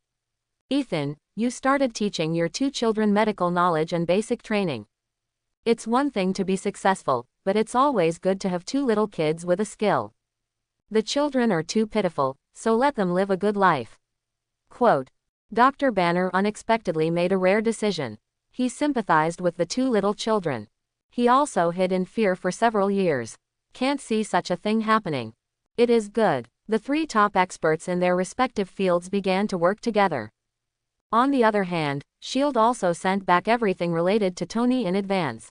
Ethan, you started teaching your 2 children medical knowledge and basic training. It's one thing to be successful, but it's always good to have 2 little kids with a skill. The children are too pitiful, so let them live a good life. Quote. Dr. Banner unexpectedly made a rare decision. He sympathized with the 2 little children. He also hid in fear for several years. Can't see such a thing happening. It is good. The 3 top experts in their respective fields began to work together. On the other hand, S.H.I.E.L.D. also sent back everything related to Tony in advance,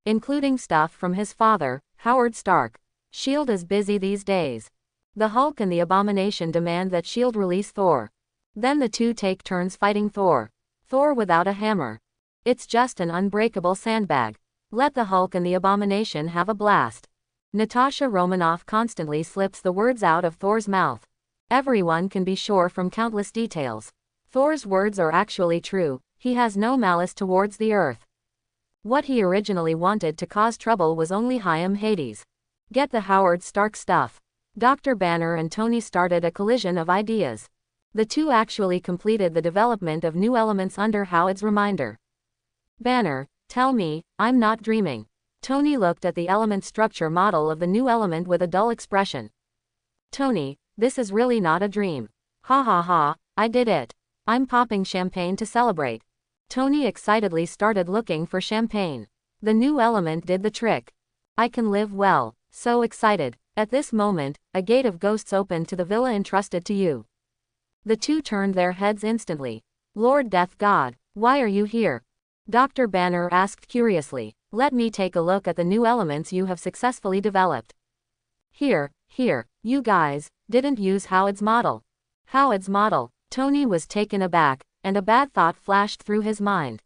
including stuff from his father, Howard Stark. S.H.I.E.L.D. is busy these days. The Hulk and the Abomination demand that S.H.I.E.L.D. release Thor. Then the 2 take turns fighting Thor. Thor without a hammer. It's just an unbreakable sandbag. Let the Hulk and the Abomination have a blast. Natasha Romanoff constantly slips the words out of Thor's mouth. Everyone can be sure from countless details. Thor's words are actually true. He has no malice towards the earth. What he originally wanted to cause trouble was only Hyam Hades. Get the Howard Stark stuff. Dr. Banner and Tony started a collision of ideas. The 2 actually completed the development of new elements under Howard's reminder. Banner, tell me, I'm not dreaming. Tony looked at the element structure model of the new element with a dull expression. Tony, this is really not a dream. Ha ha ha, I did it. I'm popping champagne to celebrate. Tony excitedly started looking for champagne. The new element did the trick. I can live well. So excited. At this moment, a gate of ghosts opened to the villa entrusted to you. The 2 turned their heads instantly. Lord Death God, why are you here? Dr. Banner asked curiously. Let me take a look at the new elements you have successfully developed. Here, you guys, didn't use Howard's model. Howard's model. Tony was taken aback, and a bad thought flashed through his mind.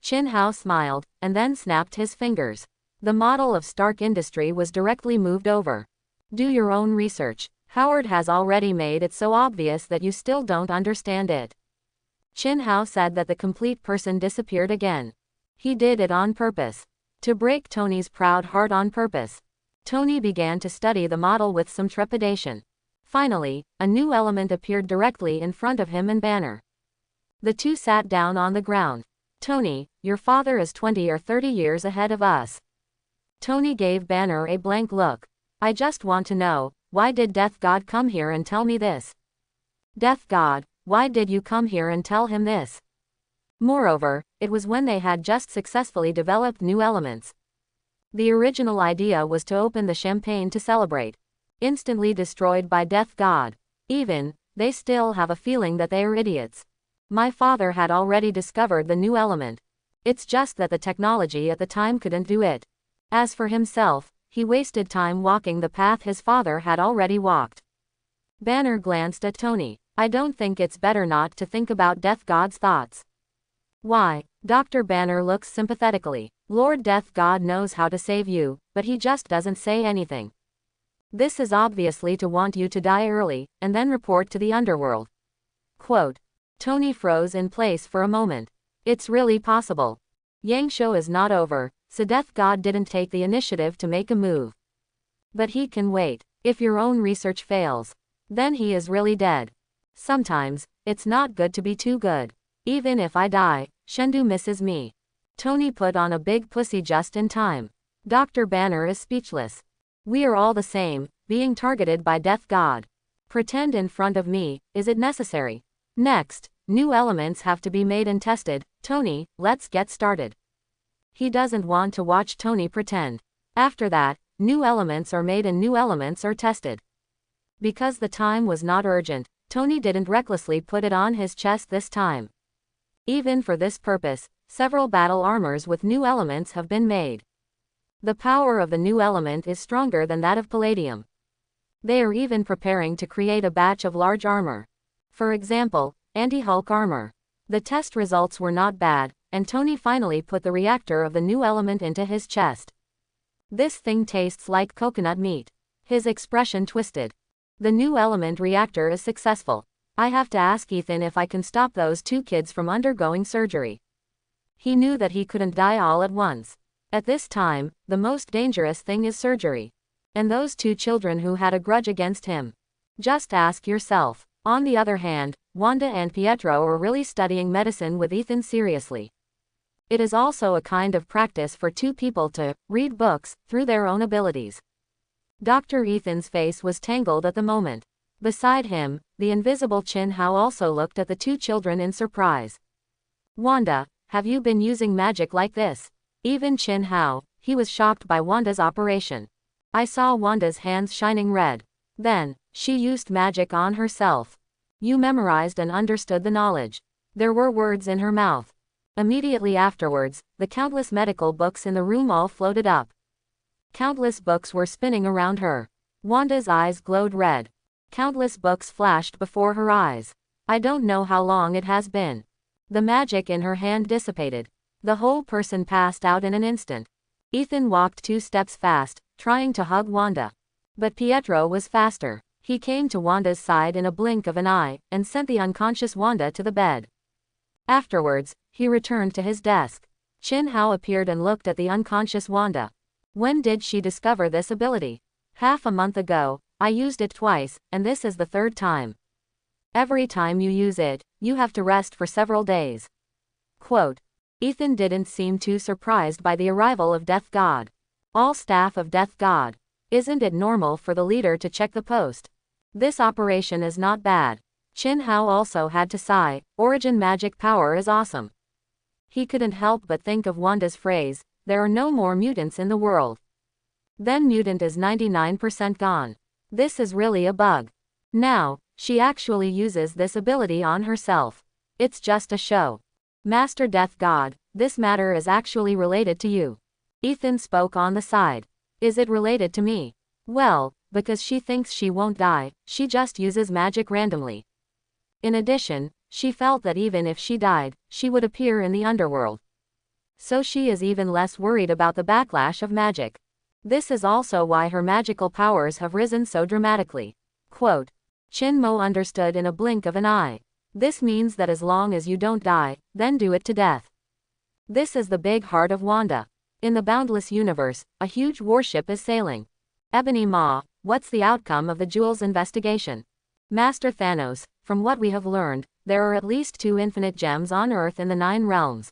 Chin Hao smiled, and then snapped his fingers. The model of Stark Industry was directly moved over. Do your own research. Howard has already made it so obvious that you still don't understand it. Chin Hao said that the complete person disappeared again. He did it on purpose. To break Tony's proud heart on purpose. Tony began to study the model with some trepidation. Finally, a new element appeared directly in front of him and Banner. The 2 sat down on the ground. Tony, your father is 20 or 30 years ahead of us. Tony gave Banner a blank look. I just want to know, why did Death God come here and tell me this? Death God, why did you come here and tell him this? Moreover, it was when they had just successfully developed new elements. The original idea was to open the champagne to celebrate. Instantly destroyed by Death God. They still have a feeling that they are idiots. My father had already discovered the new element. It's just that the technology at the time couldn't do it. As for himself, he wasted time walking the path his father had already walked. Banner glanced at Tony. I don't think it's better not to think about Death God's thoughts. Why? Dr. Banner looks sympathetically. Lord Death God knows how to save you, but he just doesn't say anything. This is obviously to want you to die early, and then report to the underworld. Quote. Tony froze in place for a moment. It's really possible. Yang show is not over, so Death God didn't take the initiative to make a move. But he can wait. If your own research fails, then he is really dead. Sometimes, it's not good to be too good. Even if I die, Shendu misses me. Tony put on a big pussy just in time. Dr. Banner is speechless. We are all the same, being targeted by Death God. Pretend in front of me, is it necessary? Next, new elements have to be made and tested. Tony, let's get started. He doesn't want to watch Tony pretend. After that, new elements are made and new elements are tested. Because the time was not urgent, Tony didn't recklessly put it on his chest this time. Even for this purpose, several battle armors with new elements have been made. The power of the new element is stronger than that of palladium. They are even preparing to create a batch of large armor. For example, anti-Hulk armor. The test results were not bad, and Tony finally put the reactor of the new element into his chest. This thing tastes like coconut meat. His expression twisted. The new element reactor is successful. I have to ask Ethan if I can stop those 2 kids from undergoing surgery. He knew that he couldn't die all at once. At this time, the most dangerous thing is surgery. And those 2 children who had a grudge against him. Just ask yourself. On the other hand, Wanda and Pietro are really studying medicine with Ethan seriously. It is also a kind of practice for 2 people to read books through their own abilities. Dr. Ethan's face was tangled at the moment. Beside him, the invisible Chin Hao also looked at the 2 children in surprise. Wanda, have you been using magic like this? Even Chin Hao, he was shocked by Wanda's operation. I saw Wanda's hands shining red. Then, she used magic on herself. You memorized and understood the knowledge. There were words in her mouth. Immediately afterwards, the countless medical books in the room all floated up. Countless books were spinning around her. Wanda's eyes glowed red. Countless books flashed before her eyes. I don't know how long it has been. The magic in her hand dissipated. The whole person passed out in an instant. Ethan walked 2 steps fast, trying to hug Wanda. But Pietro was faster. He came to Wanda's side in a blink of an eye, and sent the unconscious Wanda to the bed. Afterwards, he returned to his desk. Chin Hao appeared and looked at the unconscious Wanda. When did she discover this ability? Half a month ago. I used it twice, and this is the 3rd time. Every time you use it, you have to rest for several days. Quote. Ethan didn't seem too surprised by the arrival of Death God. All staff of Death God. Isn't it normal for the leader to check the post? This operation is not bad. Chin Hao also had to sigh. Origin magic power is awesome. He couldn't help but think of Wanda's phrase, there are no more mutants in the world. Then mutant is 99% gone. This is really a bug. Now, she actually uses this ability on herself. It's just a show. Master Death God, this matter is actually related to you. Ethan spoke on the side. Is it related to me? Well, because she thinks she won't die, she just uses magic randomly. In addition, she felt that even if she died, she would appear in the underworld. So she is even less worried about the backlash of magic. This is also why her magical powers have risen so dramatically. Quote. Chin Mo understood in a blink of an eye. This means that as long as you don't die, then do it to death. This is the big heart of Wanda. In the boundless universe, a huge warship is sailing. Ebony Maw, what's the outcome of the jewels investigation? Master Thanos, from what we have learned, there are at least 2 infinite gems on Earth in the 9 realms.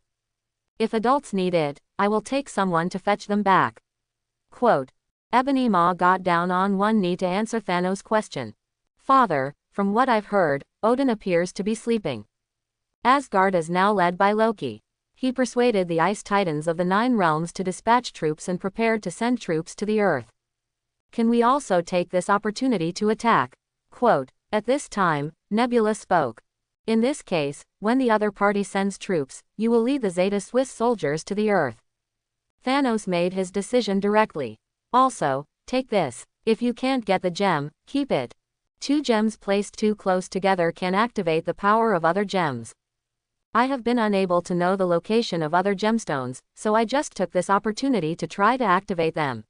If adults need it, I will take someone to fetch them back. Quote. Ebony Maw got down on one knee to answer Thanos' question. Father, from what I've heard, Odin appears to be sleeping. Asgard is now led by Loki. He persuaded the ice titans of the 9 realms to dispatch troops and prepared to send troops to the Earth. Can we also take this opportunity to attack? Quote. At this time, Nebula spoke. In this case, when the other party sends troops, you will lead the Zeta Swiss soldiers to the Earth. Thanos made his decision directly. Also, take this. If you can't get the gem, keep it. 2 gems placed too close together can activate the power of other gems. I have been unable to know the location of other gemstones, so I just took this opportunity to try to activate them.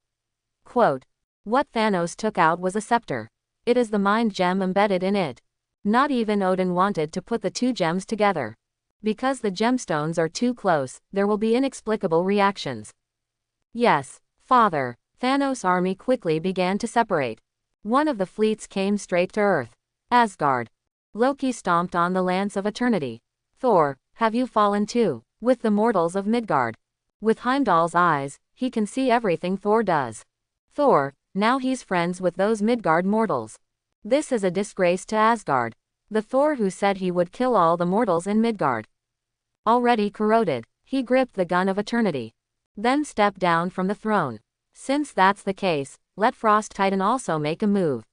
Quote. What Thanos took out was a scepter. It is the mind gem embedded in it. Not even Odin wanted to put the 2 gems together. Because the gemstones are too close, there will be inexplicable reactions. Yes, Father. Thanos' army quickly began to separate. One of the fleets came straight to Earth. Asgard. Loki stomped on the lance of eternity. Thor, have you fallen too? With the mortals of Midgard. With Heimdall's eyes, he can see everything Thor does. Thor, now he's friends with those Midgard mortals. This is a disgrace to Asgard. The Thor who said he would kill all the mortals in Midgard. Already corroded, he gripped the gun of eternity. Then stepped down from the throne. Since that's the case, let Frost Titan also make a move.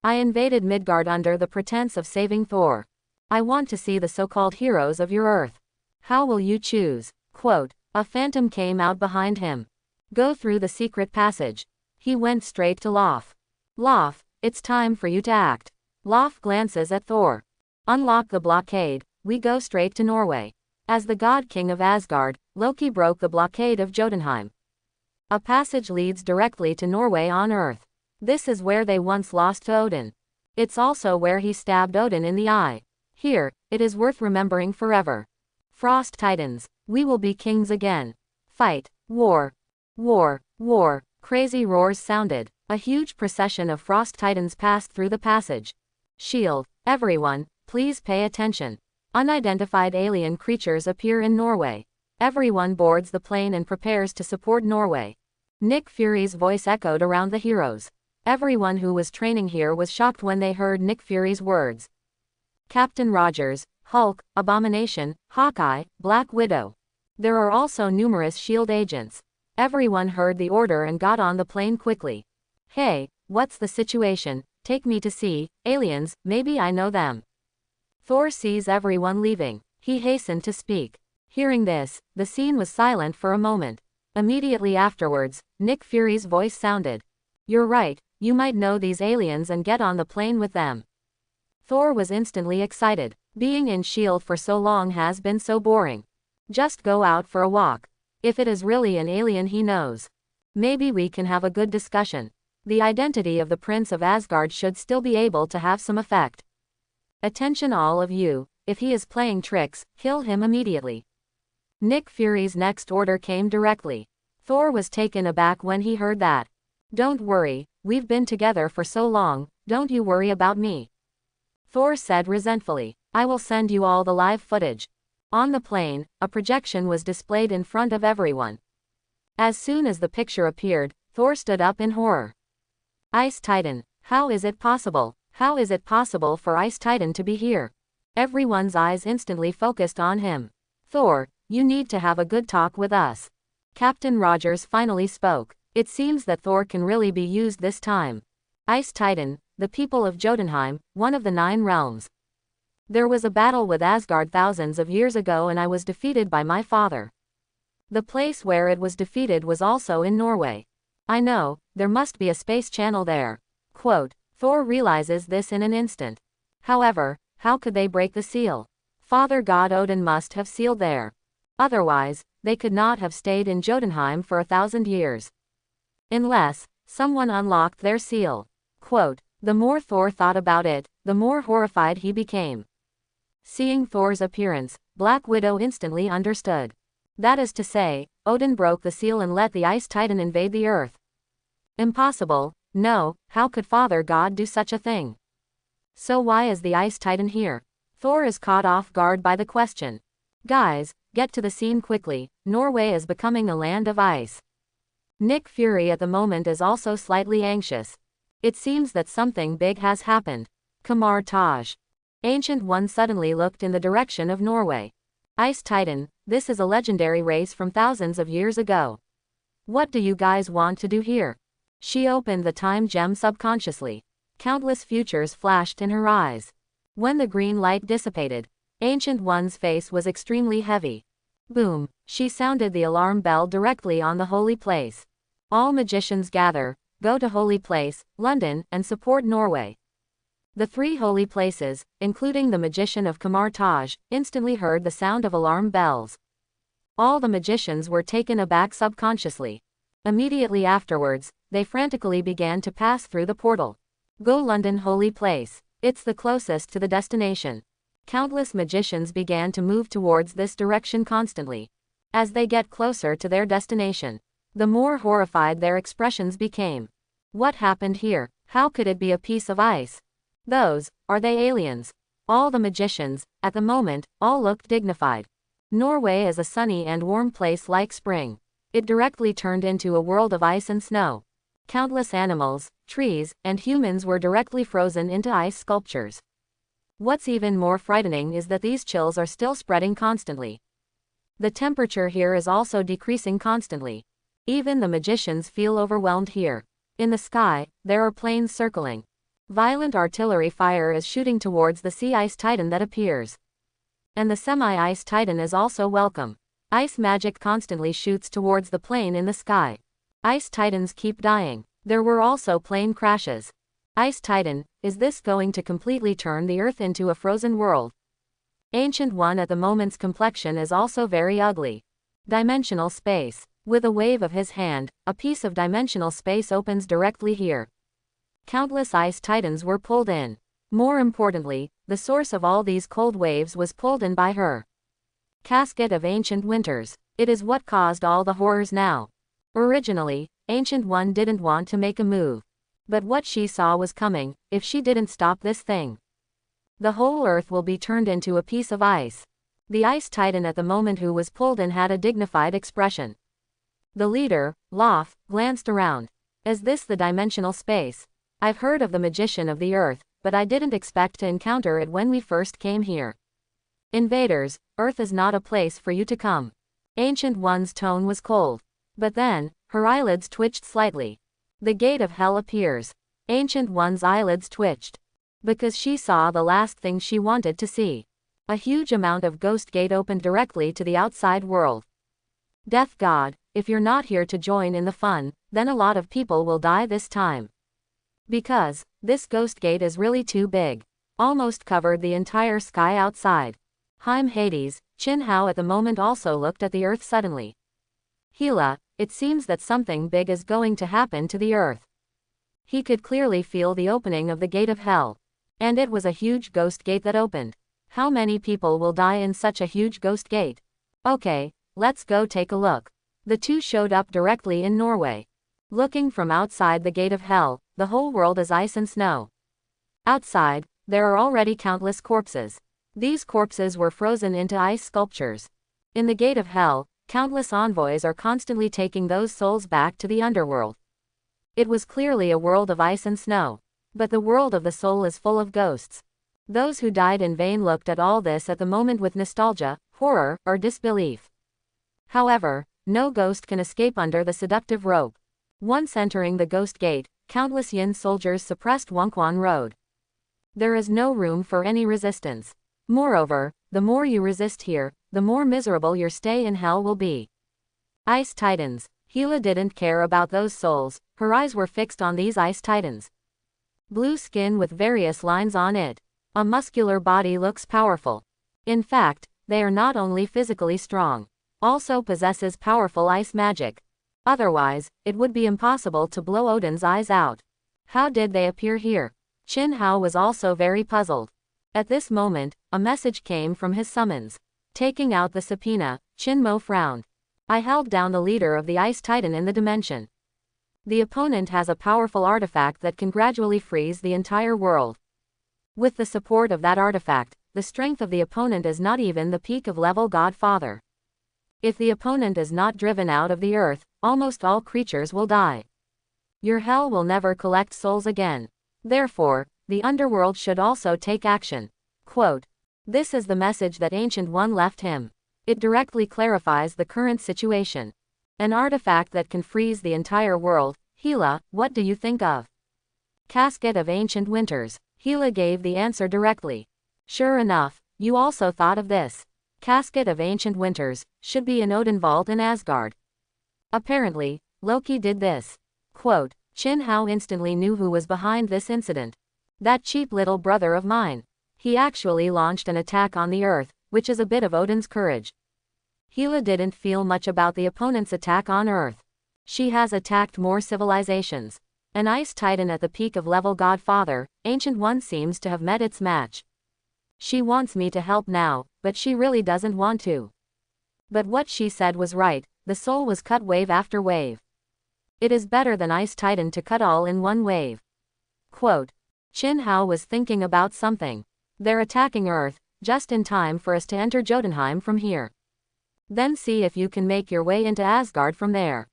I invaded Midgard under the pretense of saving Thor. I want to see the so-called heroes of your Earth. How will you choose? Quote. A phantom came out behind him. Go through the secret passage. He went straight to Lof. Lof, it's time for you to act. Lof glances at Thor. Unlock the blockade, we go straight to Norway. As the god king of Asgard, Loki broke the blockade of Jotunheim. A passage leads directly to Norway on Earth. This is where they once lost to Odin. It's also where he stabbed Odin in the eye. Here, it is worth remembering forever. Frost Titans, we will be kings again. Fight, war, war, war. Crazy roars sounded. A huge procession of Frost Titans passed through the passage. Shield, everyone, please pay attention. Unidentified alien creatures appear in Norway. Everyone boards the plane and prepares to support Norway. Nick Fury's voice echoed around the heroes. Everyone who was training here was shocked when they heard Nick Fury's words. Captain Rogers, Hulk, Abomination, Hawkeye, Black Widow. There are also numerous SHIELD agents. Everyone heard the order and got on the plane quickly. Hey, what's the situation? Take me to see, aliens, maybe I know them. Thor sees everyone leaving. He hastened to speak. Hearing this, the scene was silent for a moment. Immediately afterwards, Nick Fury's voice sounded. You're right, you might know these aliens and get on the plane with them. Thor was instantly excited. Being in SHIELD for so long has been so boring. Just go out for a walk. If it is really an alien he knows, maybe we can have a good discussion. The identity of the Prince of Asgard should still be able to have some effect. Attention all of you, if he is playing tricks, kill him immediately. Nick Fury's next order came directly. Thor was taken aback when he heard that. Don't worry, we've been together for so long, don't you worry about me. Thor said resentfully. I will send you all the live footage. On the plane, a projection was displayed in front of everyone. As soon as the picture appeared, Thor stood up in horror. Ice Titan, how is it possible? How is it possible for Ice Titan to be here? Everyone's eyes instantly focused on him. Thor, you need to have a good talk with us. Captain Rogers finally spoke. It seems that Thor can really be used this time. Ice Titan, the people of Jotunheim, one of the 9 realms. There was a battle with Asgard thousands of years ago and I was defeated by my father. The place where it was defeated was also in Norway. I know, there must be a space channel there. Quote, Thor realizes this in an instant. However, how could they break the seal? Father God Odin must have sealed there. Otherwise, they could not have stayed in Jotunheim for 1,000 years. Unless someone unlocked their seal. Quote, the more Thor thought about it, the more horrified he became. Seeing Thor's appearance, Black Widow instantly understood. That is to say, Odin broke the seal and let the Ice Titan invade the Earth. Impossible, no, how could Father God do such a thing? So why is the Ice Titan here? Thor is caught off guard by the question. Guys, get to the scene quickly, Norway is becoming a land of ice. Nick Fury at the moment is also slightly anxious. It seems that something big has happened. Kamar Taj. Ancient One suddenly looked in the direction of Norway. Ice Titan, this is a legendary race from thousands of years ago. What do you guys want to do here? She opened the time gem subconsciously. Countless futures flashed in her eyes. When the green light dissipated, Ancient One's face was extremely heavy. Boom, she sounded the alarm bell directly on the holy place. All magicians gather, go to Holy Place, London, and support Norway. The 3 holy places, including the magician of Kamar Taj, instantly heard the sound of alarm bells. All the magicians were taken aback subconsciously. Immediately afterwards, they frantically began to pass through the portal. Go London Holy Place. It's the closest to the destination. Countless magicians began to move towards this direction constantly. As they get closer to their destination, the more horrified their expressions became. What happened here? How could it be a piece of ice? Those, are they aliens? All the magicians, at the moment, all looked dignified. Norway is a sunny and warm place like spring. It directly turned into a world of ice and snow. Countless animals, trees, and humans were directly frozen into ice sculptures. What's even more frightening is that these chills are still spreading constantly. The temperature here is also decreasing constantly. Even the magicians feel overwhelmed here. In the sky, there are planes circling. Violent artillery fire is shooting towards the sea ice titan that appears. And the semi-ice titan is also welcome. Ice magic constantly shoots towards the plane in the sky. Ice titans keep dying. There were also plane crashes. Ice Titan, is this going to completely turn the Earth into a frozen world? Ancient One at the moment's complexion is also very ugly. Dimensional space. With a wave of his hand, a piece of dimensional space opens directly here. Countless ice titans were pulled in. More importantly, the source of all these cold waves was pulled in by her. Casket of Ancient Winters. It is what caused all the horrors now. Originally, Ancient One didn't want to make a move. But what she saw was coming. If she didn't stop this thing, the whole earth will be turned into a piece of ice. The ice titan at the moment who was pulled in had a dignified expression. The leader, Loth, glanced around. Is this the dimensional space? I've heard of the magician of the earth, but I didn't expect to encounter it when we first came here. Invaders, Earth is not a place for you to come. Ancient One's tone was cold. But then, her eyelids twitched slightly. The gate of hell appears. Ancient One's eyelids twitched. Because she saw the last thing she wanted to see. A huge amount of ghost gate opened directly to the outside world. Death God, if you're not here to join in the fun, then a lot of people will die this time. Because, this ghost gate is really too big. Almost covered the entire sky outside. Hades, Qin Hao at the moment also looked at the earth suddenly. Hela, it seems that something big is going to happen to the earth. He could clearly feel the opening of the gate of hell. And it was a huge ghost gate that opened. How many people will die in such a huge ghost gate? Okay, let's go take a look. The two showed up directly in Norway. Looking from outside the gate of hell, the whole world is ice and snow. Outside, there are already countless corpses. These corpses were frozen into ice sculptures. In the gate of hell, countless envoys are constantly taking those souls back to the underworld. It was clearly a world of ice and snow. But the world of the soul is full of ghosts. Those who died in vain looked at all this at the moment with nostalgia, horror, or disbelief. However, no ghost can escape under the seductive rope. Once entering the ghost gate, countless Yin soldiers suppressed Wonkwon Road. There is no room for any resistance. Moreover, the more you resist here, the more miserable your stay in hell will be. Ice Titans. Hela didn't care about those souls, her eyes were fixed on these ice titans. Blue skin with various lines on it. A muscular body looks powerful. In fact, they are not only physically strong, also possesses powerful ice magic. Otherwise, it would be impossible to blow Odin's eyes out. How did they appear here? Qin Hao was also very puzzled. At this moment, a message came from his summons. Taking out the subpoena, Qin Mo frowned. I held down the leader of the ice titan in the dimension. The opponent has a powerful artifact that can gradually freeze the entire world. With the support of that artifact, the strength of the opponent is not even the peak of level Godfather. If the opponent is not driven out of the earth, almost all creatures will die. Your hell will never collect souls again. Therefore, the underworld should also take action. Quote, this is the message that Ancient One left him. It directly clarifies the current situation. An artifact that can freeze the entire world. Hela, what do you think of? Casket of Ancient Winters. Hela gave the answer directly. Sure enough, you also thought of this. Casket of Ancient Winters should be in Odin Vault in Asgard. Apparently, Loki did this. Quote, Qin Hao instantly knew who was behind this incident. That cheap little brother of mine. He actually launched an attack on the earth, which is a bit of Odin's courage. Hela didn't feel much about the opponent's attack on Earth. She has attacked more civilizations. An ice titan at the peak of level Godfather, Ancient One seems to have met its match. She wants me to help now, but she really doesn't want to. But what she said was right, the soul was cut wave after wave. It is better than Ice Titan to cut all in one wave. Quote, Qin Hao was thinking about something. They're attacking Earth, just in time for us to enter Jotunheim from here. Then see if you can make your way into Asgard from there.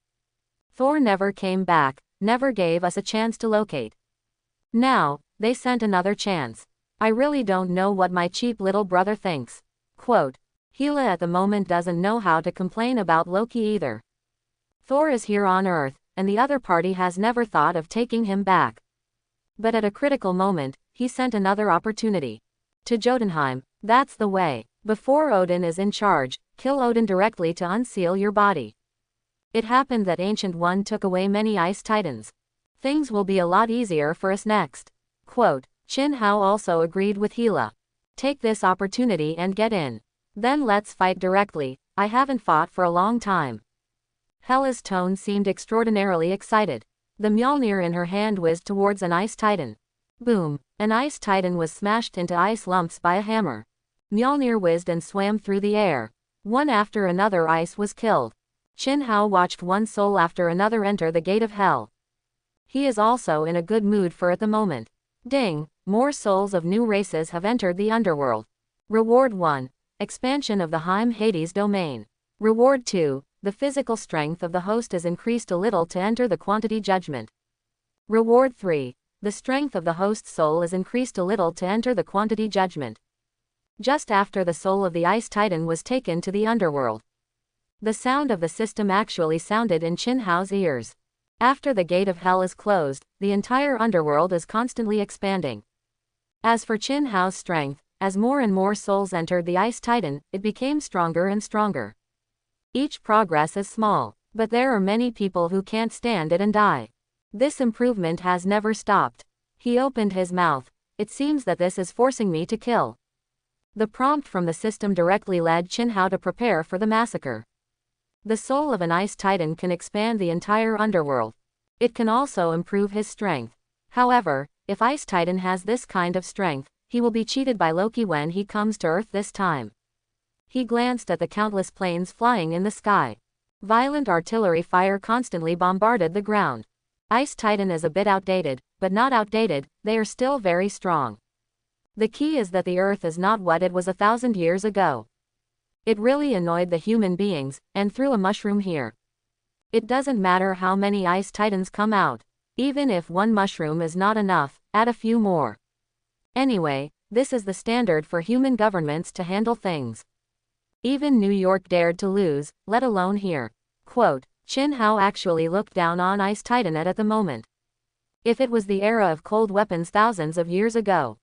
Thor never came back, never gave us a chance to locate. Now, they sent another chance. I really don't know what my cheap little brother thinks. Quote, Hela at the moment doesn't know how to complain about Loki either. Thor is here on Earth, and the other party has never thought of taking him back. But at a critical moment, he sent another opportunity. To Jotunheim, that's the way. Before Odin is in charge, kill Odin directly to unseal your body. It happened that Ancient One took away many ice titans. Things will be a lot easier for us next. Quote, Qin Hao also agreed with Hela. Take this opportunity and get in. Then let's fight directly. I haven't fought for a long time. Hela's tone seemed extraordinarily excited. The Mjolnir in her hand whizzed towards an ice titan. Boom! An ice titan was smashed into ice lumps by a hammer. Mjolnir whizzed and swam through the air. One after another ice was killed. Qin Hao watched one soul after another enter the gate of hell. He is also in a good mood for at the moment. Ding! More souls of new races have entered the underworld. Reward 1. Expansion of the Heim Hades domain. Reward 2. The physical strength of the host is increased a little to enter the quantity judgment. Reward 3. The strength of the host's soul is increased a little to enter the quantity judgment. Just after the soul of the Ice Titan was taken to the underworld. The sound of the system actually sounded in Qin Hao's ears. After the gate of hell is closed, the entire underworld is constantly expanding. As for Qin Hao's strength, as more and more souls entered the Ice Titan, it became stronger and stronger. Each progress is small, but there are many people who can't stand it and die. This improvement has never stopped. He opened his mouth. It seems that this is forcing me to kill. The prompt from the system directly led Qin Hao to prepare for the massacre. The soul of an Ice Titan can expand the entire underworld. It can also improve his strength. However, if Ice Titan has this kind of strength, he will be cheated by Loki when he comes to Earth this time. He glanced at the countless planes flying in the sky. Violent artillery fire constantly bombarded the ground. Ice Titan is a bit outdated, but not outdated, they are still very strong. The key is that the Earth is not what it was 1,000 years ago. It really annoyed the human beings, and threw a mushroom here. It doesn't matter how many Ice Titans come out. Even if one mushroom is not enough, add a few more. Anyway, this is the standard for human governments to handle things. Even New York dared to lose, let alone here. Quote, Qin Hao actually looked down on Ice Titan at the moment. If it was the era of cold weapons thousands of years ago.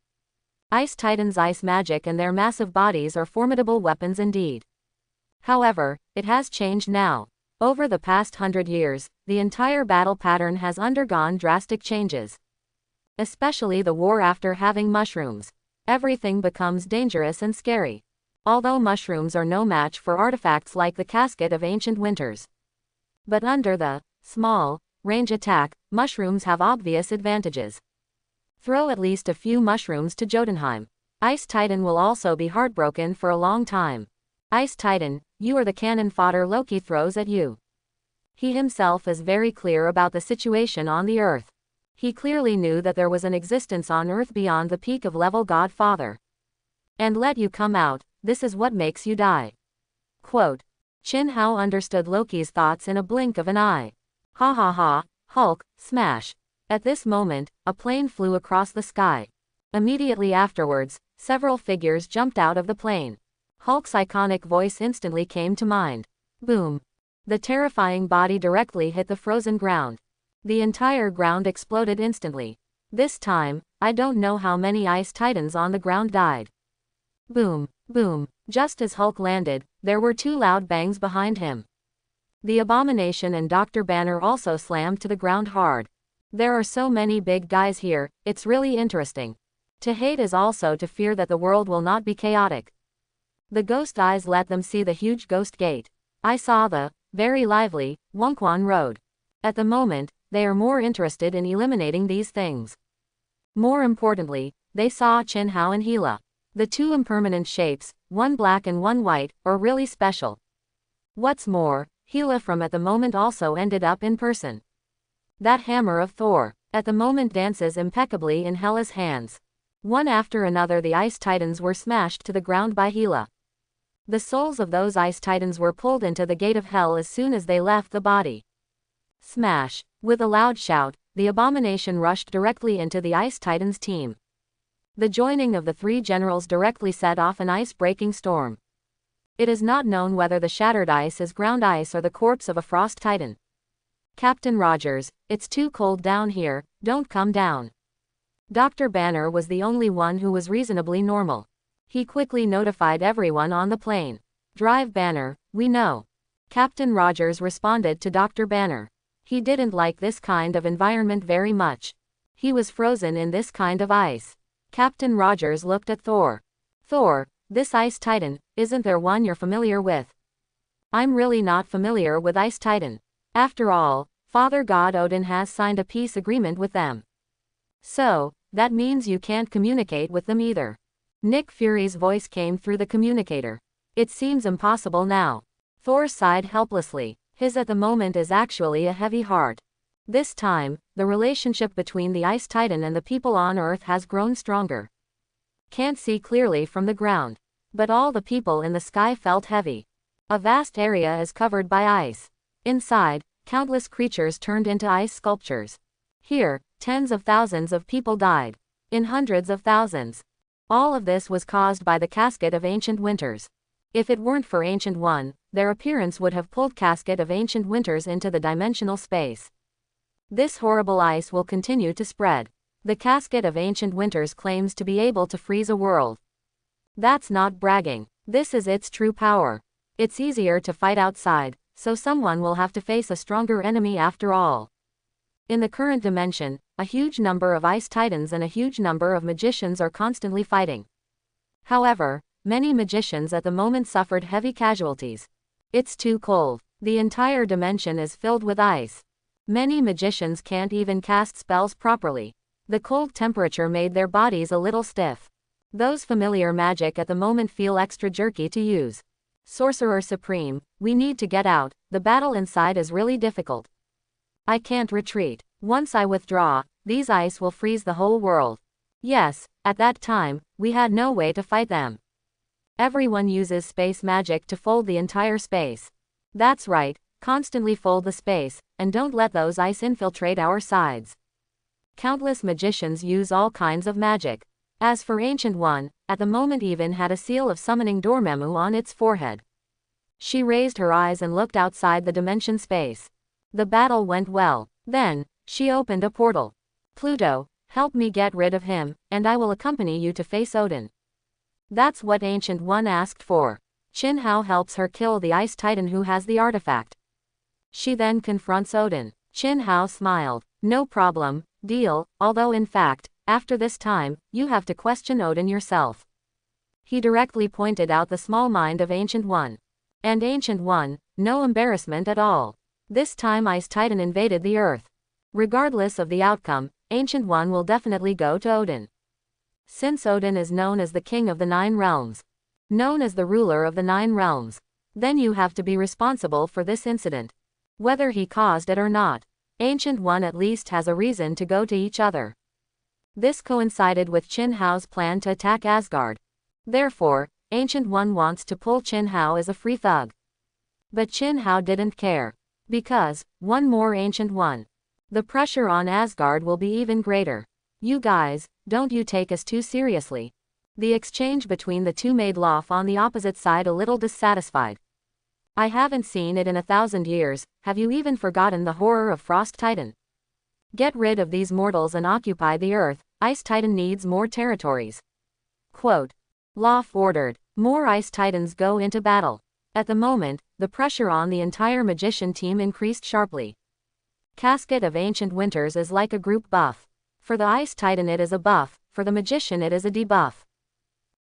Ice Titan's ice magic and their massive bodies are formidable weapons indeed. However, it has changed now. Over the past 100 years, the entire battle pattern has undergone drastic changes. Especially the war after having mushrooms. Everything becomes dangerous and scary. Although mushrooms are no match for artifacts like the Casket of Ancient Winters. But under the small range attack, mushrooms have obvious advantages. Throw at least a few mushrooms to Jotunheim. Ice Titan will also be heartbroken for a long time. Ice Titan, you are the cannon fodder Loki throws at you. He himself is very clear about the situation on the Earth. He clearly knew that there was an existence on Earth beyond the peak of level Godfather. And let you come out, this is what makes you die. Quote. Qin Hao understood Loki's thoughts in a blink of an eye. Ha ha ha, Hulk, smash. At this moment, a plane flew across the sky. Immediately afterwards, several figures jumped out of the plane. Hulk's iconic voice instantly came to mind. Boom. The terrifying body directly hit the frozen ground. The entire ground exploded instantly. This time, I don't know how many Ice Titans on the ground died. Boom, boom. Just as Hulk landed, there were two loud bangs behind him. The Abomination and Dr. Banner also slammed to the ground hard. There are so many big guys here, it's really interesting. To hate is also to fear that the world will not be chaotic. The ghost eyes let them see the huge ghost gate. I saw the very lively Wonkwon Road. At the moment, they are more interested in eliminating these things. More importantly, they saw Qin Hao and Hela. The two impermanent shapes, one black and one white, are really special. What's more, Hela from at the moment also ended up in person. That hammer of Thor, at the moment dances impeccably in Hela's hands. One after another the Ice Titans were smashed to the ground by Hela. The souls of those Ice Titans were pulled into the gate of hell as soon as they left the body. Smash! With a loud shout, the Abomination rushed directly into the Ice Titans team. The joining of the three generals directly set off an ice-breaking storm. It is not known whether the shattered ice is ground ice or the corpse of a frost titan. Captain Rogers, it's too cold down here, don't come down. Dr. Banner was the only one who was reasonably normal. He quickly notified everyone on the plane. Drive Banner, we know. Captain Rogers responded to Dr. Banner. He didn't like this kind of environment very much. He was frozen in this kind of ice. Captain Rogers looked at Thor. Thor, this Ice Titan, isn't there one you're familiar with? I'm really not familiar with Ice Titan. After all, Father God Odin has signed a peace agreement with them. So, that means you can't communicate with them either. Nick Fury's voice came through the communicator. It seems impossible now. Thor sighed helplessly. His at the moment is actually a heavy heart. This time, the relationship between the Ice Titan and the people on Earth has grown stronger. Can't see clearly from the ground. But all the people in the sky felt heavy. A vast area is covered by ice. Inside, countless creatures turned into ice sculptures. Here, tens of thousands of people died. In hundreds of thousands. All of this was caused by the Casket of Ancient Winters. If it weren't for Ancient One, their appearance would have pulled Casket of Ancient Winters into the dimensional space. This horrible ice will continue to spread. The Casket of Ancient Winters claims to be able to freeze a world. That's not bragging. This is its true power. It's easier to fight outside, so someone will have to face a stronger enemy after all. In the current dimension, a huge number of Ice Titans and a huge number of magicians are constantly fighting. However, many magicians at the moment suffered heavy casualties. It's too cold. The entire dimension is filled with ice. Many magicians can't even cast spells properly. The cold temperature made their bodies a little stiff. Those familiar magic at the moment feel extra jerky to use. Sorcerer Supreme, we need to get out. The battle inside is really difficult. I can't retreat. Once I withdraw, these ice will freeze the whole world. Yes, at that time, we had no way to fight them. Everyone uses space magic to fold the entire space. That's right, constantly fold the space, and don't let those ice infiltrate our sides. Countless magicians use all kinds of magic. As for Ancient One, at the moment even had a seal of summoning Dormammu on its forehead. She raised her eyes and looked outside the dimension space. The battle went well. Then, she opened a portal. Pluto, help me get rid of him, and I will accompany you to face Odin. That's what Ancient One asked for. Chin Hao helps her kill the Ice Titan who has the artifact. She then confronts Odin. Chin Hao smiled. No problem, deal, although in fact, after this time, you have to question Odin yourself. He directly pointed out the small mind of Ancient One. And Ancient One, no embarrassment at all. This time Ice Titan invaded the Earth. Regardless of the outcome, Ancient One will definitely go to Odin. Since Odin is known as the King of the Nine Realms, known as the ruler of the Nine Realms, then you have to be responsible for this incident. Whether he caused it or not, Ancient One at least has a reason to go to each other. This coincided with Chin Hao's plan to attack Asgard. Therefore, Ancient One wants to pull Chin Hao as a free thug. But Chin Hao didn't care. Because, one more Ancient One. The pressure on Asgard will be even greater. You guys, don't you take us too seriously. The exchange between the two made Loth on the opposite side a little dissatisfied. I haven't seen it in 1,000 years, have you even forgotten the horror of Frost Titan? Get rid of these mortals and occupy the Earth, Ice Titan needs more territories. Quote. Loth ordered. More Ice Titans go into battle. At the moment, the pressure on the entire magician team increased sharply. Casket of Ancient Winters is like a group buff. For the Ice Titan it is a buff, for the magician it is a debuff.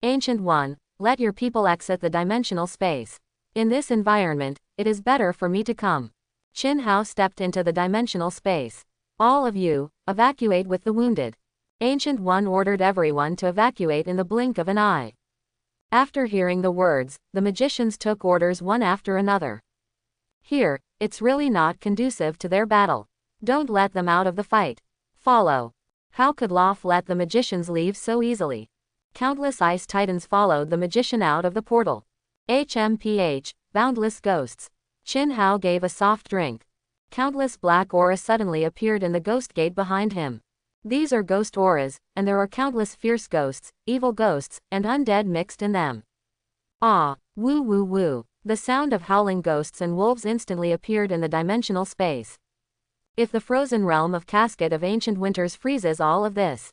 Ancient One, let your people exit the dimensional space. In this environment, it is better for me to come. Chin Hao stepped into the dimensional space. All of you, evacuate with the wounded. Ancient One ordered everyone to evacuate in the blink of an eye. After hearing the words, the magicians took orders one after another. Here, it's really not conducive to their battle. Don't let them out of the fight. Follow. How could Loth let the magicians leave so easily? Countless Ice Titans followed the magician out of the portal. HMPH, boundless ghosts. Chin Hao gave a soft drink. Countless black auras suddenly appeared in the ghost gate behind him. These are ghost auras, and there are countless fierce ghosts, evil ghosts, and undead mixed in them. Ah, woo woo woo. The sound of howling ghosts and wolves instantly appeared in the dimensional space. If the frozen realm of Casket of Ancient Winters freezes all of this,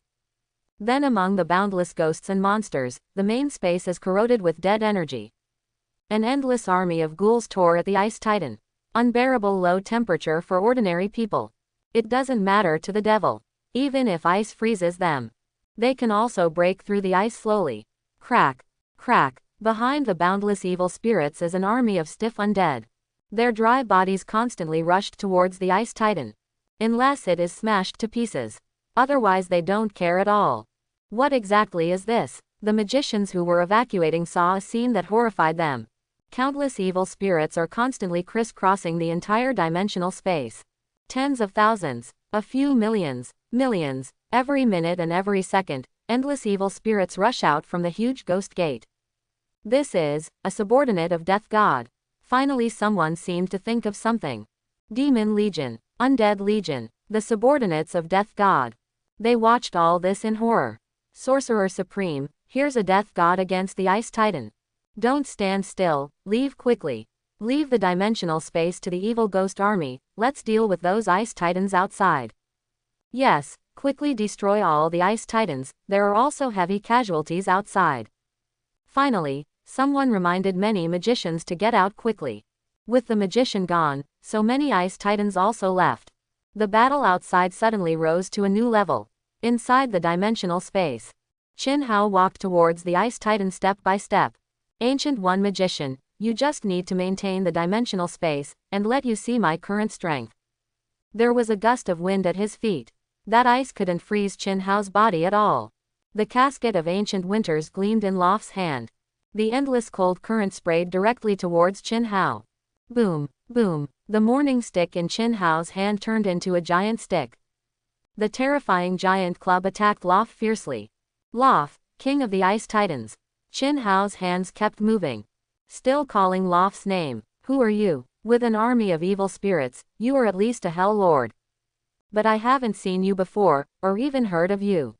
then among the boundless ghosts and monsters, the main space is corroded with dead energy. An endless army of ghouls tore at the Ice Titan. Unbearable low temperature for ordinary people. It doesn't matter to the devil. Even if ice freezes them, they can also break through the ice slowly. Crack. Crack. Behind the boundless evil spirits is an army of stiff undead. Their dry bodies constantly rushed towards the Ice Titan. Unless it is smashed to pieces. Otherwise they don't care at all. What exactly is this? The magicians who were evacuating saw a scene that horrified them. Countless evil spirits are constantly crisscrossing the entire dimensional space. Tens of thousands, a few millions, millions, every minute and every second, endless evil spirits rush out from the huge ghost gate. This is a subordinate of Death God. Finally someone seemed to think of something. Demon Legion, Undead Legion, the subordinates of Death God. They watched all this in horror. Sorcerer Supreme, here's a Death God against the Ice Titan. Don't stand still, leave quickly. Leave the dimensional space to the evil ghost army, let's deal with those Ice Titans outside. Yes, quickly destroy all the Ice Titans, there are also heavy casualties outside. Finally, someone reminded many magicians to get out quickly. With the magician gone, so many Ice Titans also left. The battle outside suddenly rose to a new level. Inside the dimensional space, Qin Hao walked towards the Ice Titan step by step. Ancient One Magician, you just need to maintain the dimensional space, and let you see my current strength. There was a gust of wind at his feet. That ice couldn't freeze Qin Hao's body at all. The casket of ancient winters gleamed in Lof's hand. The endless cold current sprayed directly towards Qin Hao. Boom, boom, the morning stick in Qin Hao's hand turned into a giant stick. The terrifying giant club attacked Lof fiercely. Lof, king of the Ice Titans. Qin Hao's hands kept moving. Still calling Lof's name. Who are you? With an army of evil spirits, you are at least a Hell Lord. But I haven't seen you before, or even heard of you.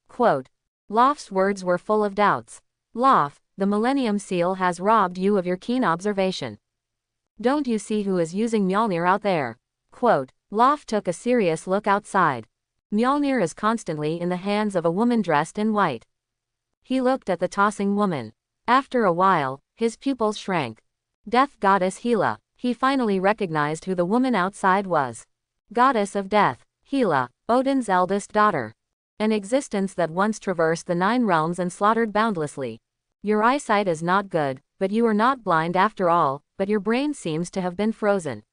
Quote. Lof's words were full of doubts. Lof, the Millennium Seal has robbed you of your keen observation. Don't you see who is using Mjolnir out there? Quote. Lof took a serious look outside. Mjolnir is constantly in the hands of a woman dressed in white. He looked at the tossing woman. After a while, his pupils shrank. Death Goddess Hela, he finally recognized who the woman outside was. Goddess of Death, Hela, Odin's eldest daughter. An existence that once traversed the 9 realms and slaughtered boundlessly. Your eyesight is not good, but you are not blind after all, but your brain seems to have been frozen.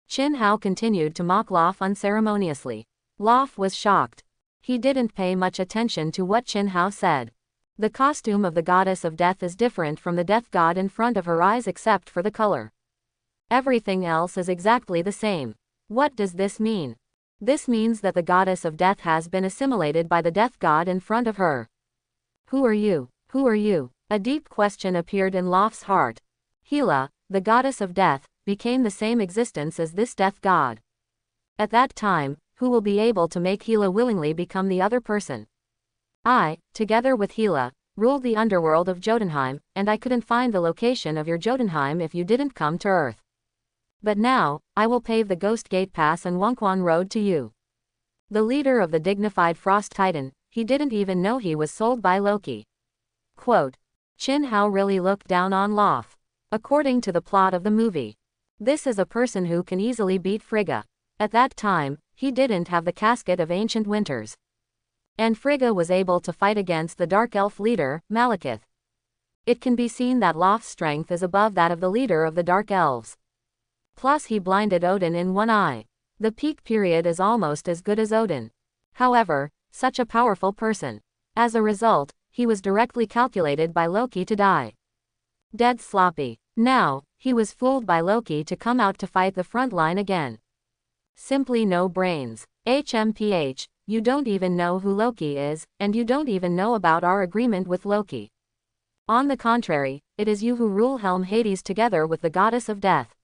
Qin Hao continued to mock Lof unceremoniously. Lof was shocked. He didn't pay much attention to what Qin Hao said. The costume of the Goddess of Death is different from the Death God in front of her eyes except for the color. Everything else is exactly the same. What does this mean? This means that the Goddess of Death has been assimilated by the Death God in front of her. Who are you? Who are you? A deep question appeared in Lof's heart. Hela, the Goddess of Death, became the same existence as this Death God. At that time, who will be able to make Hela willingly become the other person? I, together with Hela, ruled the underworld of Jotunheim, and I couldn't find the location of your Jotunheim if you didn't come to Earth. But now, I will pave the Ghost Gate Pass and Wonkwon Road to you. The leader of the dignified Frost Titan, he didn't even know he was sold by Loki. Quote. Qin Hao really looked down on Lof. According to the plot of the movie, this is a person who can easily beat Frigga. At that time, he didn't have the casket of ancient winters. And Frigga was able to fight against the Dark Elf leader, Malekith. It can be seen that Lof's strength is above that of the leader of the Dark Elves. Plus he blinded Odin in one eye. The peak period is almost as good as Odin. However, such a powerful person. As a result, he was directly calculated by Loki to die. Dead sloppy. Now, he was fooled by Loki to come out to fight the front line again. Simply no brains. HMPH, you don't even know who Loki is, and you don't even know about our agreement with Loki. On the contrary, it is you who rule Helm Hades together with the Goddess of Death.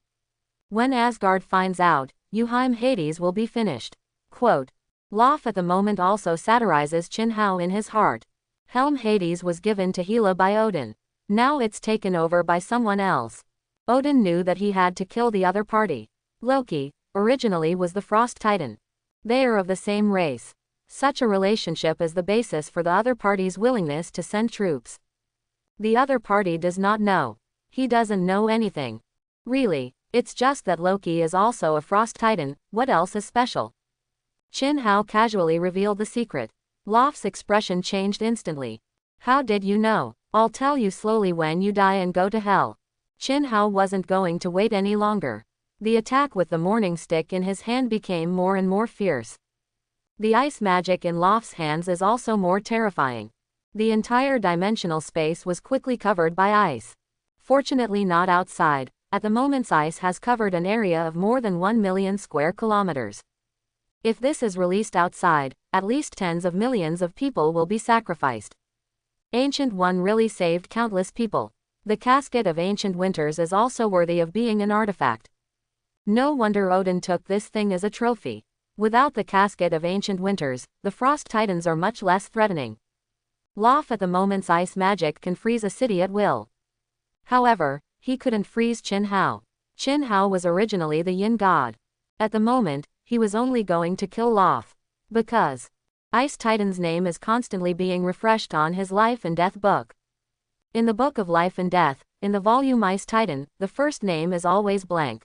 When Asgard finds out, Helm Hades will be finished. Quote. Lof at the moment also satirizes Qin Hao in his heart. Helm Hades was given to Hela by Odin. Now it's taken over by someone else. Odin knew that he had to kill the other party. Loki, originally was the Frost Titan. They are of the same race. Such a relationship is the basis for the other party's willingness to send troops. The other party does not know. He doesn't know anything. Really, it's just that Loki is also a Frost Titan, what else is special? Qin Hao casually revealed the secret. Lof's expression changed instantly. How did you know? I'll tell you slowly when you die and go to hell. Qin Hao wasn't going to wait any longer. The attack with the morning stick in his hand became more and more fierce. The ice magic in Lof's hands is also more terrifying. The entire dimensional space was quickly covered by ice. Fortunately not outside. At the moment ice has covered an area of more than 1 million square kilometers. If this is released outside, at least tens of millions of people will be sacrificed. Ancient One really saved countless people. The casket of ancient winters is also worthy of being an artifact. No wonder Odin took this thing as a trophy. Without the casket of ancient winters, the frost titans are much less threatening. Lof at the moment's ice magic can freeze a city at will. However, he couldn't freeze Qin Hao. Qin Hao was originally the yin god. At the moment, he was only going to kill Lof. Because Ice Titan's name is constantly being refreshed on his life and death book. In the book of life and death, in the volume Ice Titan, the first name is always blank.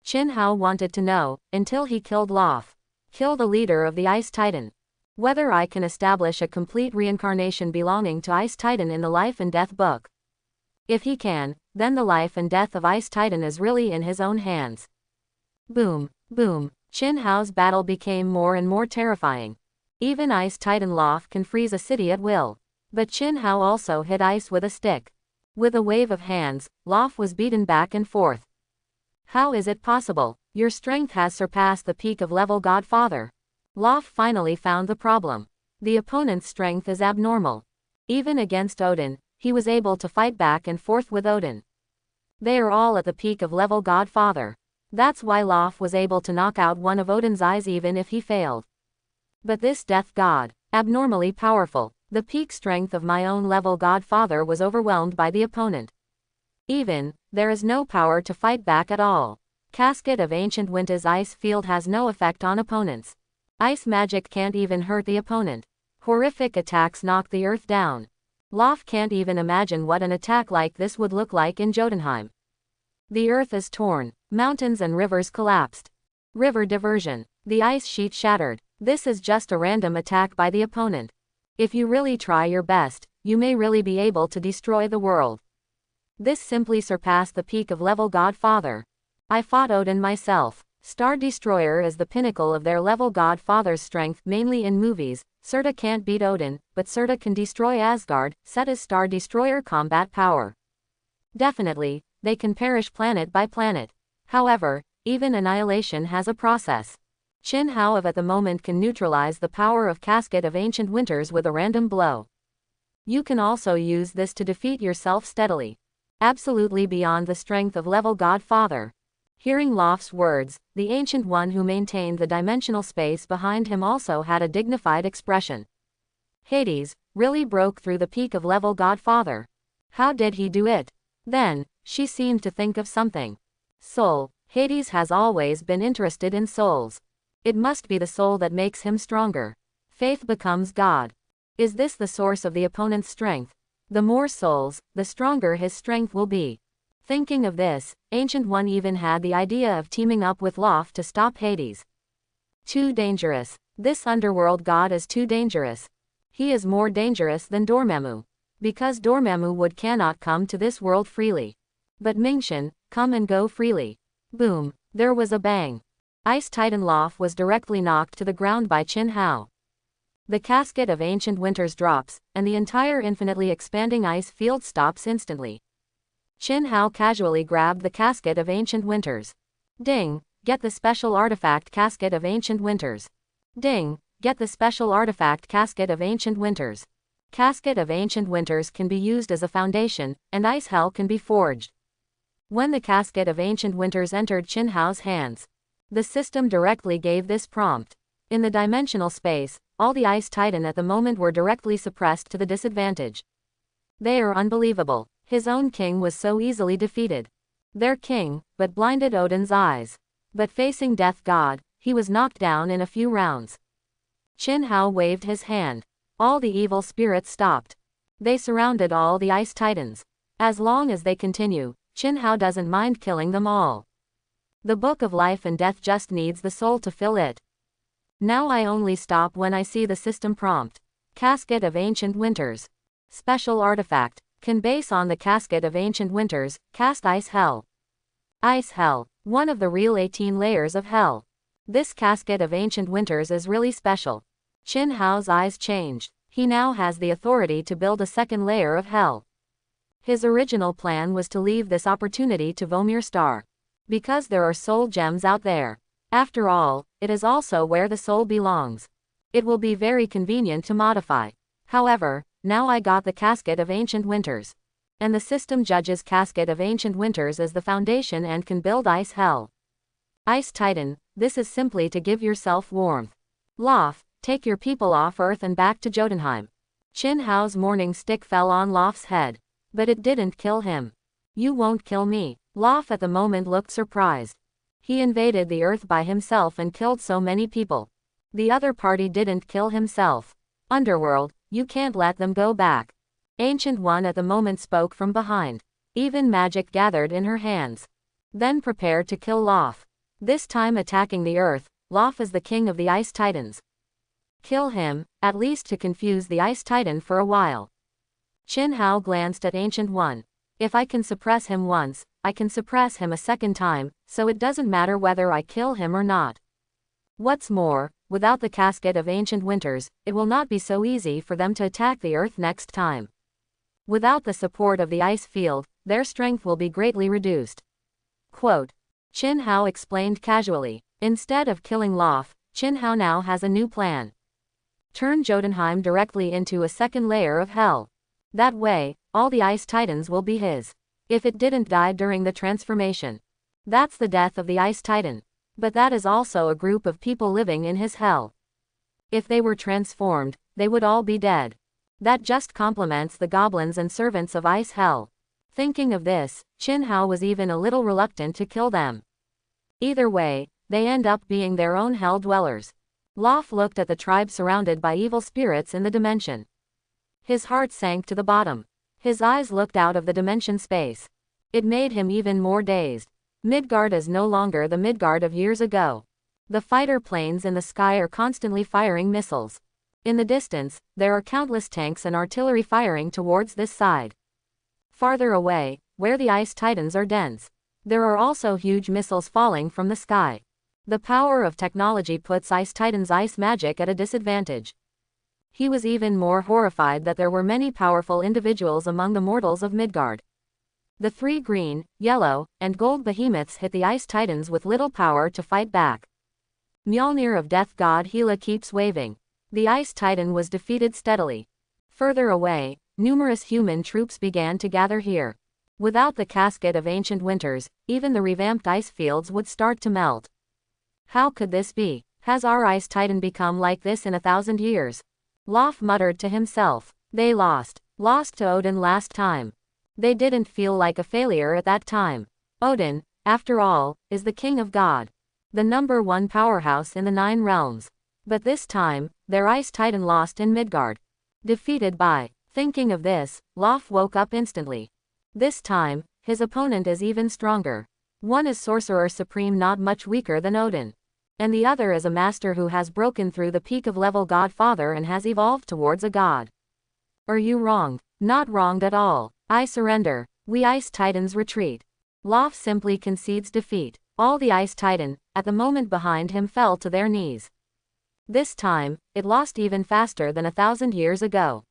Qin Hao wanted to know, until he killed Lof. Kill the leader of the Ice Titan. Whether I can establish a complete reincarnation belonging to Ice Titan in the life and death book. If he can, then the life and death of Ice Titan is really in his own hands. Boom, boom. Qin Hao's battle became more and more terrifying. Even Ice Titan Lof can freeze a city at will. But Qin Hao also hit ice with a stick. With a wave of hands, Lof was beaten back and forth. How is it possible? Your strength has surpassed the peak of level Godfather. Lof finally found the problem. The opponent's strength is abnormal. Even against Odin, he was able to fight back and forth with Odin. They are all at the peak of level Godfather. That's why Lof was able to knock out one of Odin's eyes even if he failed. But this death god, abnormally powerful, the peak strength of my own level Godfather was overwhelmed by the opponent. Even, there is no power to fight back at all. Casket of Ancient Winter's ice field has no effect on opponents. Ice magic can't even hurt the opponent. Horrific attacks knock the earth down. Lof can't even imagine what an attack like this would look like in Jotunheim. The earth is torn, mountains and rivers collapsed. River diversion. The ice sheet shattered. This is just a random attack by the opponent. If you really try your best, you may really be able to destroy the world. This simply surpassed the peak of level Godfather. I fought Odin myself. Star Destroyer is the pinnacle of their level Godfather's strength mainly in movies. Surta can't beat Odin, but Surta can destroy Asgard, Seta's Star Destroyer combat power. Definitely, they can perish planet by planet. However, even annihilation has a process. Qin Hao at the moment can neutralize the power of Casket of Ancient Winters with a random blow. You can also use this to defeat yourself steadily. Absolutely beyond the strength of level Godfather. Hearing Lof's words, the Ancient One who maintained the dimensional space behind him also had a dignified expression. Hades really broke through the peak of level Godfather. How did he do it? Then, she seemed to think of something. Soul. Hades has always been interested in souls. It must be the soul that makes him stronger. Faith becomes God. Is this the source of the opponent's strength? The more souls, the stronger his strength will be. Thinking of this, Ancient One even had the idea of teaming up with Lof to stop Hades. Too dangerous. This underworld god is too dangerous. He is more dangerous than Dormammu. Because Dormammu would cannot come to this world freely. But Mingxian, come and go freely. Boom, there was a bang. Ice Titan Lof was directly knocked to the ground by Qin Hao. The casket of Ancient Winters drops, and the entire infinitely expanding ice field stops instantly. Qin Hao casually grabbed the casket of Ancient Winters. Ding, get the special artifact casket of Ancient Winters. Ding, get the special artifact casket of Ancient Winters. Casket of Ancient Winters can be used as a foundation, and ice hell can be forged. When the casket of Ancient Winters entered Qin Hao's hands, the system directly gave this prompt. In the dimensional space, all the Ice Titan at the moment were directly suppressed to the disadvantage. They are unbelievable. His own king was so easily defeated. Their king, but blinded Odin's eyes. But facing Death God, he was knocked down in a few rounds. Qin Hao waved his hand. All the evil spirits stopped. They surrounded all the Ice Titans. As long as they continue, Qin Hao doesn't mind killing them all. The Book of Life and Death just needs the soul to fill it. Now I only stop when I see the system prompt. Casket of Ancient Winters. Special artifact. Can base on the casket of ancient winters, cast Ice Hell. Ice Hell. One of the real 18 layers of hell. This casket of ancient winters is really special. Qin Hao's eyes changed. He now has the authority to build a second layer of hell. His original plan was to leave this opportunity to Vomir Star. Because there are soul gems out there. After all, it is also where the soul belongs. It will be very convenient to modify. However, now I got the casket of ancient winters. And the system judges casket of ancient winters as the foundation and can build Ice Hell. Ice Titan, this is simply to give yourself warmth. Lof, take your people off Earth and back to Jotunheim. Qin Hao's morning stick fell on Lof's head. But it didn't kill him. You won't kill me. Lof at the moment looked surprised. He invaded the Earth by himself and killed so many people. The other party didn't kill himself. Underworld, you can't let them go back. Ancient One at the moment spoke from behind. Even magic gathered in her hands. Then prepared to kill Lof. This time attacking the Earth. Lof is the king of the Ice Titans. Kill him, at least to confuse the Ice Titan for a while. Qin Hao glanced at Ancient One. If I can suppress him once, I can suppress him a second time, so it doesn't matter whether I kill him or not. What's more, without the casket of ancient winters, it will not be so easy for them to attack the Earth next time. Without the support of the ice field, their strength will be greatly reduced. Quote. Qin Hao explained casually. Instead of killing Lof, Qin Hao now has a new plan. Turn Jotunheim directly into a second layer of hell. That way, all the Ice Titans will be his. If it didn't die during the transformation. That's the death of the Ice Titan. But that is also a group of people living in his hell. If they were transformed, they would all be dead. That just complements the goblins and servants of Ice Hell. Thinking of this, Qin Hao was even a little reluctant to kill them. Either way, they end up being their own hell dwellers. Lof looked at the tribe surrounded by evil spirits in the dimension. His heart sank to the bottom. His eyes looked out of the dimension space. It made him even more dazed. Midgard is no longer the Midgard of years ago. The fighter planes in the sky are constantly firing missiles. In the distance, there are countless tanks and artillery firing towards this side. Farther away, where the Ice Titans are dense, there are also huge missiles falling from the sky. The power of technology puts Ice Titan's ice magic at a disadvantage. He was even more horrified that there were many powerful individuals among the mortals of Midgard. The 3 green, yellow, and gold behemoths hit the Ice Titans with little power to fight back. Mjolnir of Death God Hela keeps waving. The Ice Titan was defeated steadily. Further away, numerous human troops began to gather here. Without the casket of ancient winters, even the revamped ice fields would start to melt. How could this be? Has our Ice Titan become like this in 1,000 years? Lof muttered to himself. They lost. Lost to Odin last time. They didn't feel like a failure at that time. Odin, after all, is the king of God. The #1 powerhouse in the 9 realms. But this time, their Ice Titan lost in Midgard. Defeated by. Thinking of this, Lof woke up instantly. This time, his opponent is even stronger. One is Sorcerer Supreme, not much weaker than Odin. And the other is a master who has broken through the peak of level Godfather and has evolved towards a god. Are you wronged? Not wronged at all. I surrender. We Ice Titans retreat. Lof simply concedes defeat. All the Ice Titan, at the moment behind him, fell to their knees. This time, it lost even faster than 1,000 years ago.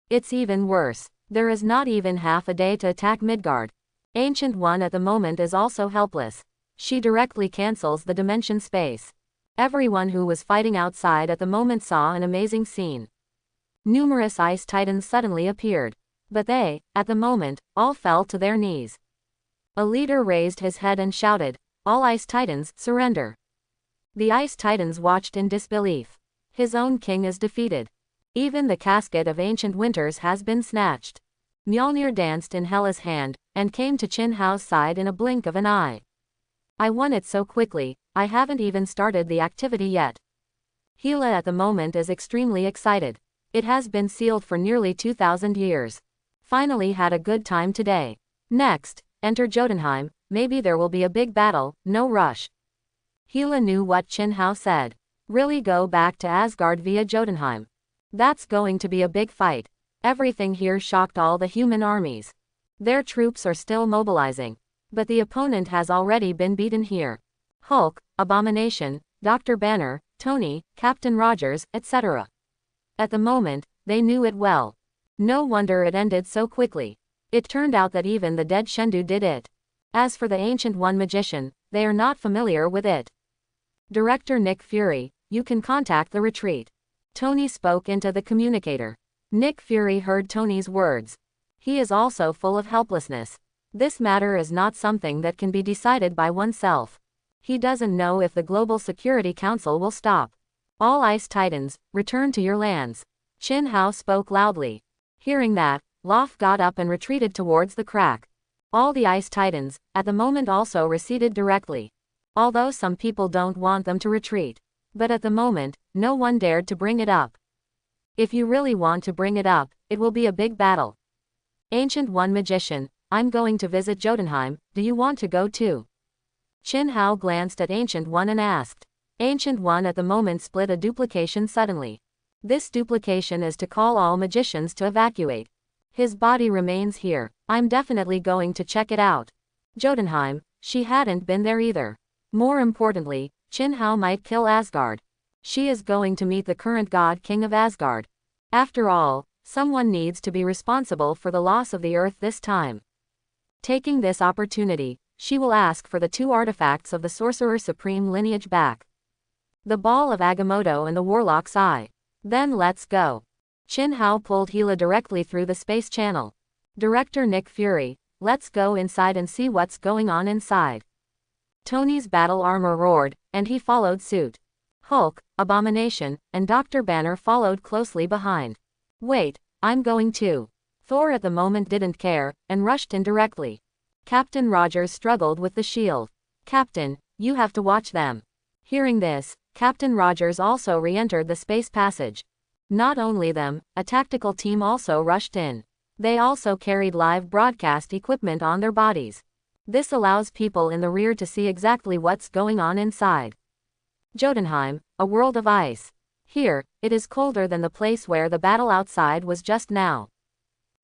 It's even worse. There is not even half a day to attack Midgard. Ancient One at the moment is also helpless. She directly cancels the dimension space. Everyone who was fighting outside at the moment saw an amazing scene. Numerous Ice Titans suddenly appeared. But they, at the moment, all fell to their knees. A leader raised his head and shouted, "All Ice Titans, surrender." The Ice Titans watched in disbelief. His own king is defeated. Even the casket of ancient winters has been snatched. Mjolnir danced in Hela's hand, and came to Qin Hao's side in a blink of an eye. I won it so quickly, I haven't even started the activity yet. Hela at the moment is extremely excited. It has been sealed for nearly 2,000 years. Finally had a good time today. Next, enter Jotunheim, maybe there will be a big battle, no rush. Hela knew what Qin Hao said. Really go back to Asgard via Jotunheim. That's going to be a big fight. Everything here shocked all the human armies. Their troops are still mobilizing. But the opponent has already been beaten here. Hulk, Abomination, Dr. Banner, Tony, Captain Rogers, etc. At the moment, they knew it well. No wonder it ended so quickly. It turned out that even the dead Shendu did it. As for the Ancient One magician, they are not familiar with it. Director Nick Fury, you can contact the retreat. Tony spoke into the communicator. Nick Fury heard Tony's words. He is also full of helplessness. This matter is not something that can be decided by oneself. He doesn't know if the Global Security Council will stop. All Ice Titans, return to your lands. Qin Hao spoke loudly. Hearing that, Loth got up and retreated towards the crack. All the Ice Titans, at the moment also receded directly. Although some people don't want them to retreat. But at the moment, no one dared to bring it up. If you really want to bring it up, it will be a big battle. Ancient One Magician, I'm going to visit Jotunheim, do you want to go too? Qin Hao glanced at Ancient One and asked. Ancient One at the moment split a duplication suddenly. This duplication is to call all magicians to evacuate. His body remains here, I'm definitely going to check it out. Jotunheim, she hadn't been there either. More importantly, Qin Hao might kill Asgard. She is going to meet the current God King of Asgard. After all, someone needs to be responsible for the loss of the Earth this time. Taking this opportunity, she will ask for the 2 artifacts of the Sorcerer Supreme lineage back. The Ball of Agamotto and the Warlock's Eye. Then let's go. Qin Hao pulled Hela directly through the space channel. Director Nick Fury, let's go inside and see what's going on inside. Tony's battle armor roared, and he followed suit. Hulk, Abomination, and Dr. Banner followed closely behind. Wait, I'm going too. Thor at the moment didn't care, and rushed in directly. Captain Rogers struggled with the shield. Captain, you have to watch them. Hearing this, Captain Rogers also re-entered the space passage. Not only them, a tactical team also rushed in. They also carried live broadcast equipment on their bodies. This allows people in the rear to see exactly what's going on inside. Jotunheim, a world of ice. Here, it is colder than the place where the battle outside was just now.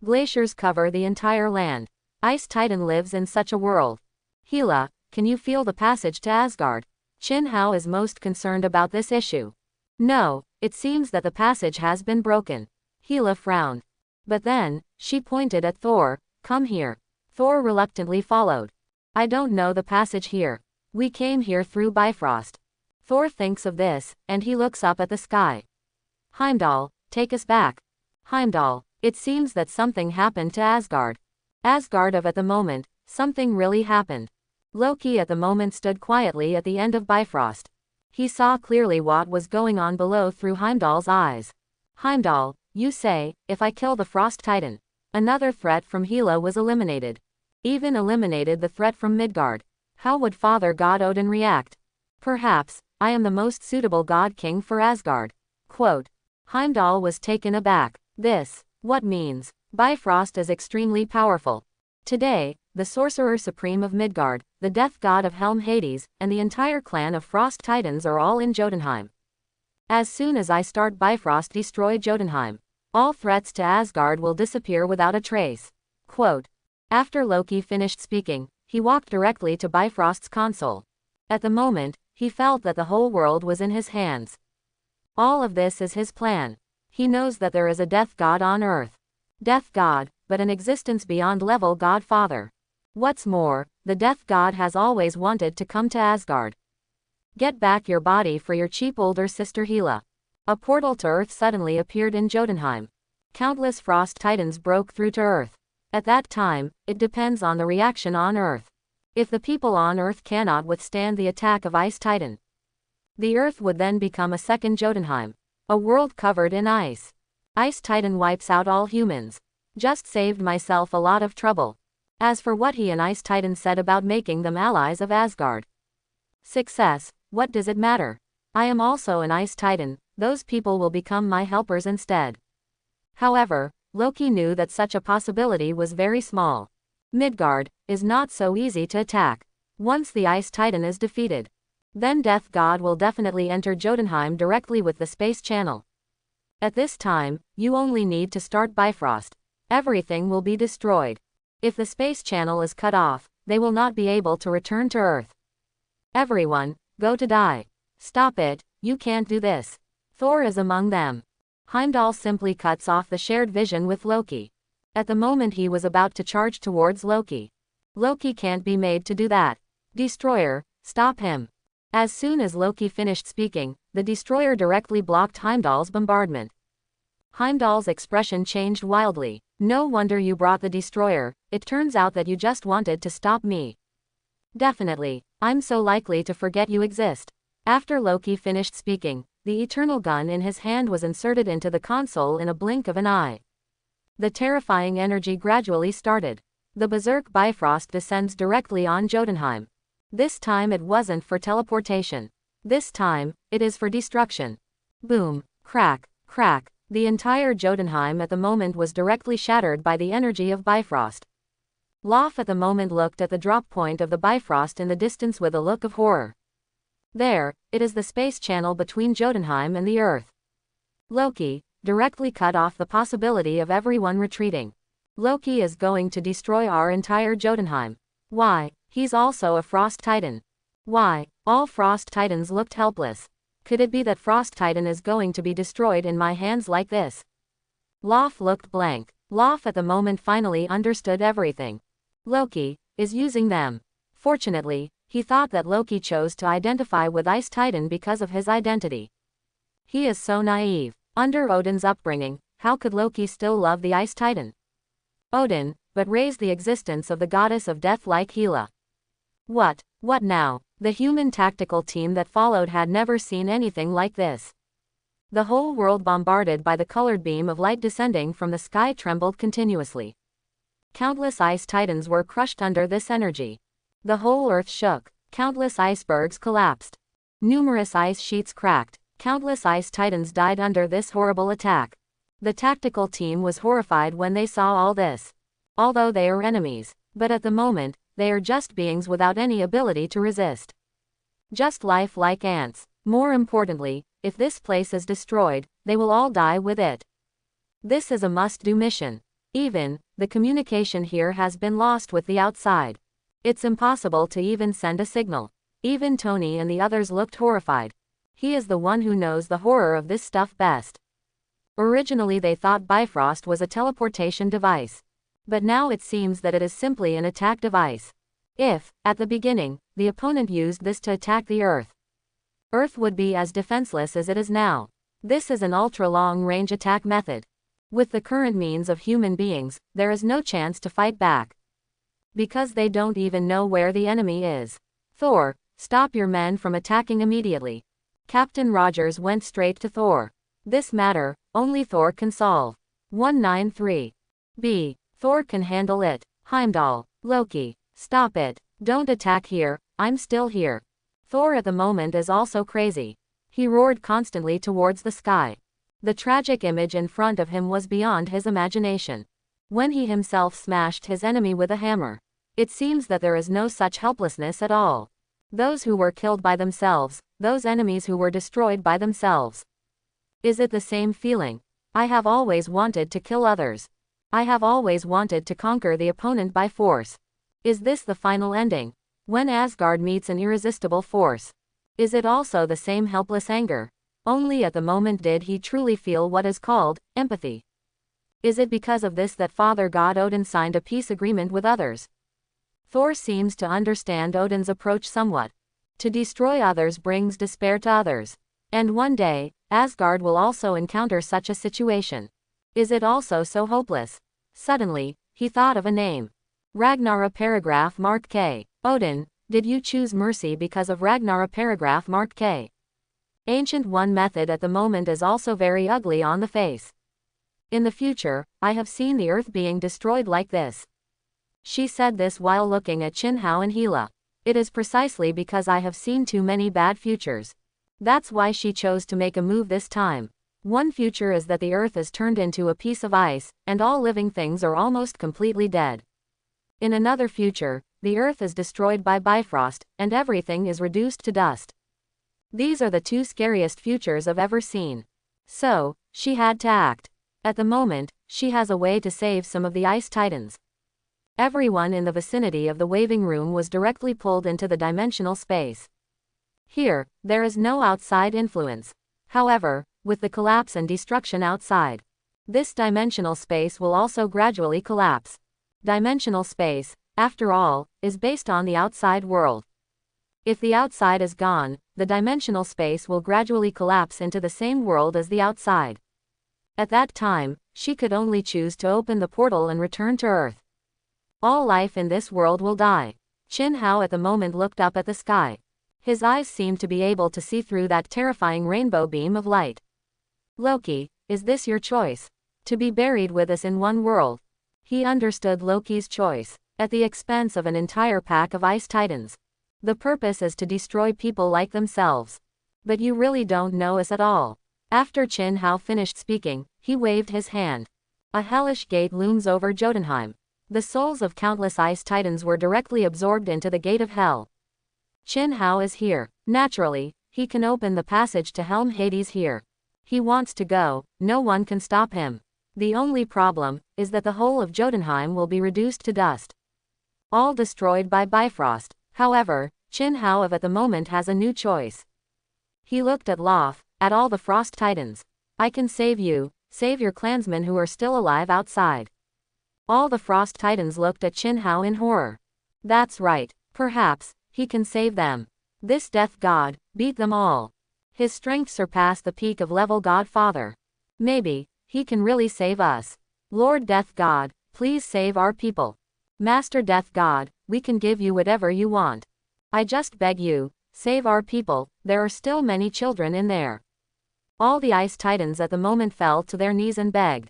Glaciers cover the entire land. Ice Titan lives in such a world. Hela, can you feel the passage to Asgard? Qin Hao is most concerned about this issue. No, it seems that the passage has been broken. Hela frowned. But then, she pointed at Thor, come here. Thor reluctantly followed. I don't know the passage here. We came here through Bifrost. Thor thinks of this, and he looks up at the sky. Heimdall, take us back. Heimdall, it seems that something happened to Asgard. Asgard at the moment, something really happened. Loki at the moment stood quietly at the end of Bifrost. He saw clearly what was going on below through Heimdall's eyes. Heimdall, you say, if I kill the Frost Titan. Another threat from Hela was eliminated. Even eliminated the threat from Midgard. How would Father God Odin react? Perhaps, I am the most suitable God King for Asgard. Quote. Heimdall was taken aback. This, what means? Bifrost is extremely powerful. Today, the Sorcerer Supreme of Midgard, the Death God of Helm Hades, and the entire clan of Frost Titans are all in Jotunheim. As soon as I start Bifrost destroy Jotunheim, all threats to Asgard will disappear without a trace. Quote. After Loki finished speaking, he walked directly to Bifrost's console. At the moment, he felt that the whole world was in his hands. All of this is his plan. He knows that there is a Death God on Earth. Death God, but an existence beyond level Godfather. What's more, the Death God has always wanted to come to Asgard. Get back your body for your cheap older sister Hela. A portal to Earth suddenly appeared in Jotunheim. Countless Frost Titans broke through to Earth. At that time, it depends on the reaction on Earth. If the people on Earth cannot withstand the attack of Ice Titan, the Earth would then become a second Jotunheim. A world covered in ice. Ice Titan wipes out all humans. Just saved myself a lot of trouble. As for what he and Ice Titan said about making them allies of Asgard. Success, what does it matter? I am also an Ice Titan, those people will become my helpers instead. However, Loki knew that such a possibility was very small. Midgard is not so easy to attack. Once the Ice Titan is defeated, then Death God will definitely enter Jotunheim directly with the space channel. At this time, you only need to start Bifrost. Everything will be destroyed. If the space channel is cut off, they will not be able to return to Earth. Everyone, go to die. Stop it, you can't do this. Thor is among them. Heimdall simply cuts off the shared vision with Loki. At the moment he was about to charge towards Loki. Loki can't be made to do that. Destroyer, stop him. As soon as Loki finished speaking, the destroyer directly blocked Heimdall's bombardment. Heimdall's expression changed wildly. No wonder you brought the destroyer, it turns out that you just wanted to stop me. Definitely, I'm so likely to forget you exist. After Loki finished speaking, the eternal gun in his hand was inserted into the console in a blink of an eye. The terrifying energy gradually started. The Berserk Bifrost descends directly on Jotunheim. This time it wasn't for teleportation. This time, it is for destruction. Boom, crack, crack. The entire Jotunheim at the moment was directly shattered by the energy of Bifrost. Loth at the moment looked at the drop point of the Bifrost in the distance with a look of horror. There, it is the space channel between Jotunheim and the Earth. Loki directly cut off the possibility of everyone retreating. Loki is going to destroy our entire Jotunheim. Why? He's also a Frost Titan. Why? All Frost Titans looked helpless. Could it be that Frost Titan is going to be destroyed in my hands like this? Loth looked blank. Loth at the moment finally understood everything. Loki is using them. Fortunately, he thought that Loki chose to identify with Ice Titan because of his identity. He is so naive. Under Odin's upbringing, how could Loki still love the Ice Titan? Odin, but raised the existence of the goddess of death like Hela. What now? The human tactical team that followed had never seen anything like this. The whole world bombarded by the colored beam of light descending from the sky trembled continuously. Countless ice titans were crushed under this energy. The whole earth shook. Countless icebergs collapsed. Numerous ice sheets cracked. Countless ice titans died under this horrible attack. The tactical team was horrified when they saw all this. Although they are enemies, but at the moment, they are just beings without any ability to resist. Just life like ants. More importantly, if this place is destroyed, they will all die with it. This is a must-do mission. Even, the communication here has been lost with the outside. It's impossible to even send a signal. Even Tony and the others looked horrified. He is the one who knows the horror of this stuff best. Originally they thought Bifrost was a teleportation device. But now it seems that it is simply an attack device. If, at the beginning, the opponent used this to attack the Earth, Earth would be as defenseless as it is now. This is an ultra-long-range attack method. With the current means of human beings, there is no chance to fight back. Because they don't even know where the enemy is. Thor, stop your men from attacking immediately. Captain Rogers went straight to Thor. This matter, only Thor can solve. 193. B. Thor can handle it. Heimdall, Loki, stop it. Don't attack here, I'm still here. Thor at the moment is also crazy. He roared constantly towards the sky. The tragic image in front of him was beyond his imagination. When he himself smashed his enemy with a hammer. It seems that there is no such helplessness at all. Those who were killed by themselves, those enemies who were destroyed by themselves. Is it the same feeling? I have always wanted to kill others. I have always wanted to conquer the opponent by force. Is this the final ending? When Asgard meets an irresistible force. Is it also the same helpless anger? Only at the moment did he truly feel what is called empathy. Is it because of this that Father God Odin signed a peace agreement with others? Thor seems to understand Odin's approach somewhat. To destroy others brings despair to others. And one day, Asgard will also encounter such a situation. Is it also so hopeless? Suddenly, he thought of a name. Ragnara paragraph mark K. Odin, did you choose mercy because of Ragnara paragraph mark K? Ancient One method at the moment is also very ugly on the face. In the future, I have seen the earth being destroyed like this. She said this while looking at Chin-Hao and Hela. It is precisely because I have seen too many bad futures. That's why she chose to make a move this time. One future is that the earth is turned into a piece of ice, and all living things are almost completely dead. In another future, the earth is destroyed by Bifrost, and everything is reduced to dust. These are the two scariest futures I've ever seen. So, She had to act. At the moment, she has a way to save some of the Ice Titans. Everyone in the vicinity of the waving room was directly pulled into the dimensional space. Here, there is no outside influence. However, with the collapse and destruction outside, this dimensional space will also gradually collapse. Dimensional space, after all, is based on the outside world. If the outside is gone, the dimensional space will gradually collapse into the same world as the outside. At that time, she could only choose to open the portal and return to Earth. All life in this world will die. Qin Hao at the moment looked up at the sky. His eyes seemed to be able to see through that terrifying rainbow beam of light. Loki, is this your choice? To be buried with us in one world? He understood Loki's choice, at the expense of an entire pack of Ice Titans. The purpose is to destroy people like themselves. But you really don't know us at all. After Qin Hao finished speaking, he waved his hand. A hellish gate looms over Jotunheim. The souls of countless Ice Titans were directly absorbed into the gate of hell. Qin Hao is here. Naturally, he can open the passage to Helm Hades here. He wants to go, no one can stop him. The only problem is that the whole of Jotunheim will be reduced to dust. All destroyed by Bifrost. However, Qin Hao at the moment has a new choice. He looked at Loth, at all the Frost Titans. I can save you, save your clansmen who are still alive outside. All the Frost Titans looked at Qin Hao in horror. That's right, perhaps, he can save them. This death god, beat them all. His strength surpassed the peak of level Godfather. Maybe, he can really save us. Lord Death God, please save our people. Master Death God, we can give you whatever you want. I just beg you, save our people, there are still many children in there. All the Ice Titans at the moment fell to their knees and begged.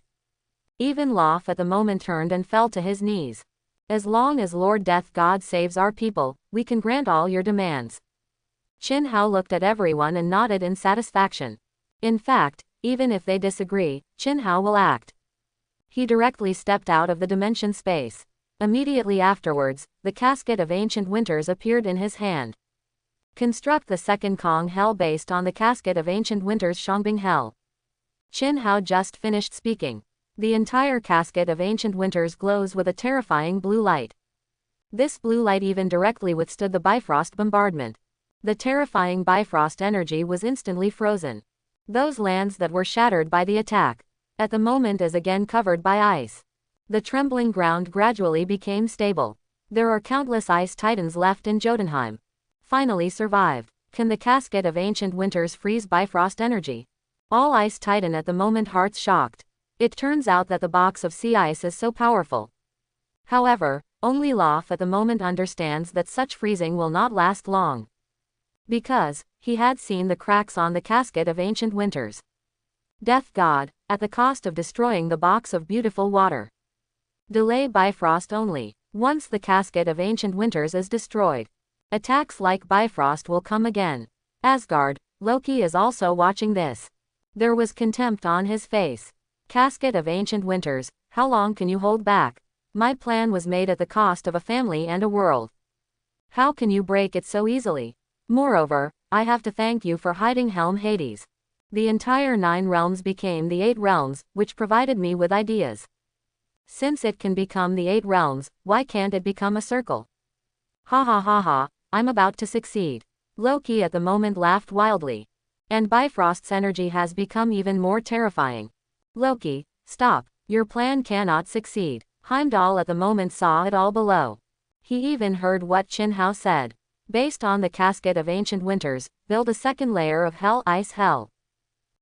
Even Loth at the moment turned and fell to his knees. As long as Lord Death God saves our people, we can grant all your demands. Qin Hao looked at everyone and nodded in satisfaction. In fact, even if they disagree, Qin Hao will act. He directly stepped out of the dimension space. Immediately afterwards, the casket of ancient winters appeared in his hand. Construct the second Kong Hell based on the casket of ancient winters Shangbing Hell. Qin Hao just finished speaking. The entire casket of ancient winters glows with a terrifying blue light. This blue light even directly withstood the Bifrost bombardment. The terrifying Bifrost energy was instantly frozen. Those lands that were shattered by the attack, at the moment is again covered by ice. The trembling ground gradually became stable. There are countless Ice Titans left in Jotunheim. Finally survived. Can the casket of ancient winters freeze Bifrost energy? All Ice Titan at the moment hearts shocked. It turns out that the box of sea ice is so powerful. However, only Loth at the moment understands that such freezing will not last long. Because, he had seen the cracks on the casket of ancient winters. Death God, at the cost of destroying the box of beautiful water. Delay Bifrost only. Once the casket of ancient winters is destroyed, attacks like Bifrost will come again. Asgard, Loki is also watching this. There was contempt on his face. Casket of ancient winters, how long can you hold back? My plan was made at the cost of a family and a world. How can you break it so easily? Moreover, I have to thank you for hiding Helm Hades. The entire 9 realms became the 8 realms, which provided me with ideas. Since it can become the 8 realms, why can't it become a circle? Ha ha ha ha, I'm about to succeed. Loki at the moment laughed wildly. And Bifrost's energy has become even more terrifying. Loki, stop, your plan cannot succeed. Heimdall at the moment saw it all below. He even heard what Qin Hao said. Based on the casket of ancient winters, build a second layer of hell ice hell.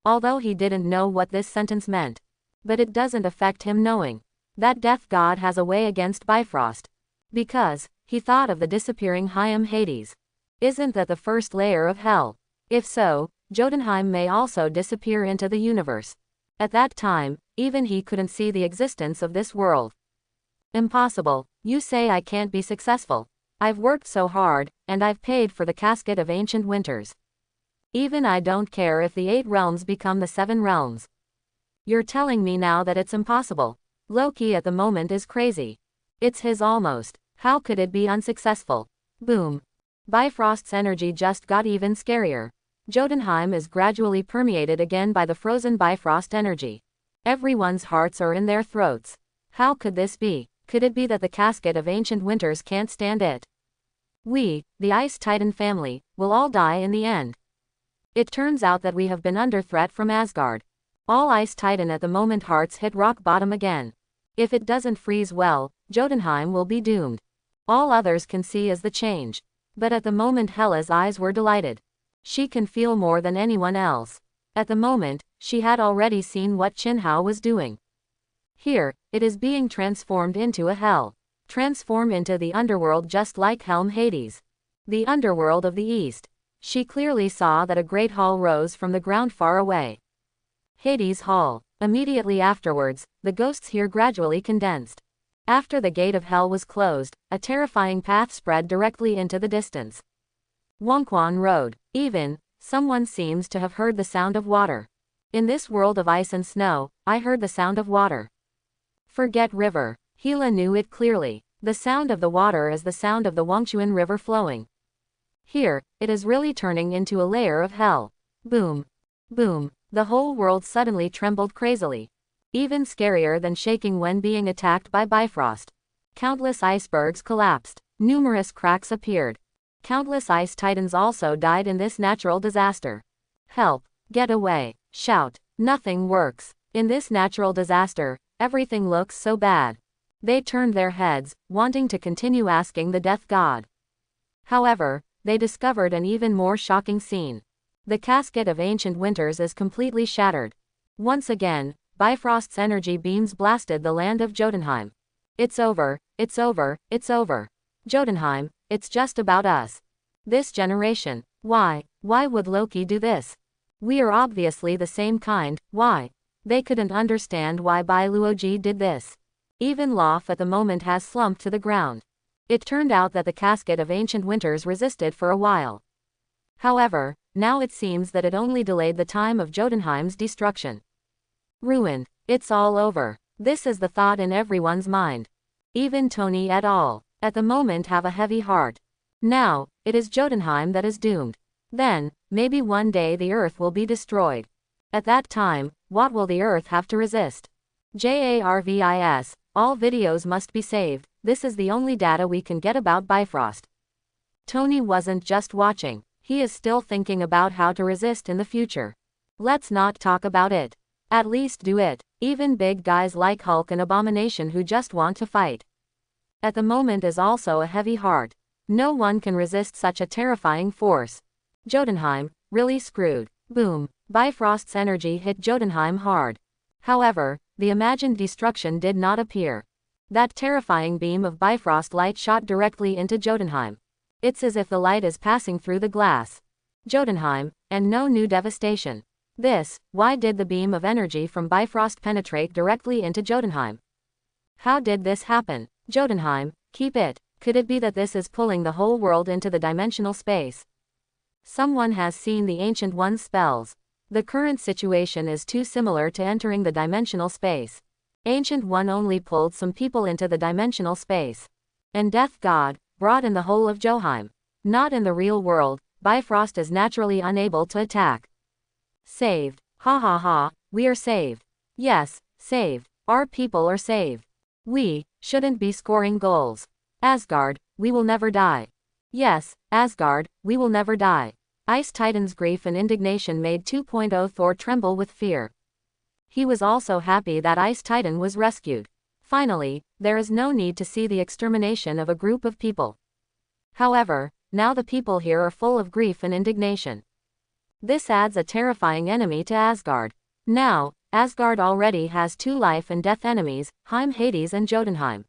Although he didn't know what this sentence meant. But it doesn't affect him knowing that Death God has a way against Bifrost. Because, he thought of the disappearing Helm Hades. Isn't that the first layer of hell? If so, Jotunheim may also disappear into the universe. At that time, even he couldn't see the existence of this world. Impossible, you say I can't be successful. I've worked so hard, and I've paid for the casket of ancient winters. Even I don't care if the 8 realms become the 7 realms. You're telling me now that it's impossible. Loki at the moment is crazy. It's his almost. How could it be unsuccessful? Boom. Bifrost's energy just got even scarier. Jotunheim is gradually permeated again by the frozen Bifrost energy. Everyone's hearts are in their throats. How could this be? Could it be that the casket of ancient winters can't stand it? We, the Ice Titan family, will all die in the end. It turns out that we have been under threat from Asgard. All Ice Titan at the moment hearts hit rock bottom again. If it doesn't freeze well, Jotunheim will be doomed. All others can see is the change. But at the moment Hela's eyes were delighted. She can feel more than anyone else. At the moment, she had already seen what Chinhao was doing. Here, it is being transformed into a hell. Transform into the underworld just like Helm Hades. The underworld of the east. She clearly saw that a great hall rose from the ground far away. Hades Hall. Immediately afterwards, the ghosts here gradually condensed. After the gate of hell was closed, a terrifying path spread directly into the distance. Wonkwon Road. Even, someone seems to have heard the sound of water. In this world of ice and snow, I heard the sound of water. Forget river. Hela knew it clearly. The sound of the water is the sound of the Wangchuan River flowing. Here, it is really turning into a layer of hell. Boom. Boom. The whole world suddenly trembled crazily. Even scarier than shaking when being attacked by Bifrost. Countless icebergs collapsed. Numerous cracks appeared. Countless ice titans also died in this natural disaster. Help. Get away. Shout. Nothing works. In this natural disaster, everything looks so bad. They turned their heads, wanting to continue asking the death god. However, they discovered an even more shocking scene. The casket of ancient winters is completely shattered. Once again, Bifrost's energy beams blasted the land of Jotunheim. It's over, it's over, it's over. Jotunheim, it's just about us. This generation. Why would Loki do this? We are obviously the same kind, why? They couldn't understand why Bai Luoji did this. Even Lof at the moment has slumped to the ground. It turned out that the casket of ancient winters resisted for a while. However, now it seems that it only delayed the time of Jotunheim's destruction. Ruined. It's all over. This is the thought in everyone's mind. Even Tony et al. At the moment have a heavy heart. Now, it is Jotunheim that is doomed. Then, maybe one day the earth will be destroyed. At that time, what will the earth have to resist? JARVIS, all videos must be saved, this is the only data we can get about Bifrost. Tony wasn't just watching, he is still thinking about how to resist in the future. Let's not talk about it. At least do it, even big guys like Hulk and Abomination who just want to fight. At the moment is also a heavy heart. No one can resist such a terrifying force. Jotunheim, really screwed. Boom. Bifrost's energy hit Jotunheim hard. However, the imagined destruction did not appear. That terrifying beam of Bifrost light shot directly into Jotunheim. It's as if the light is passing through the glass. Jotunheim, and no new devastation. Why did the beam of energy from Bifrost penetrate directly into Jotunheim? How did this happen? Jotunheim, keep it. Could it be that this is pulling the whole world into the dimensional space? Someone has seen the Ancient One's spells. The current situation is too similar to entering the dimensional space. Ancient One only pulled some people into the dimensional space. And Death God, brought in the whole of Jotunheim. Not in the real world, Bifrost is naturally unable to attack. Saved. Ha ha ha, we are saved. Yes, saved. Our people are saved. We shouldn't be scoring goals. Asgard, we will never die. Yes, Asgard, we will never die. Ice Titan's grief and indignation made 2.0 Thor tremble with fear. He was also happy that Ice Titan was rescued. Finally, there is no need to see the extermination of a group of people. However, now the people here are full of grief and indignation. This adds a terrifying enemy to Asgard. Now, Asgard already has two life and death enemies, Helm Hades and Jotunheim.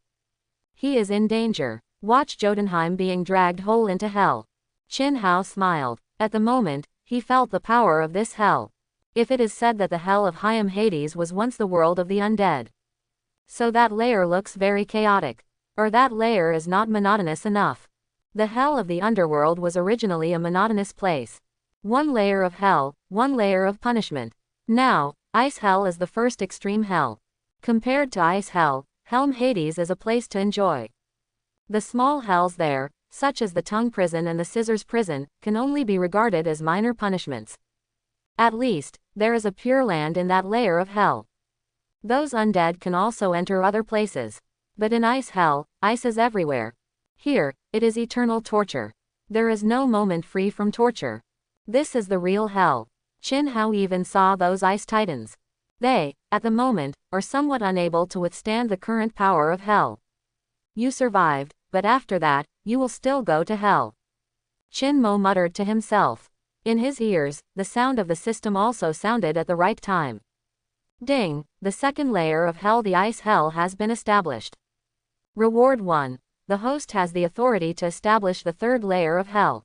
He is in danger. Watch Jotunheim being dragged whole into hell. Chinhao smiled. At the moment, he felt the power of this hell. If it is said that the hell of Helm Hades was once the world of the undead. So that layer looks very chaotic. Or that layer is not monotonous enough. The hell of the underworld was originally a monotonous place. One layer of hell, one layer of punishment. Now, Ice Hell is the first extreme hell. Compared to Ice Hell, Helm Hades is a place to enjoy. The small hells there, such as the tongue prison and the scissors prison, can only be regarded as minor punishments. At least, there is a pure land in that layer of hell. Those undead can also enter other places. But in ice hell, ice is everywhere. Here, it is eternal torture. There is no moment free from torture. This is the real hell. Qin Hao even saw those ice titans. They, at the moment, are somewhat unable to withstand the current power of hell. You survived, but after that, you will still go to hell. Qin Mo muttered to himself. In his ears, the sound of the system also sounded at the right time. Ding, the second layer of hell, the ice hell, has been established. Reward 1. The host has the authority to establish the third layer of hell.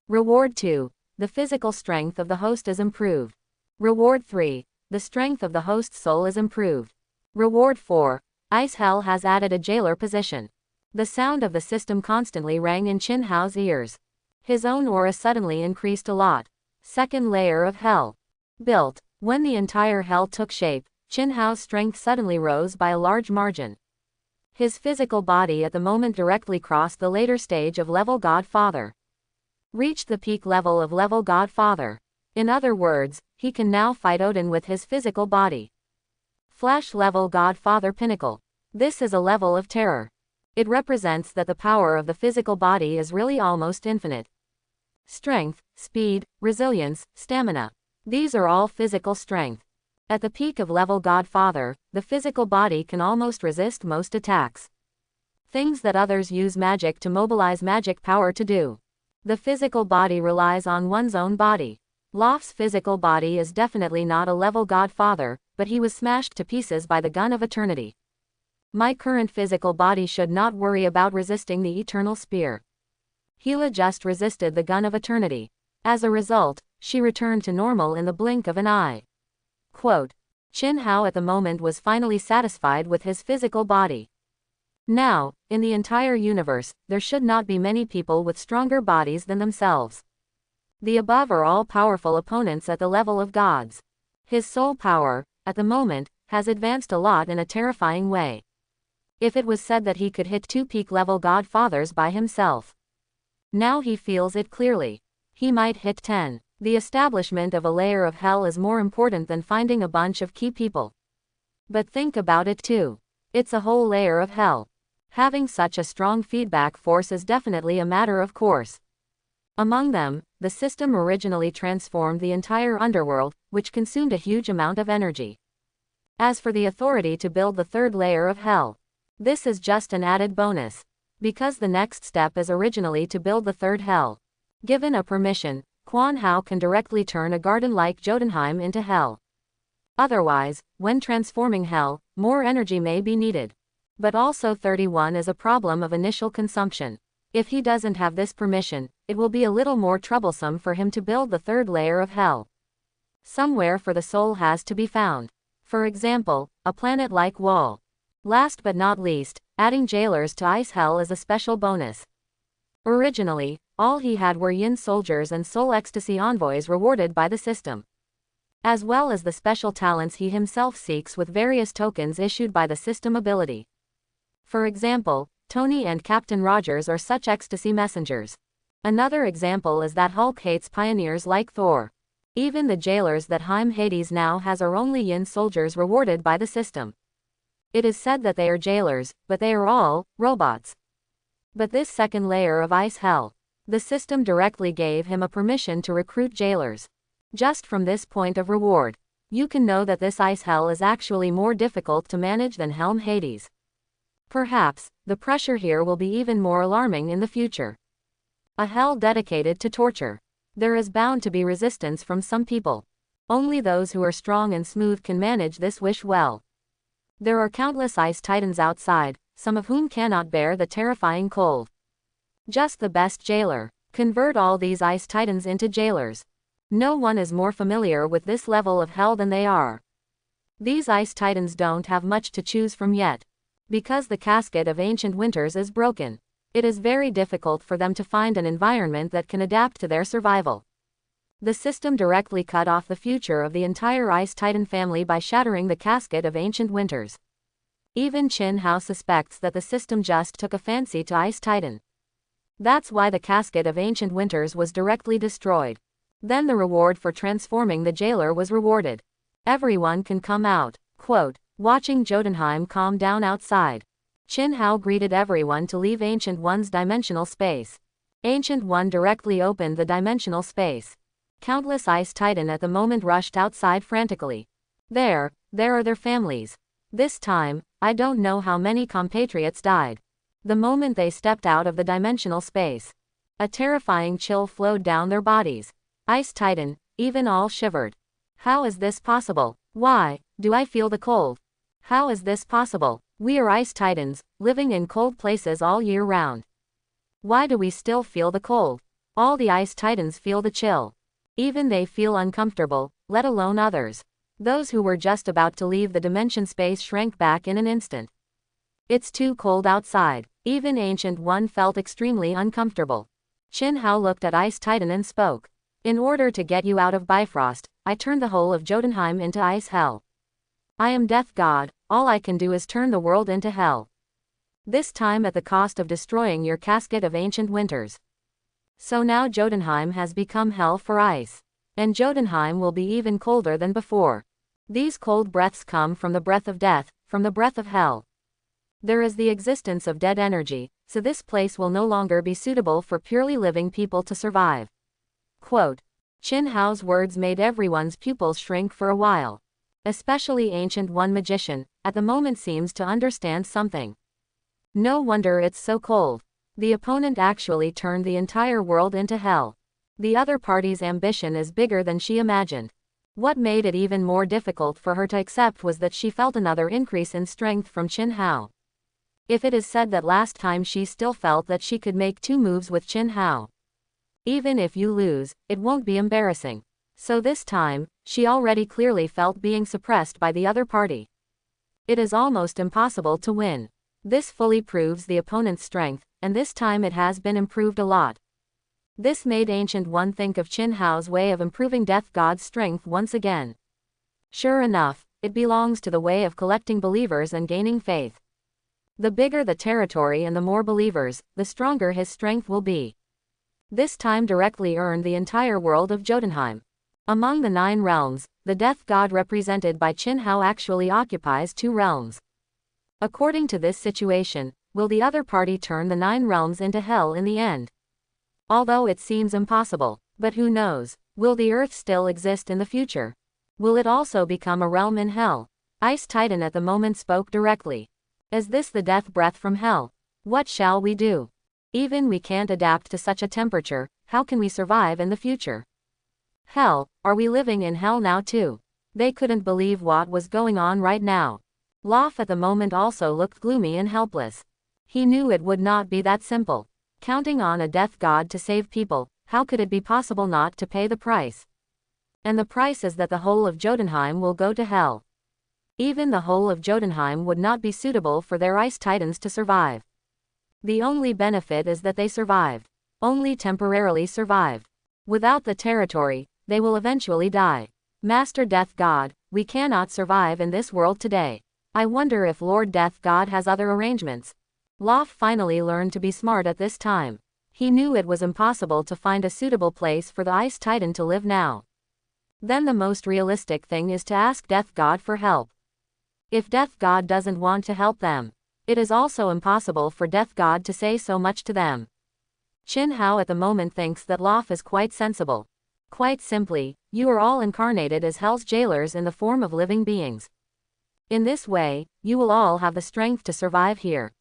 Reward 2. The physical strength of the host is improved. Reward 3. The strength of the host's soul is improved. Reward 4. Ice hell has added a jailer position. The sound of the system constantly rang in Qin Hao's ears. His own aura suddenly increased a lot. Second layer of hell. Built. When the entire hell took shape, Qin Hao's strength suddenly rose by a large margin. His physical body at the moment directly crossed the later stage of level Godfather. Reached the peak level of level Godfather. In other words, he can now fight Odin with his physical body. Flash level Godfather Pinnacle. This is a level of terror. It represents that the power of the physical body is really almost infinite. Strength, speed, resilience, stamina. These are all physical strength. At the peak of level Godfather, the physical body can almost resist most attacks. Things that others use magic to mobilize magic power to do. The physical body relies on one's own body. Loft's physical body is definitely not a level Godfather, but he was smashed to pieces by the gun of eternity. My current physical body should not worry about resisting the eternal spear. Hela just resisted the gun of eternity. As a result, she returned to normal in the blink of an eye. Quote. Qin Hao at the moment was finally satisfied with his physical body. Now, in the entire universe, there should not be many people with stronger bodies than themselves. The above are all powerful opponents at the level of gods. His soul power, at the moment, has advanced a lot in a terrifying way. If it was said that he could hit 2 peak level Godfathers by himself. Now he feels it clearly. He might hit 10. The establishment of a layer of hell is more important than finding a bunch of key people. But think about it too. It's a whole layer of hell. Having such a strong feedback force is definitely a matter of course. Among them, the system originally transformed the entire underworld, which consumed a huge amount of energy. As for the authority to build the third layer of hell, this is just an added bonus. Because the next step is originally to build the third hell. Given a permission, Quan Hao can directly turn a garden like Jotunheim into hell. Otherwise, when transforming hell, more energy may be needed. But also 31 is a problem of initial consumption. If he doesn't have this permission, it will be a little more troublesome for him to build the third layer of hell. Somewhere for the soul has to be found. For example, a planet like Wall. Last but not least, adding jailers to ice hell is a special bonus. Originally, all he had were yin soldiers and soul ecstasy envoys rewarded by the system. As well as the special talents he himself seeks with various tokens issued by the system ability. For example, Tony and Captain Rogers are such ecstasy messengers. Another example is that Hulk hates pioneers like Thor. Even the jailers that Heim Hades now has are only yin soldiers rewarded by the system. It is said that they are jailers, but they are all robots. But this second layer of ice hell, the system directly gave him a permission to recruit jailers. Just from this point of reward, you can know that this ice hell is actually more difficult to manage than Helm Hades. Perhaps, the pressure here will be even more alarming in the future. A hell dedicated to torture. There is bound to be resistance from some people. Only those who are strong and smooth can manage this wish well. There are countless ice titans outside, some of whom cannot bear the terrifying cold. Just the best jailer. Convert all these ice titans into jailers. No one is more familiar with this level of hell than they are. These ice titans don't have much to choose from yet. Because the casket of ancient winters is broken, it is very difficult for them to find an environment that can adapt to their survival. The system directly cut off the future of the entire Ice Titan family by shattering the casket of ancient winters. Even Qin Hao suspects that the system just took a fancy to Ice Titan. That's why the casket of ancient winters was directly destroyed. Then the reward for transforming the jailer was rewarded. Everyone can come out. Quote, watching Jotunheim calm down outside, Qin Hao greeted everyone to leave Ancient One's dimensional space. Ancient One directly opened the dimensional space. Countless Ice Titan at the moment rushed outside frantically. There are their families. This time, I don't know how many compatriots died. The moment they stepped out of the dimensional space, a terrifying chill flowed down their bodies. Ice Titan, even all shivered. How is this possible? Why do I feel the cold? How is this possible? We are Ice Titans, living in cold places all year round. Why do we still feel the cold? All the Ice Titans feel the chill. Even they feel uncomfortable, let alone others. Those who were just about to leave the dimension space shrank back in an instant. It's too cold outside. Even Ancient One felt extremely uncomfortable. Qin Hao looked at Ice Titan and spoke. In order to get you out of Bifrost, I turned the whole of Jotunheim into ice hell. I am Death God, all I can do is turn the world into hell. This time at the cost of destroying your casket of ancient winters. So now Jotunheim has become hell for ice. And Jotunheim will be even colder than before. These cold breaths come from the breath of death, from the breath of hell. There is the existence of dead energy, so this place will no longer be suitable for purely living people to survive. Quote, Qin Hao's words made everyone's pupils shrink for a while. Especially Ancient One magician, at the moment seems to understand something. No wonder it's so cold. The opponent actually turned the entire world into hell. The other party's ambition is bigger than she imagined. What made it even more difficult for her to accept was that she felt another increase in strength from Qin Hao. If it is said that last time she still felt that she could make 2 moves with Qin Hao. Even if you lose, it won't be embarrassing. So this time, she already clearly felt being suppressed by the other party. It is almost impossible to win. This fully proves the opponent's strength, and this time it has been improved a lot. This made Ancient One think of Qin Hao's way of improving Death God's strength once again. Sure enough, it belongs to the way of collecting believers and gaining faith. The bigger the territory and the more believers, the stronger his strength will be. This time directly earned the entire world of Jotunheim. Among the 9 realms, the Death God represented by Qin Hao actually occupies 2 realms. According to this situation, will the other party turn the 9 realms into hell in the end? Although it seems impossible, but who knows, will the earth still exist in the future? Will it also become a realm in hell? Ice Titan at the moment spoke directly. Is this the death breath from hell? What shall we do? Even we can't adapt to such a temperature, how can we survive in the future? Hell, are we living in hell now too? They couldn't believe what was going on right now. Lof at the moment also looked gloomy and helpless. He knew it would not be that simple. Counting on a death god to save people, how could it be possible not to pay the price? And the price is that the whole of Jotunheim will go to hell. Even the whole of Jotunheim would not be suitable for their ice titans to survive. The only benefit is that they survived. Only temporarily survived. Without the territory, they will eventually die. Master Death God, we cannot survive in this world today. I wonder if Lord Death God has other arrangements. Lof finally learned to be smart at this time. He knew it was impossible to find a suitable place for the Ice Titan to live now. Then the most realistic thing is to ask Death God for help. If Death God doesn't want to help them, it is also impossible for Death God to say so much to them. Qin Hao at the moment thinks that Lof is quite sensible. Quite simply, you are all incarnated as Hell's jailers in the form of living beings. In this way, you will all have the strength to survive here.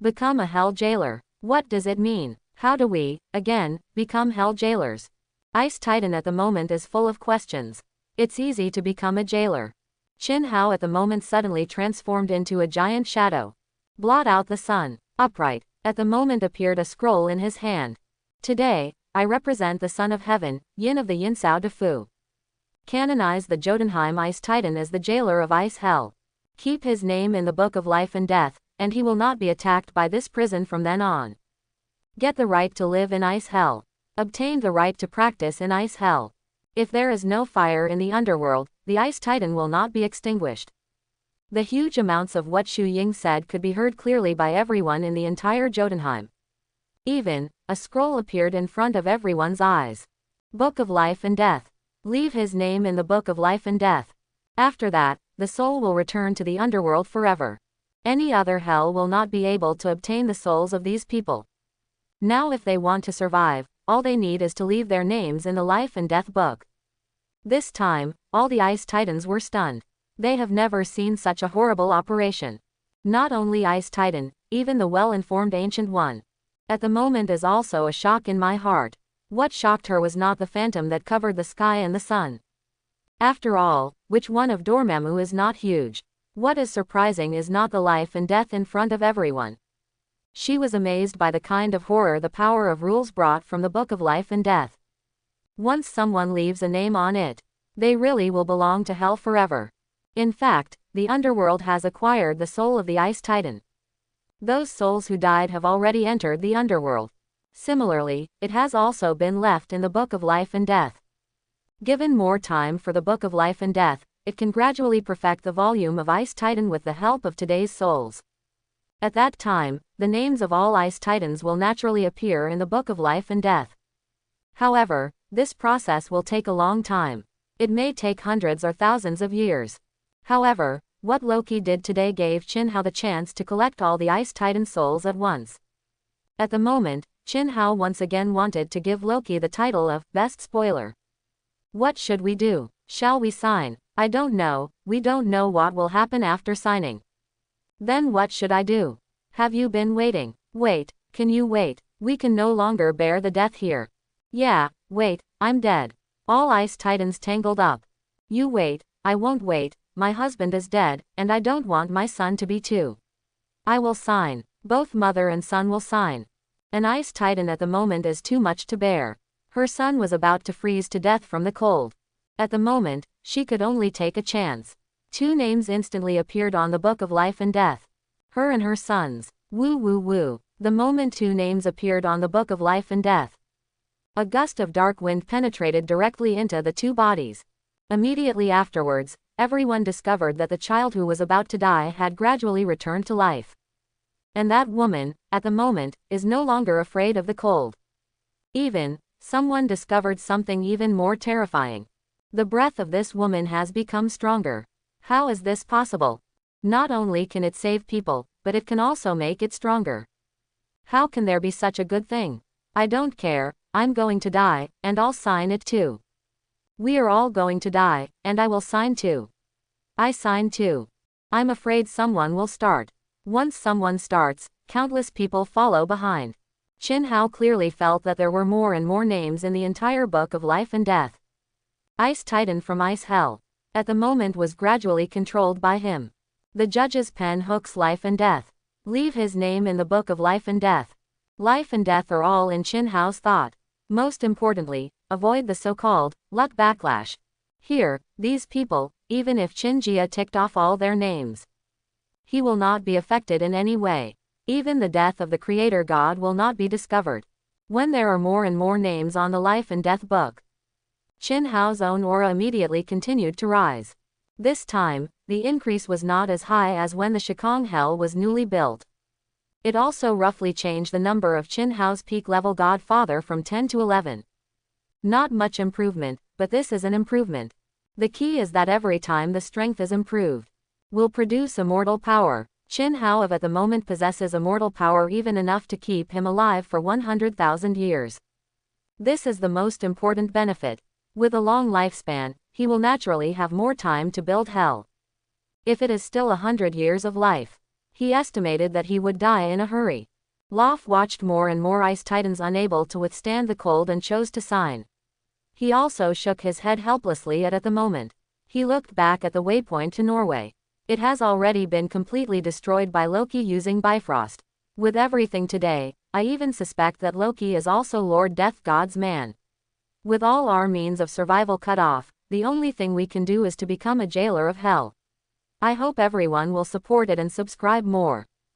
Become a Hell jailer. What does it mean? How do we, again, become Hell jailers? Ice Titan at the moment is full of questions. It's easy to become a jailer. Qin Hao at the moment suddenly transformed into a giant shadow. Blot out the sun. Upright, at the moment appeared a scroll in his hand. Today, I represent the Son of Heaven, Yin of the Yinsao De Fu. Canonize the Jotunheim Ice Titan as the jailer of Ice Hell. Keep his name in the Book of Life and Death, and he will not be attacked by this prison from then on. Get the right to live in Ice Hell. Obtain the right to practice in Ice Hell. If there is no fire in the underworld, the Ice Titan will not be extinguished. The huge amounts of what Xu Ying said could be heard clearly by everyone in the entire Jotunheim. Even, a scroll appeared in front of everyone's eyes. Book of Life and Death. Leave his name in the Book of Life and Death. After that, the soul will return to the underworld forever. Any other hell will not be able to obtain the souls of these people. Now if they want to survive, all they need is to leave their names in the Life and Death book. This time, all the Ice Titans were stunned. They have never seen such a horrible operation. Not only Ice Titan, even the well-informed Ancient One. At the moment is also a shock in my heart. What shocked her was not the phantom that covered the sky and the sun. After all, which one of Dormammu is not huge? What is surprising is not the life and death in front of everyone. She was amazed by the kind of horror the power of rules brought from the Book of Life and Death. Once someone leaves a name on it, they really will belong to hell forever. In fact, the underworld has acquired the soul of the Ice Titan. Those souls who died have already entered the underworld. Similarly, it has also been left in the Book of Life and Death. Given more time for the Book of Life and Death, it can gradually perfect the volume of Ice Titan with the help of today's souls. At that time, the names of all Ice Titans will naturally appear in the Book of Life and Death. However, this process will take a long time. It may take hundreds or thousands of years. However, what Loki did today gave Chin Hao the chance to collect all the Ice Titan souls at once. At the moment, Chin Hao once again wanted to give Loki the title of Best Spoiler. What should we do? Shall we sign? I don't know, we don't know what will happen after signing. Then what should I do? Have you been waiting? Wait, can you wait? We can no longer bear the death here. Yeah, wait, I'm dead. All Ice Titans tangled up. You wait, I won't wait, my husband is dead, and I don't want my son to be too. I will sign. Both mother and son will sign. An Ice Titan at the moment is too much to bear. Her son was about to freeze to death from the cold. At the moment, she could only take a chance. Two names instantly appeared on the Book of Life and Death. Her and her sons. Woo woo woo. The moment two names appeared on the Book of Life and Death, a gust of dark wind penetrated directly into the two bodies. Immediately afterwards, everyone discovered that the child who was about to die had gradually returned to life. And that woman, at the moment, is no longer afraid of the cold. Someone discovered something even more terrifying. The breath of this woman has become stronger. How is this possible? Not only can it save people, but it can also make it stronger. How can there be such a good thing? I don't care, I'm going to die, and I'll sign it too. We are all going to die, and I will sign too. I sign too. I'm afraid someone will start. Once someone starts, countless people follow behind. Chin Hao clearly felt that there were more and more names in the entire Book of Life and Death. Ice Titan from Ice Hell, at the moment was gradually controlled by him. The judge's pen hooks Life and Death. Leave his name in the Book of Life and Death. Life and death are all in Chin Hao's thought. Most importantly, avoid the so-called luck backlash. Here, these people, even if Chin Jia ticked off all their names, he will not be affected in any way. Even the death of the Creator God will not be discovered. When there are more and more names on the Life and Death book, Chin Hao's own aura immediately continued to rise. This time, the increase was not as high as when the Shikong Hell was newly built. It also roughly changed the number of Chin Hao's peak level Godfather from 10 to 11. Not much improvement, but this is an improvement. The key is that every time the strength is improved, will produce immortal power. Chin Hao at the moment possesses immortal power even enough to keep him alive for 100,000 years. This is the most important benefit. With a long lifespan, he will naturally have more time to build hell. If it is still 100 years of life, he estimated that he would die in a hurry. Lof watched more and more Ice Titans unable to withstand the cold and chose to sign. He also shook his head helplessly at the moment. He looked back at the waypoint to Norway. It has already been completely destroyed by Loki using Bifrost. With everything today, I even suspect that Loki is also Lord Death God's man. With all our means of survival cut off, the only thing we can do is to become a jailer of hell. I hope everyone will support it and subscribe more.